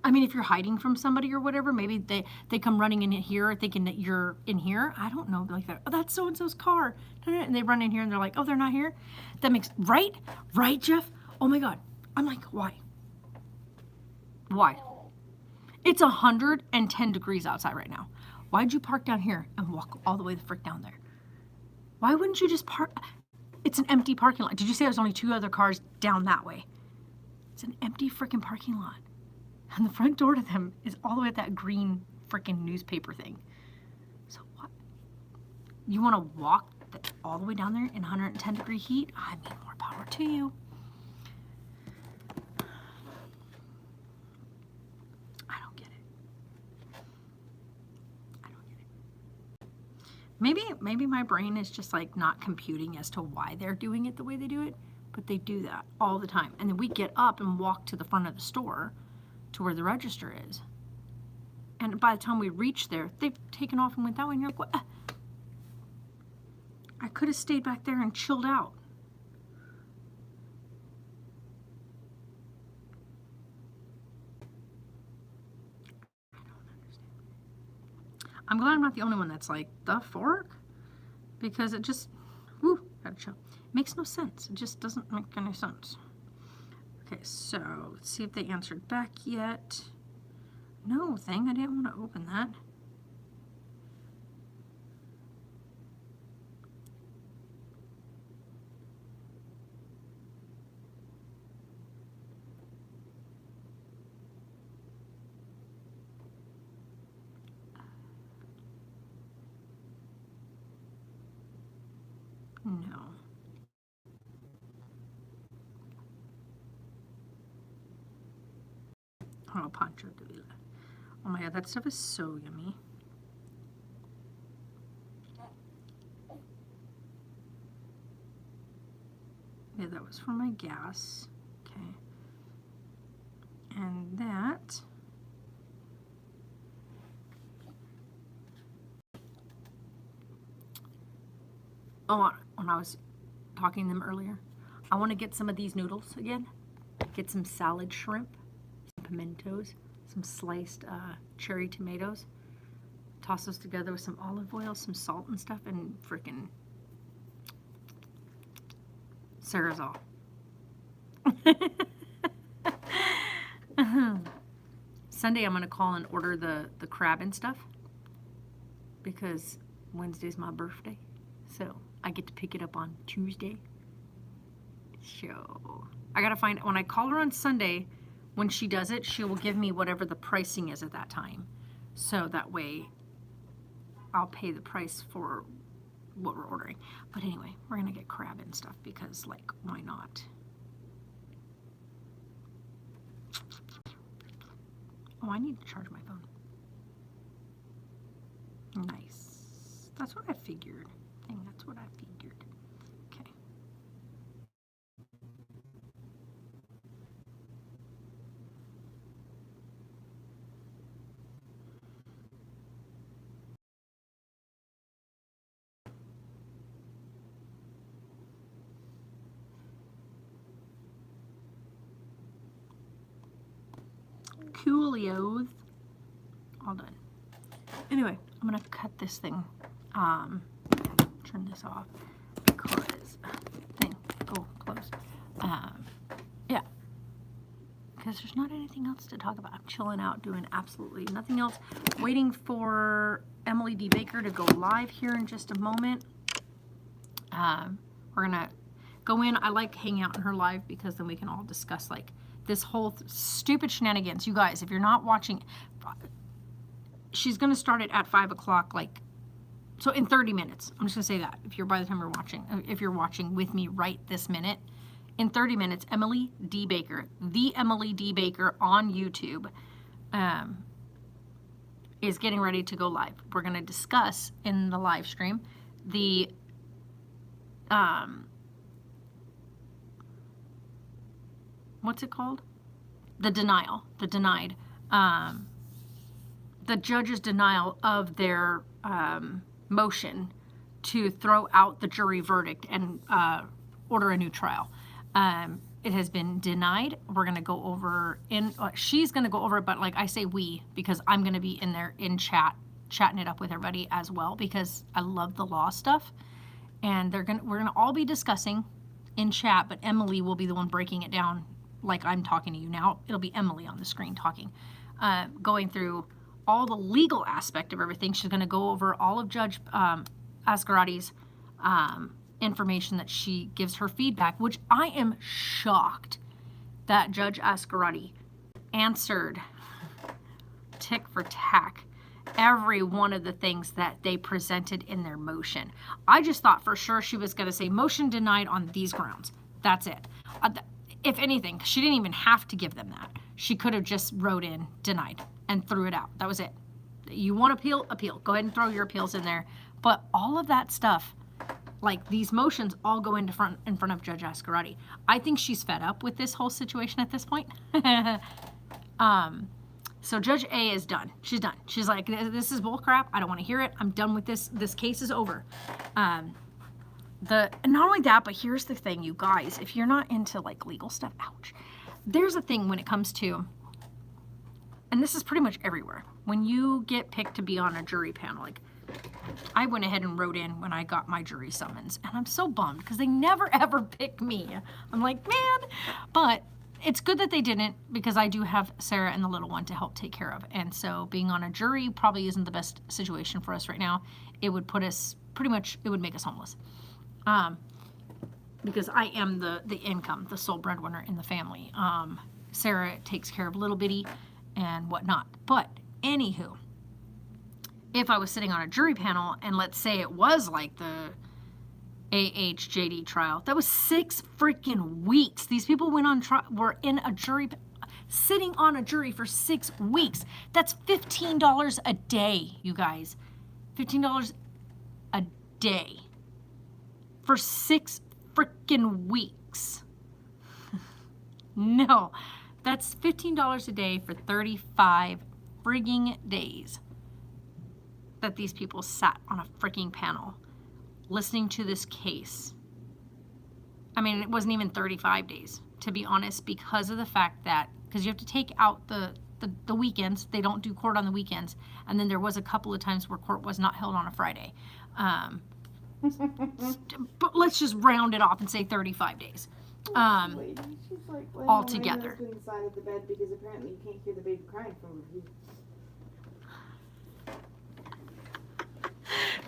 I mean, if you're hiding from somebody or whatever, maybe they come running in here thinking that you're in here. I don't know, like that. Oh, that's so-and-so's car. And they run in here and they're like, oh, they're not here? That makes, right? Right, Jeff? Oh my God. I'm like, why? It's 110 degrees outside right now. Why'd you park down here and walk all the way the frick down there? Why wouldn't you just park? It's an empty parking lot. Did you say there's only 2 other cars down that way? It's an empty freaking parking lot. And the front door to them is all the way at that green freaking newspaper thing. So what? You want to walk all the way down there in 110 degree heat? I mean, more power to you. I don't get it. Maybe my brain is just like not computing as to why they're doing it the way they do it, but they do that all the time. And then we get up and walk to the front of the store to where the register is. And by the time we reach there, they've taken off and went that way. And you're like, what? I could have stayed back there and chilled out. I don't understand. I'm glad I'm not the only one that's like, the fork? Because it just, gotta chill. Makes no sense. It just doesn't make any sense. Okay, so let's see if they answered back yet. No thing, I didn't want to open that. Oh, Pancho de Villa. Oh my god, that stuff is so yummy. Yeah, that was for my gas. Okay. And that. Oh, when I was talking to them earlier, I want to get some of these noodles again. Get some salad shrimp, some pimentos, some sliced cherry tomatoes. Toss those together with some olive oil, some salt and stuff, and freaking Sarah's all. Sunday I'm going to call and order the crab and stuff because Wednesday's my birthday. So I get to pick it up on Tuesday. So I got to find, when I call her on Sunday, when she does it, she will give me whatever the pricing is at that time. So that way I'll pay the price for what we're ordering. But anyway, we're going to get crab and stuff because, like, why not? Oh, I need to charge my phone. Nice. That's what I figured. Dang, that's what I figured. Okay. Coolios. All done. Anyway, I'm gonna cut this thing. Turn this off because thing go close. Yeah, because there's not anything else to talk about. I'm chilling out, doing absolutely nothing else. Waiting for Emily D. Baker to go live here in just a moment. We're gonna go in. I like hanging out in her live because then we can all discuss like this whole stupid shenanigans. You guys, if you're not watching, she's gonna start it at 5 o'clock, like, so in 30 minutes. I'm just gonna say that if you're, by the time you're watching, if you're watching with me right this minute, in 30 minutes, Emily D. Baker, the Emily D. Baker on YouTube, is getting ready to go live. We're gonna discuss in the live stream the what's it called? The denial, the denied, the judge's denial of their motion to throw out the jury verdict and order a new trial. It has been denied. We're going to go over she's going to go over it, but like I say we, because I'm going to be in there in chat, chatting it up with everybody as well, because I love the law stuff. And we're going to all be discussing in chat, but Emily will be the one breaking it down like I'm talking to you now. It'll be Emily on the screen talking, going through all the legal aspect of everything. She's going to go over all of Judge Ascarati's information that she gives her feedback, which I am shocked that Judge Ascarati answered tick for tack every one of the things that they presented in their motion. I just thought for sure she was going to say motion denied on these grounds. That's it. If anything, she didn't even have to give them that. She could have just wrote in denied and threw it out. That was it. You want to appeal. Go ahead and throw your appeals in there. But all of that stuff, like these motions, all go in front of Judge Ascarati. I think she's fed up with this whole situation at this point. So Judge A is done. She's done. She's like, this is bull crap. I don't want to hear it. I'm done with this. This case is over. And not only that, but here's the thing, you guys. If you're not into like legal stuff, ouch. There's a thing when it comes to, and this is pretty much everywhere, when you get picked to be on a jury panel, like I went ahead and wrote in when I got my jury summons, and I'm so bummed because they never ever pick me. I'm like, man, but it's good that they didn't, because I do have Sarah and the little one to help take care of. And so being on a jury probably isn't the best situation for us right now. It would put us pretty much, it would make us homeless. Because I am the income, the sole breadwinner in the family. Sarah takes care of little bitty and whatnot. But anywho, if I was sitting on a jury panel and let's say it was like the AHJD trial, that was 6 freaking weeks. These people went on trial, were in a jury, sitting on a jury for 6 weeks. That's $15 a day, you guys. $15 a day for 6 freaking weeks. No, that's $15 a day for 35 frigging days that these people sat on a freaking panel listening to this case. I mean, it wasn't even 35 days, to be honest, because of the fact that, because you have to take out the weekends. They don't do court on the weekends. And then there was a couple of times where court was not held on a Friday. But let's just round it off and say 35 days. She's like, well, all my together. husband inside of the bed because apparently you can't hear the baby crying from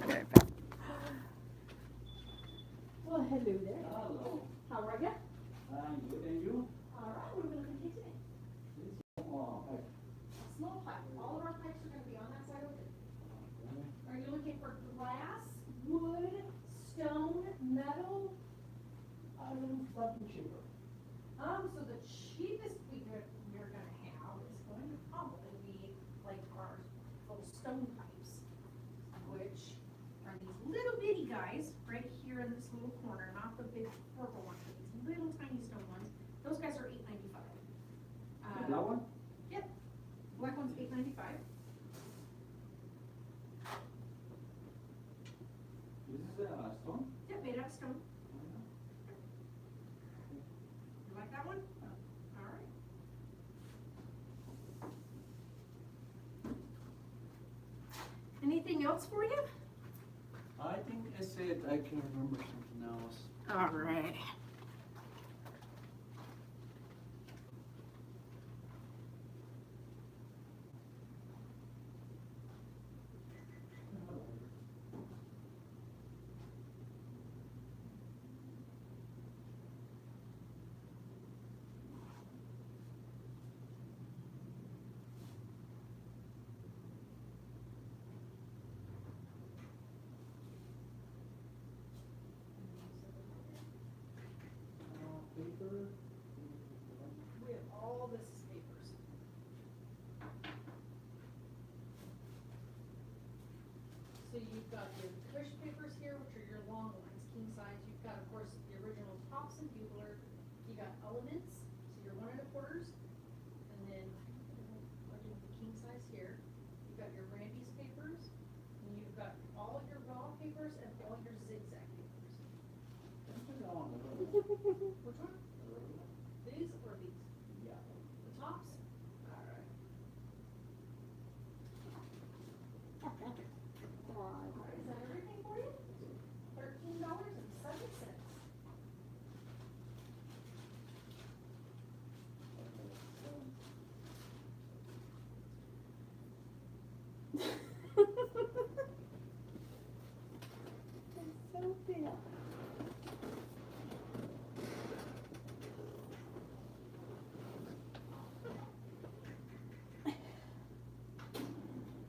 her. Well, hello there. Hello. How are you? I'm good, and you? All right, what are we looking to today? Oh, A small pipe. All of our pipes are going to be on that side over there. Are you looking for glass, wood, stone, metal? something cheaper. So the cheapest we're gonna have is going to probably be like our little stone pipes, which are these little bitty guys right here in this little corner, not the big purple ones, but these little tiny stone ones. Those guys are $8.95. The black one? Yep, black one's $8.95. This is a stone? Yep, made out of stone. You like that one? All right. Anything else for you? I think I said I can remember something else. All right. Paper. We have all this is papers. So you've got your push papers here, which are your long ones, king size. You've got, of course, the original Thompson Bugler. You got Elements, so your 1 1/4s, and then I'll do the king size here. You've got your Randy's papers, and you've got all your raw papers and all your zigzag papers. Which one? These or these? Yeah. The tops? Alright. Is that everything for you? $13.07. It's so big.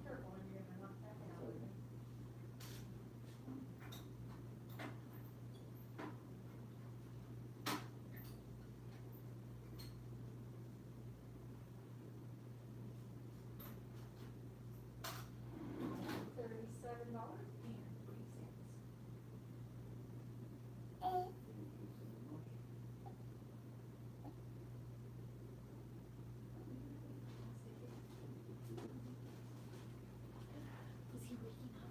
Careful when you're gonna knock that down. $37.03. Is he waking up? Is he waking up?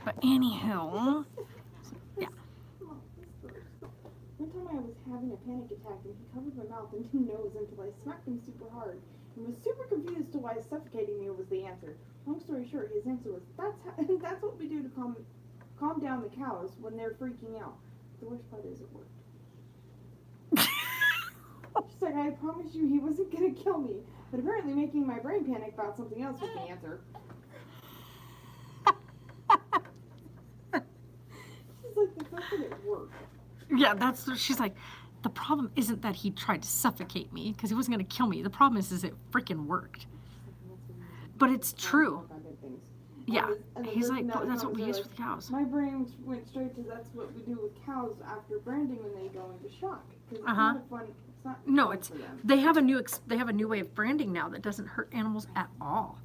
But anywho, yeah. One time I was having a panic attack and he covered my mouth and nose until I smacked him super hard and was super confused to why suffocating me was the answer. Long story short, his answer was, that's what we do to calm down the cows when they're freaking out. The worst part is it worked. She's like, I promise you he wasn't gonna kill me, but apparently making my brain panic about something else was the answer. She's like, the fact that it worked. Yeah, she's like, the problem isn't that he tried to suffocate me because he wasn't going to kill me. The problem is it freaking worked. But it's true. Yeah, And the he's person like, that was that's on what we was use like, with cows. my brain went straight to that's what we do with cows after branding when they go into shock. Because it's Uh-huh. not fun. It's not No, fun it's for them. they have a new way of branding now that doesn't hurt animals at all.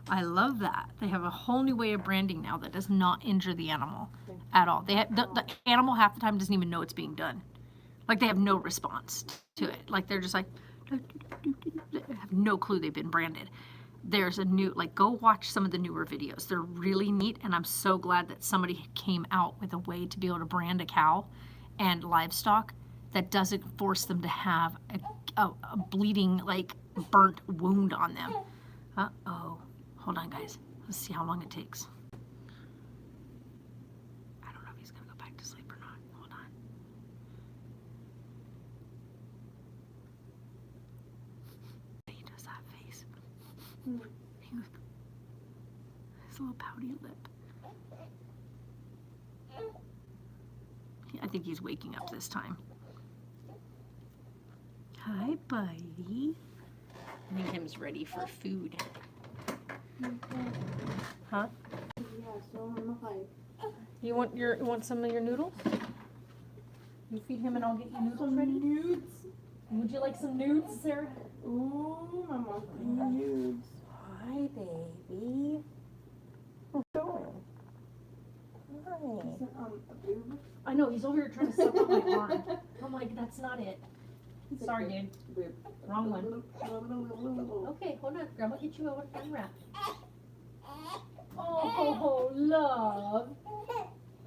I love that. They have a whole new way of branding now that does not injure the animal at all. The animal half the time doesn't even know it's being done. Like they have no response to it. Like they're just like they have no clue they've been branded. There's a new, like, go watch some of the newer videos. They're really neat, and I'm so glad that somebody came out with a way to be able to brand a cow and livestock that doesn't force them to have a bleeding, like, burnt wound on them. Uh-oh. Hold on, guys. Let's see how long it takes. I don't know if he's going to go back to sleep or not. Hold on. He does that face. His little pouty lip. I think he's waking up this time. Hi, buddy. I think him's ready for food. Huh? Yeah, so I'm like, You want some of your noodles? You feed him and I'll get you noodles ready. nudes. Would you like some nudes, Sarah? Ooh, my mom's playing nudes. Hi, baby. What's going? Hi. Is it, a boob? I know, he's over here trying to suck on my arm. I'm like, that's not it. Sorry, dude. Boob. Wrong one. Okay, hold on. Grandma, get you out and wrap. Oh, love.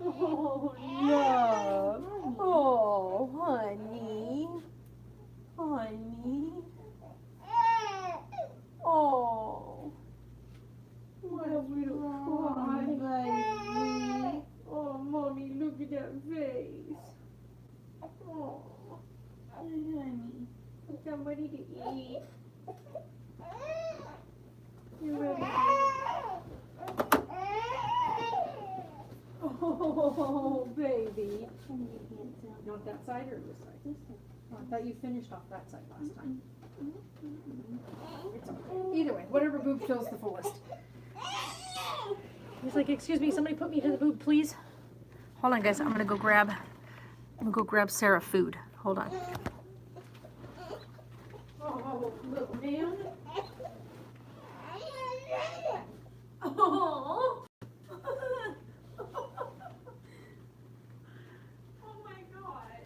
Oh, love. Oh, honey. Honey. Oh. What a little cry. Oh, mommy, look at that face. Oh, honey. Somebody to eat. You ready? Oh, baby. You want that side or this side? Oh, I thought you finished off that side last time. It's okay. Either way, whatever boob feels the fullest. He's like, excuse me, somebody put me to the boob, please. Hold on, guys. I'm gonna go grab Sarah food. Hold on. Oh, little man. Oh. Oh my God.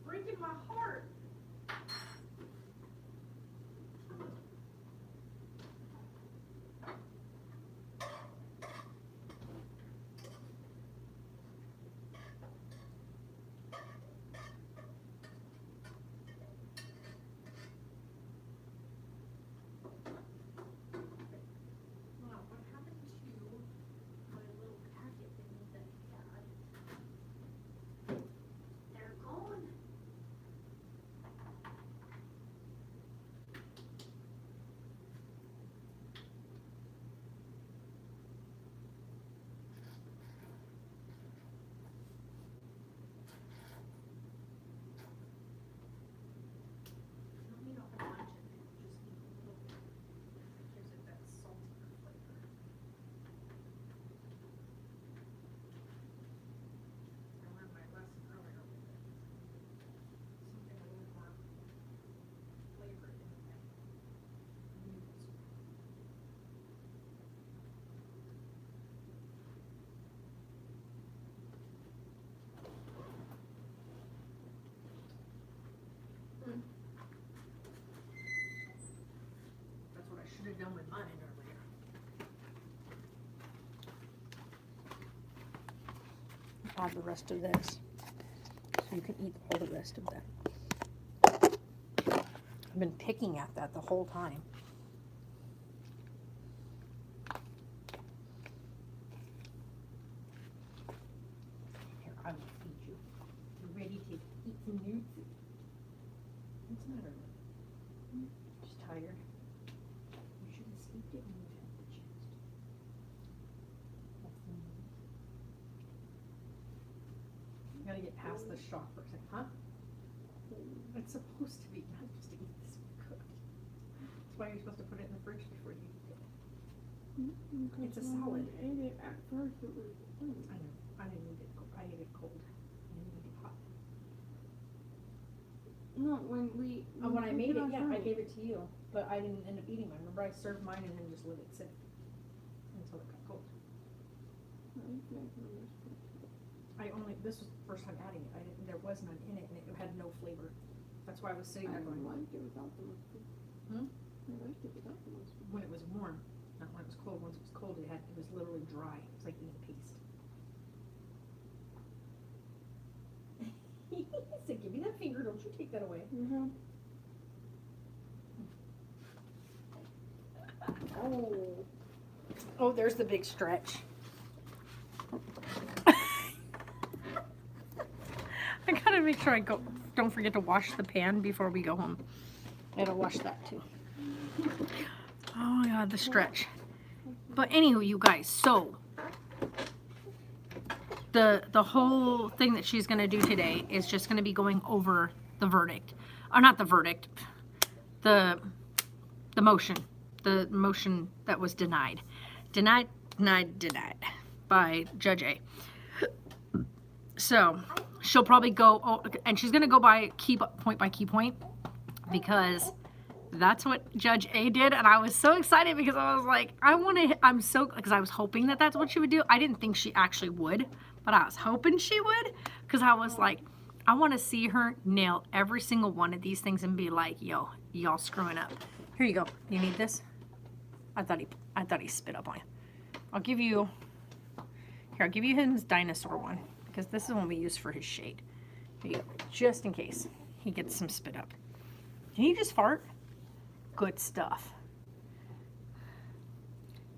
Breaking my heart. That's what I should have done with mine earlier. Add the rest of this, so you can eat all the rest of that. I've been picking at that the whole time. Here, I will feed you. You ready to eat some nudes? What's the matter? Just tired. You should have slept it when you had the chance. That's the news. You gotta get past the shock for a second, huh? It's supposed to be, not just to eat this cooked. That's why you're supposed to put it in the fridge before you eat it. It's a salad. I ate it at first. It was. I know. I didn't eat it. I ate it cold. I didn't eat it hot. No, when we. When I cooked made it, on yeah, I Friday. gave it to you, but I didn't end up eating mine. Remember, I served mine and then just let it sit until it got cold. This was the first time adding it. There was none in it, and it had no flavor. That's why I was sitting I there going, liked it without the mustard. Hmm? I liked it without the mustard. when it was warm, not when it was cold. Once it was cold, it was literally dry. It was like eating paste. He said, "Give me that finger. Don't you take that away." Mm-hmm. Oh. Oh, there's the big stretch. I gotta make sure don't forget to wash the pan before we go home. I gotta wash that too. Oh my God, the stretch. But anywho, you guys, so the whole thing that she's gonna do today is just gonna be going over the verdict. Or not the verdict, the motion. The motion that was denied by Judge A. So she'll probably go, and she's going to go by point by key point, because that's what Judge A did. And I was so excited because I was like, because I was hoping that that's what she would do. I didn't think she actually would, but I was hoping she would, because I was like, I want to see her nail every single one of these things and be like, yo, y'all screwing up. Here you go. You need this? I thought he spit up on you. I'll give you his dinosaur one, because this is one we use for his shade. Here you go, just in case he gets some spit up. Did he just fart? Good stuff.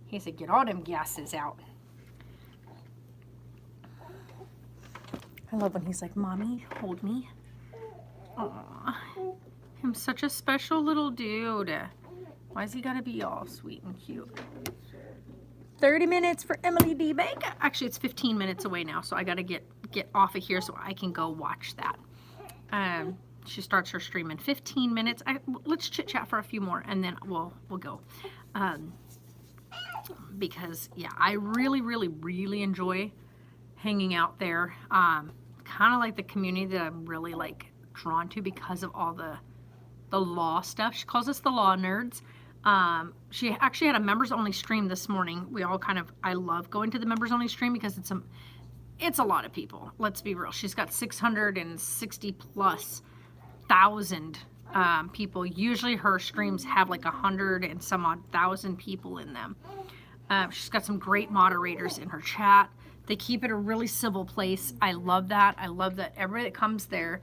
He said, "Get all them gases out." I love when he's like, "Mommy, hold me." Aw, I'm such a special little dude. Why has he got to be all sweet and cute? 30 minutes for Emily D. Baker. Actually, it's 15 minutes away now, so I got to get off of here so I can go watch that. She starts her stream in 15 minutes. Let's chit-chat for a few more, and then we'll go. Because, yeah, I really, really, really enjoy hanging out there. Kind of like the community that I'm really, like, drawn to because of all the law stuff. She calls us the law nerds. She actually had a members only stream this morning. I love going to the members only stream because it's a lot of people. Let's be real. She's got 660 plus thousand people. Usually her streams have like 100 and some odd thousand people in them. She's got some great moderators in her chat. They keep it a really civil place. I love that. I love that everybody that comes there,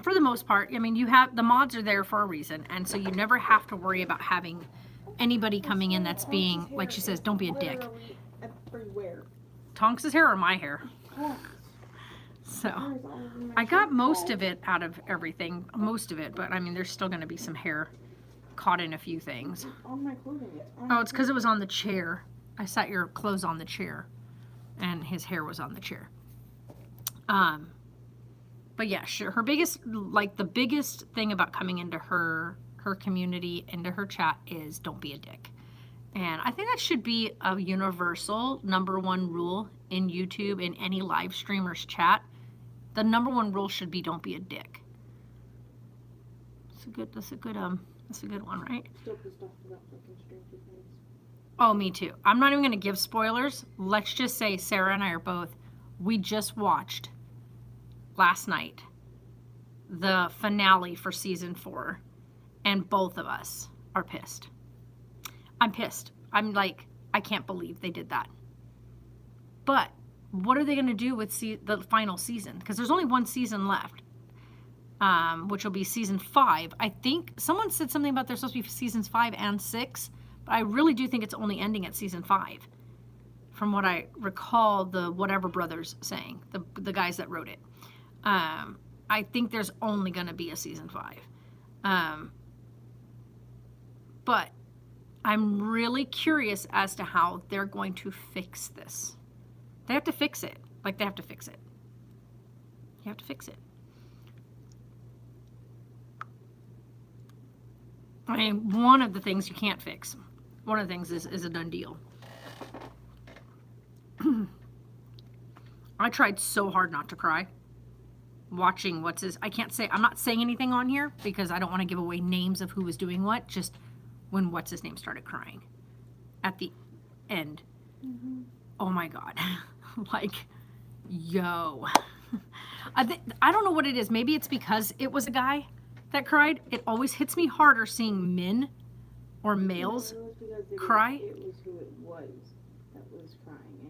for the most part, I mean, the mods are there for a reason, and so you never have to worry about having anybody coming in that's being, like she says, don't be a dick. Everywhere. Tonks' hair or my hair? So, I got most of it out of everything, but I mean, there's still going to be some hair caught in a few things. On my clothing. Oh, it's because it was on the chair. I sat your clothes on the chair, and his hair was on the chair. But yeah, sure. Her the biggest thing about coming into her community, into her chat, is don't be a dick. And I think that should be a universal #1 rule in YouTube, in any live streamer's chat. The #1 rule should be don't be a dick. That's a good one, right? Still pissed off about fucking Stranger Things. Oh, me too. I'm not even going to give spoilers. Let's just say Sarah and I we just watched last night the finale for season 4, and both of us are pissed. I'm pissed. I'm like, I can't believe they did that. But what are they going to do with the final season? Because there's only one season left, which will be season 5. I think someone said something about there's supposed to be seasons 5 and 6, but I really do think it's only ending at season 5, from what I recall the Whatever Brothers saying, the guys that wrote it. I think there's only going to be a season 5. But I'm really curious as to how they're going to fix this. They have to fix it. Like, they have to fix it. You have to fix it. I mean, one of the things you can't fix, one of the things is a done deal. I tried so hard not to cry watching I can't say, I'm not saying anything on here because I don't want to give away names of who was doing what, just when what's his name started crying at the end. Oh my God. Like, yo. I don't know what it is. Maybe it's because it was a guy that cried. It always hits me harder seeing men or males cry. It was who it was that was crying, and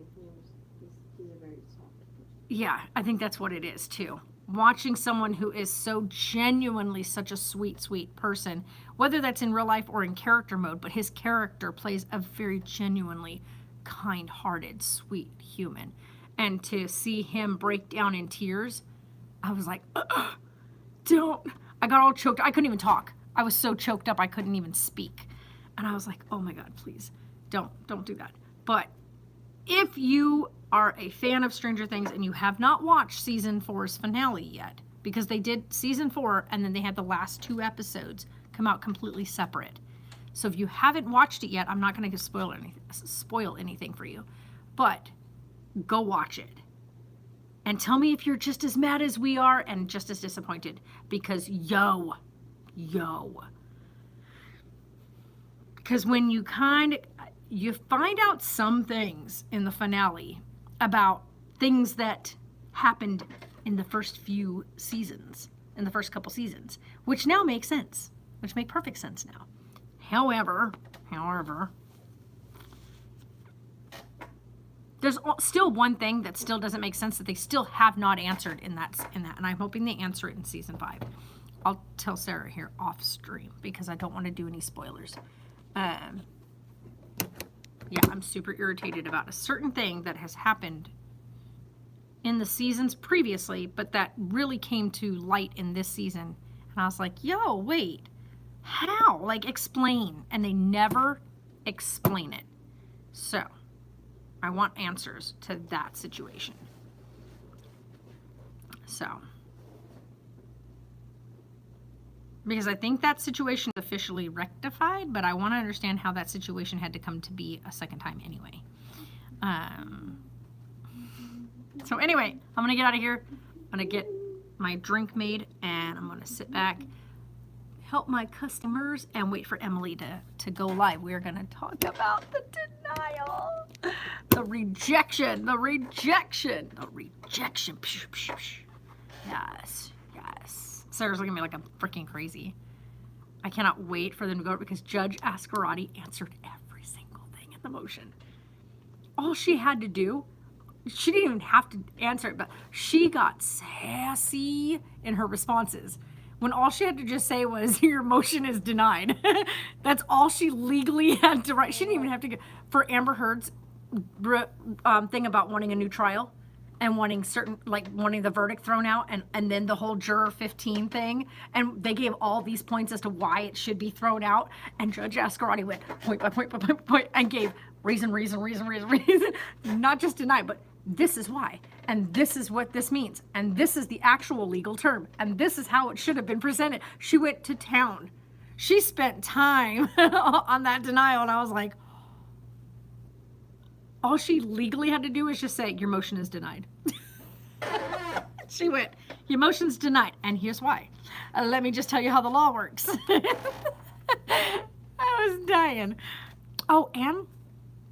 he's a very soft person. Yeah, I think that's what it is too. Watching someone who is so genuinely such a sweet, sweet person, whether that's in real life or in character mode, but his character plays a very genuinely kind-hearted, sweet human. And to see him break down in tears, I was like, don't. I got all choked. I couldn't even talk. I was so choked up I couldn't even speak. And I was like, oh my God, please, don't do that. But if you are a fan of Stranger Things and you have not watched season 4's finale yet, because they did season 4 and then they had the last 2 episodes come out completely separate. So if you haven't watched it yet, I'm not going to spoil anything for you, but go watch it and tell me if you're just as mad as we are and just as disappointed, because because when you find out some things in the finale about things that happened in the first few seasons, in the first couple seasons, which now make sense, which make perfect sense now. However, there's still one thing that still doesn't make sense that they still have not answered in that, and I'm hoping they answer it in season 5. I'll tell Sarah here off stream because I don't want to do any spoilers. Yeah, I'm super irritated about a certain thing that has happened in the seasons previously, but that really came to light in this season. And I was like, yo, wait, how? Like, explain. And they never explain it. So, I want answers to that situation. So, because I think that situation is officially rectified, but I want to understand how that situation had to come to be a second time anyway. So anyway, I'm going to get out of here. I'm going to get my drink made, and I'm going to sit back, help my customers, and wait for Emily to go live. We're going to talk about the denial, the rejection. Yes. Sarah's looking at me like I'm freaking crazy. I cannot wait for them to go because Judge Ascarati answered every single thing in the motion. All she had to do, she didn't even have to answer it, but she got sassy in her responses. When all she had to just say was, your motion is denied. That's all she legally had to write. She didn't even have to go for Amber Heard's thing about wanting a new trial. And wanting the verdict thrown out, and then the whole juror 15 thing, and they gave all these points as to why it should be thrown out, and Judge Ascarati went point by point, and gave reason, not just deny, but this is why, and this is what this means, and this is the actual legal term, and this is how it should have been presented. She went to town. She spent time on that denial, and I was like, all she legally had to do was just say, your motion is denied. She went, your motion's denied, and here's why. Let me just tell you how the law works. I was dying. Oh, and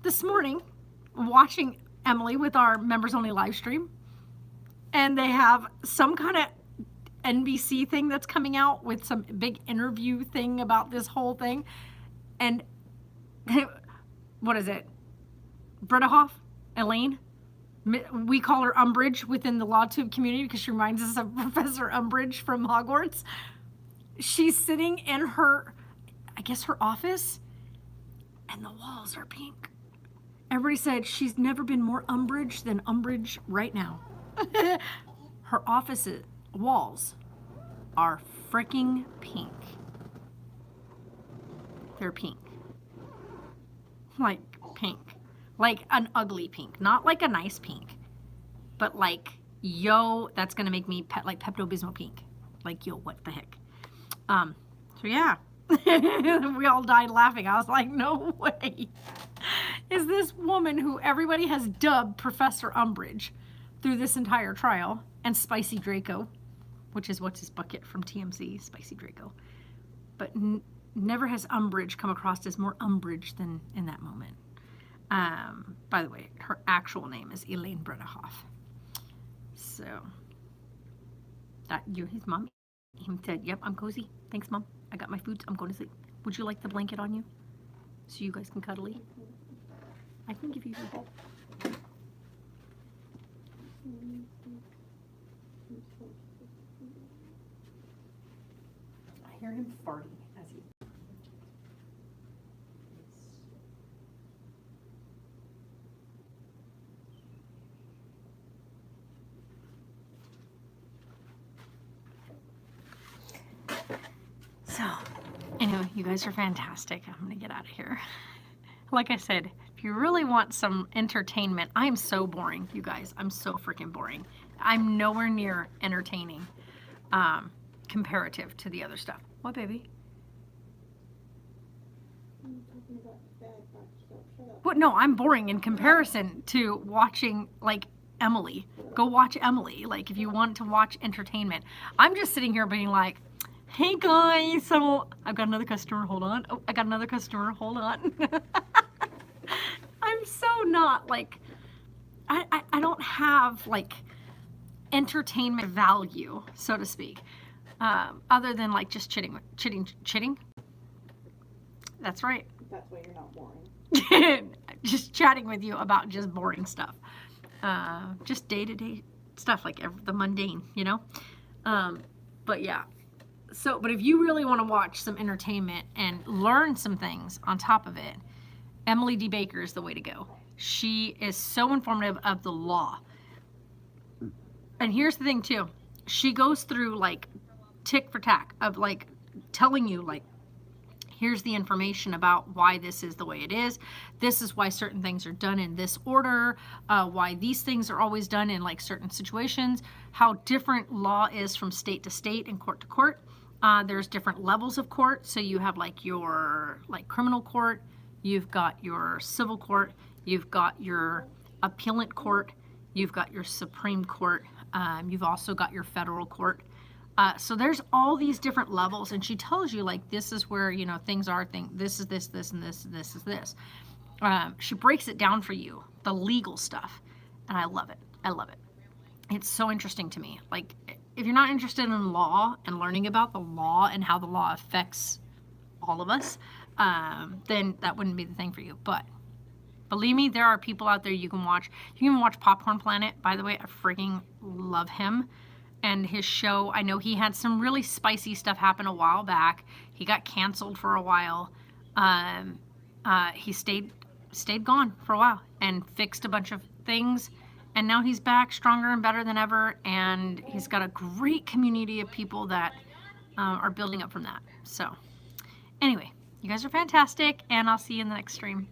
this morning, watching Emily with our members-only live stream, and they have some kind of NBC thing that's coming out with some big interview thing about this whole thing, and what is it? Brittahoff, Elaine, we call her Umbridge within the LawTube community because she reminds us of Professor Umbridge from Hogwarts. She's sitting in her, I guess her office, and the walls are pink. Everybody said she's never been more Umbridge than Umbridge right now. Her office walls are freaking pink. They're pink. Like pink. Like an ugly pink, not like a nice pink, but like, yo, that's gonna make me like Pepto-Bismol pink. Like, yo, what the heck? So yeah, we all died laughing. I was like, no way. is this woman who everybody has dubbed Professor Umbridge through this entire trial, and Spicy Draco, which is what's his bucket from TMZ, Spicy Draco. But never has Umbridge come across as more Umbridge than in that moment. By the way, her actual name is Elaine Bredehoff. So, his mom, he said, yep, I'm cozy. Thanks, Mom. I got my food. I'm going to sleep. Would you like the blanket on you so you guys can cuddly? I can give you your bowl. I hear him farting as he... So, anyway, you guys are fantastic. I'm gonna get out of here. Like I said, if you really want some entertainment, I am so boring, you guys. I'm so freaking boring. I'm nowhere near entertaining, comparative to the other stuff. What, baby? I'm talking about bad box stuff. Shut up. What? No, I'm boring in comparison to watching, like, Emily. Go watch Emily, like, if you want to watch entertainment. I'm just sitting here being like, hey guys, so I've got another customer, hold on. Oh, I got another customer, hold on. I'm so not, like, I don't have, like, entertainment value, so to speak, other than, like, just chitting. That's right. That's why you're not boring. Just chatting with you about just boring stuff. Just day-to-day stuff, like the mundane, you know? But yeah. So, but if you really want to watch some entertainment and learn some things on top of it, Emily D. Baker is the way to go. She is so informative of the law. And here's the thing too. She goes through like tick for tack of like telling you like, here's the information about why this is the way it is. This is why certain things are done in this order, why these things are always done in like certain situations, how different law is from state to state and court to court. There's different levels of court. So you have like your like criminal court, you've got your civil court, you've got your appellate court, you've got your Supreme Court, you've also got your federal court. So there's all these different levels, and she tells you like this is where, you know, things are, this is this, and this is this. She breaks it down for you, the legal stuff, and I love it. I love it. It's so interesting to me. Like, if you're not interested in law and learning about the law and how the law affects all of us, then that wouldn't be the thing for you. But believe me, there are people out there you can watch. You can even watch Popcorn Planet. By the way, I freaking love him. And his show, I know he had some really spicy stuff happen a while back. He got canceled for a while. He stayed gone for a while and fixed a bunch of things. And now he's back stronger and better than ever. And he's got a great community of people that are building up from that. So anyway, you guys are fantastic. And I'll see you in the next stream.